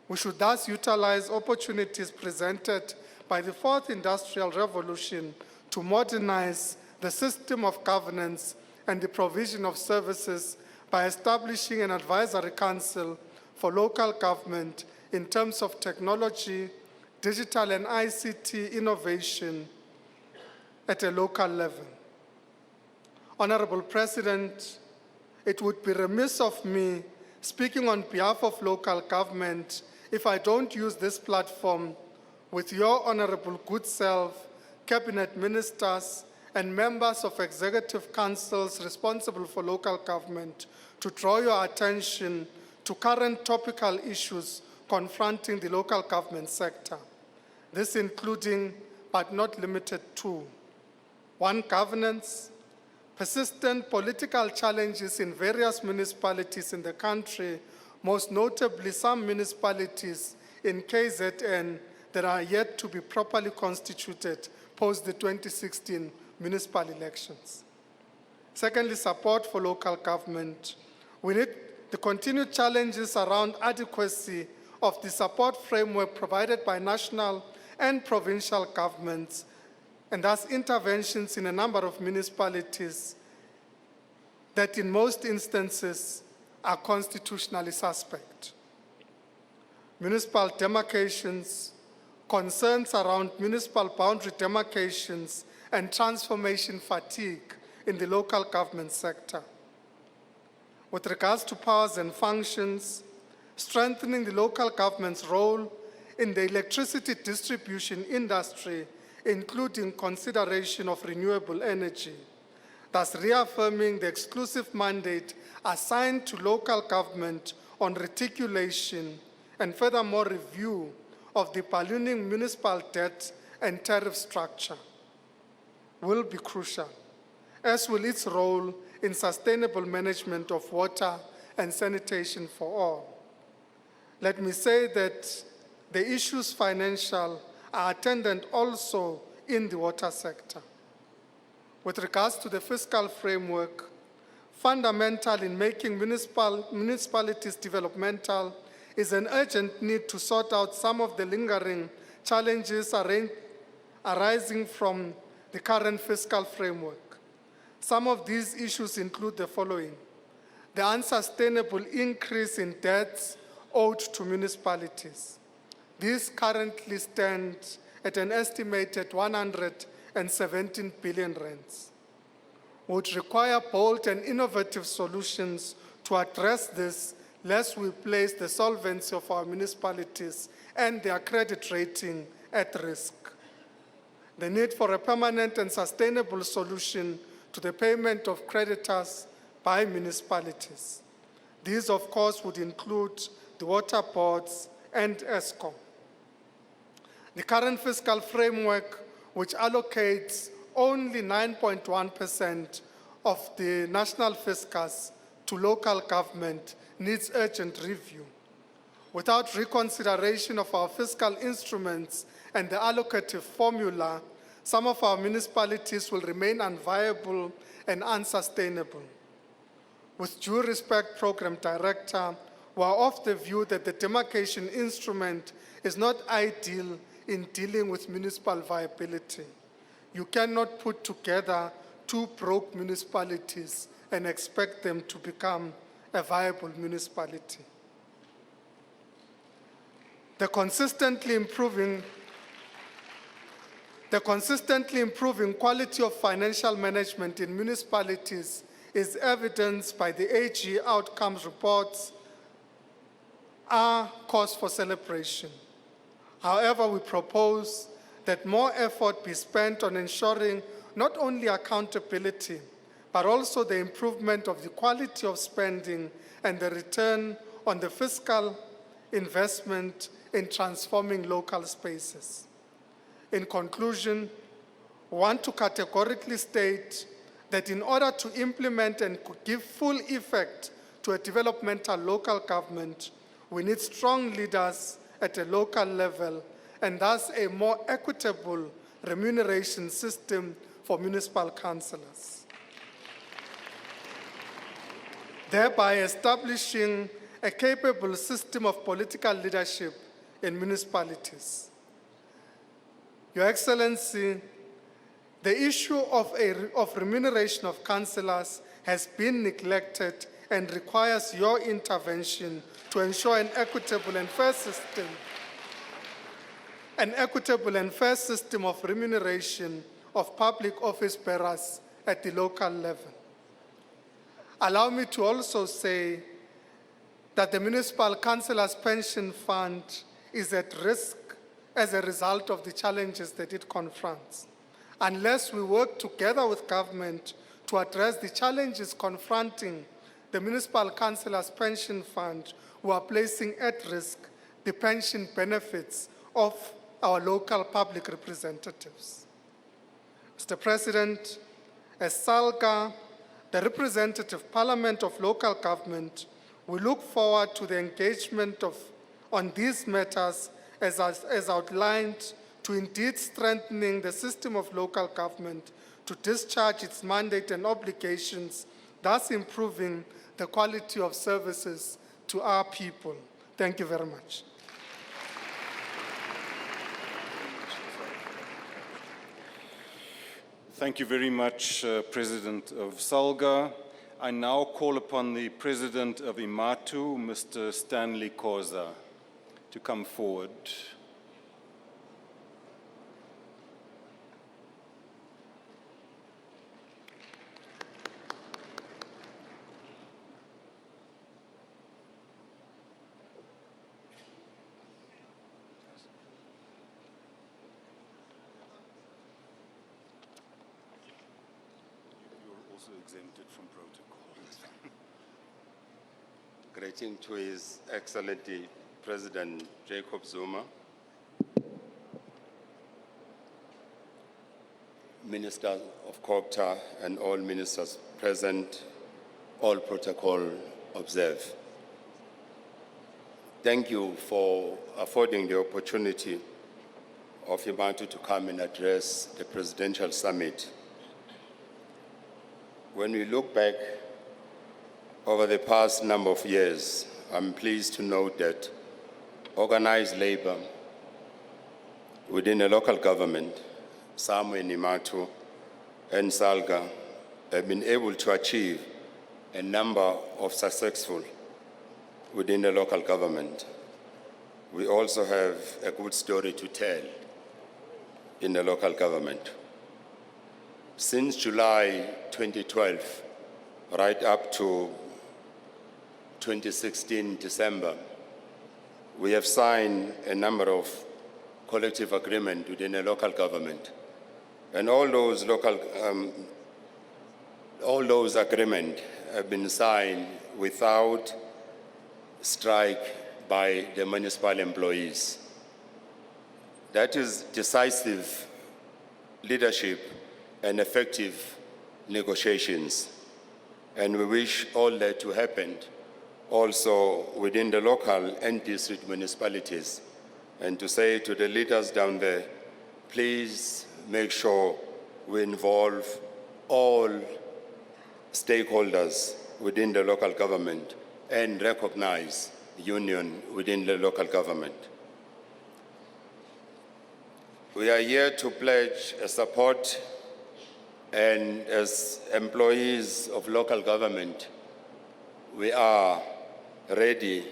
We should thus utilize opportunities presented by the 4th Industrial Revolution to modernize the system of governance and the provision of services by establishing an advisory council for local government in terms of technology, digital and ICT innovation at a local level. Honorable President, it would be remiss of me speaking on behalf of local government if I don't use this platform with your honorable good self, cabinet ministers, and members of executive councils responsible for local government to draw your attention to current topical issues confronting the local government sector. This including, but not limited to, 1, governance, persistent political challenges in various municipalities in the country, most notably some municipalities in KZN that are yet to be properly constituted post the 2016 municipal elections. Secondly, support for local government. We need the continued challenges around adequacy of the support framework provided by national and provincial governments, and thus interventions in a number of municipalities that in most instances are constitutionally suspect. Municipal demarcations, concerns around municipal boundary demarcations, and transformation fatigue in the local government sector. With regards to powers and functions, strengthening the local government's role in the electricity distribution industry including consideration of renewable energy, thus reaffirming the exclusive mandate assigned to local government on reticulation and furthermore review of the ballooning municipal debt and tariff structure will be crucial, as will its role in sustainable management of water and sanitation for all. Let me say that the issues financial are attendant also in the water sector. With regards to the fiscal framework, fundamental in making municipalities developmental is an urgent need to sort out some of the lingering challenges arising from the current fiscal framework. Some of these issues include the following: the unsustainable increase in debts owed to municipalities. This currently stands at an estimated 117 billion rands. Would require bold and innovative solutions to address this, lest we place the solvency of our municipalities and their credit rating at risk. The need for a permanent and sustainable solution to the payment of creditors by municipalities. These, of course, would include the water boards and ESCOM. The current fiscal framework, which allocates only 9.1% of the national fiscus to local government, needs urgent review. Without reconsideration of our fiscal instruments and the allocative formula, some of our municipalities will remain unviable and unsustainable. With due respect, Program Director, we are of the view that the demarcation instrument is not ideal in dealing with municipal viability. You cannot put together two broke municipalities and expect them to become a viable municipality. The consistently improving quality of financial management in municipalities is evidenced by the AG outcomes reports are cause for celebration. However, we propose that more effort be spent on ensuring not only accountability, but also the improvement of the quality of spending and the return on the fiscal investment in transforming local spaces. In conclusion, I want to categorically state that in order to implement and give full effect to a developmental local government, we need strong leaders at a local level and thus a more equitable remuneration system for municipal councillors, thereby establishing a capable system of political leadership in municipalities. Your Excellency, the issue of remuneration of councillors has been neglected and requires your intervention to ensure an equitable and fair system of remuneration of public office bearers at the local level. Allow me to also say that the Municipal Councillors Pension Fund is at risk as a result of the challenges that it confronts. Unless we work together with government to address the challenges confronting the Municipal Councillors Pension Fund, we are placing at risk the pension benefits of our local public representatives. Mr. President, as SALGA, the representative parliament of local government, we look forward to the engagement on these matters as outlined to indeed strengthening the system of local government to discharge its mandate and obligations, thus improving the quality of services to our people. Thank you very much. Thank you very much, President of SALGA. I now call upon the President of IMATU, Mr. Stanley Khoza, to come forward. also exempted from protocol. Greeting to His Excellency President Jacob Zuma, Minister of COPTA and all ministers present, all protocol observed. Thank you for affording the opportunity of Imatu to come and address the Presidential Summit. When we look back over the past number of years, I'm pleased to note that organized labor within a local government, SAMU in Imatu and Salga, have been able to achieve a number of successful within the local government. We also have a good story to tell in the local government. Since July 2012, right up to 2016 December, we have signed a number of collective agreements within the local government. And all those agreements have been signed without strike by the municipal employees. That is decisive leadership and effective negotiations. And we wish all that to happen also within the local and district municipalities. And to say to the leaders down there, please make sure we involve all stakeholders within the local government and recognize union within the local government. We are here to pledge a support, and as employees of local government, we are ready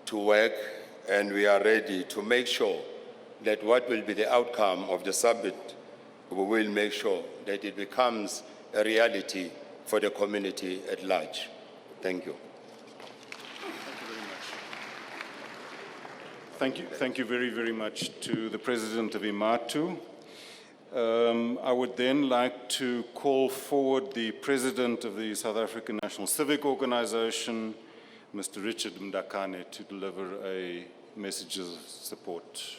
to work, and we are ready to make sure that what will be the outcome of the summit, we will make sure that it becomes a reality for the community at large. Thank you. Thank you very, very much to the President of Imatu. I would then like to call forward the President of the South African National Civic Organization, Mr. Richard Mdakane, to deliver a message of support.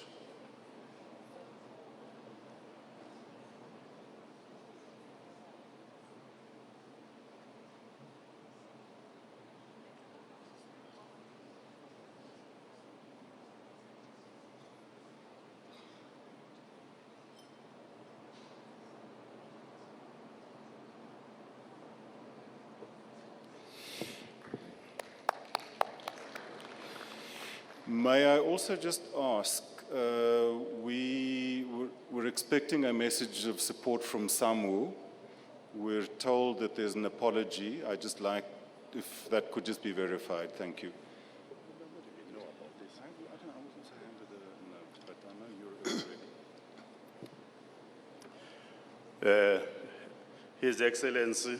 May I also just ask, we're expecting a message of support from SAMU. We're told that there's an apology. I'd just like, if that could just be verified. Thank you. His Excellency,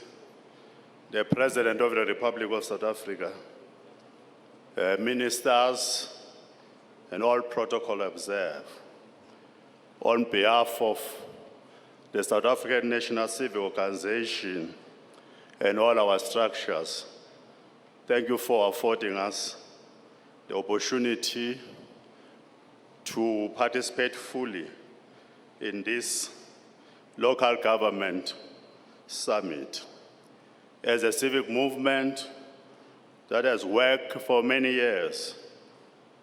the President of the Republic of South Africa, ministers, and all protocol observed. On behalf of the South African National Civic Organization and all our structures, thank you for affording us the opportunity to participate fully in this local government summit. As a civic movement that has worked for many years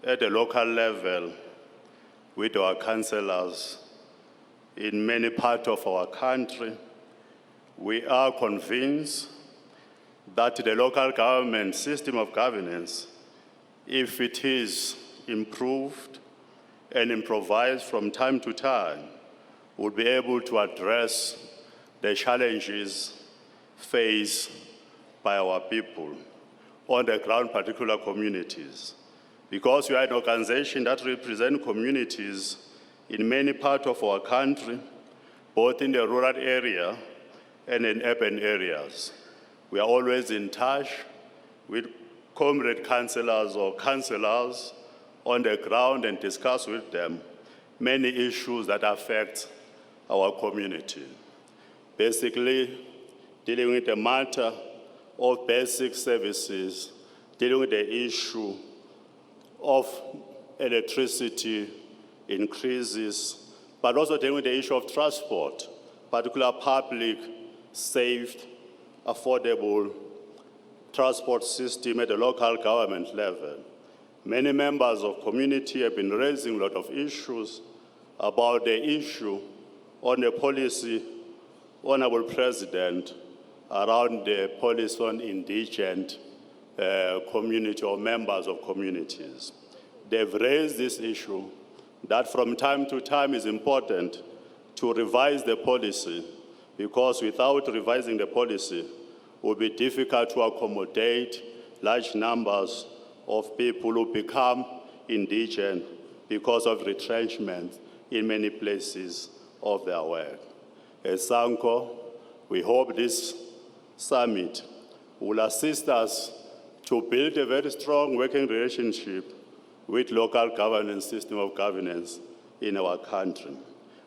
at the local level with our councillors in many parts of our country, we are convinced that the local government system of governance, if it is improved and improvised from time to time, will be able to address the challenges faced by our people on the ground, particular communities. Because we are an organization that represents communities in many parts of our country, both in the rural area and in urban areas. We are always in touch with comrade councillors or councillors on the ground and discuss with them many issues that affect our community. basically dealing with the matter of basic services, dealing with the issue of electricity increases, but also dealing with the issue of transport, particularly public, safe, affordable transport system at the local government level. Many members of community have been raising a lot of issues about the issue on the policy, Honorable President, around the policy on indigent community or members of communities. They've raised this issue that from time to time is important to revise the policy, because without revising the policy, it will be difficult to accommodate large numbers of people who become indigent because of retrenchment in many places of their work. As SANCO, we hope this summit will assist us to build a very strong working relationship with local governance system of governance in our country.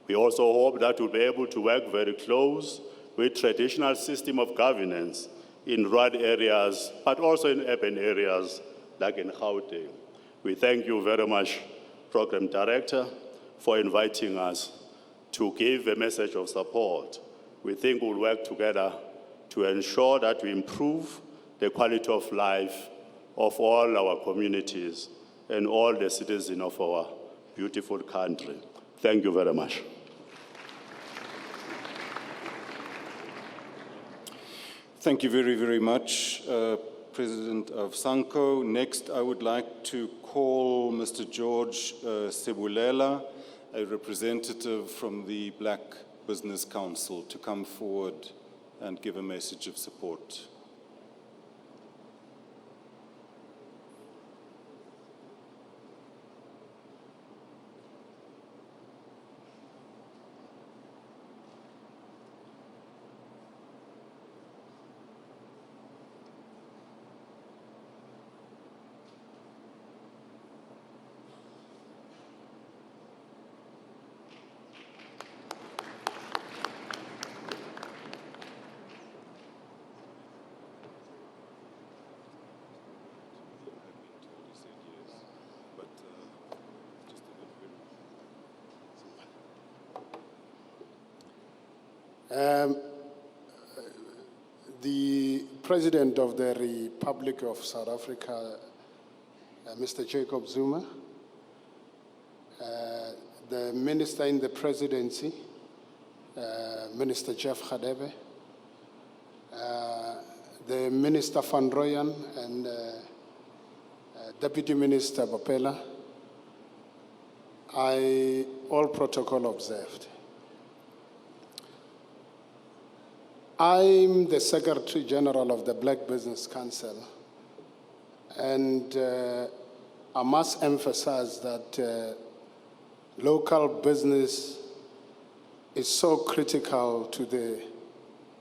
We also hope that we'll be able to work very close with traditional system of governance in rural areas, but also in urban areas like in Gauteng. We thank you very much, Program Director, for inviting us to give a message of support. We think we'll work together to ensure that we improve the quality of life of all our communities and all the citizens of our beautiful country. Thank you very much. Thank you very, very much, President of SANCO. Next, I would like to call Mr. George Sebulela, a representative from the Black Business Council, to come forward and give a message of support. The President of the Republic of South Africa, Mr. Jacob Zuma, the Minister in the Presidency, Minister Jeff Radebe, the Minister Van Rooyen and Deputy Minister Bapela, all protocol observed. I'm the Secretary General of the Black Business Council, and I must emphasize that local business is so critical to the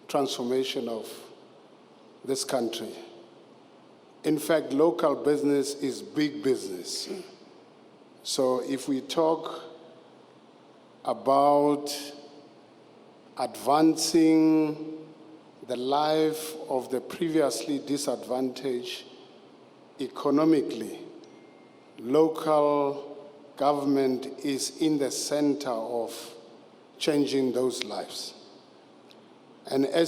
transformation of this country. In fact, local business is big business. So if we talk about advancing the life of the previously disadvantaged economically, local government is in the center of changing those lives. And as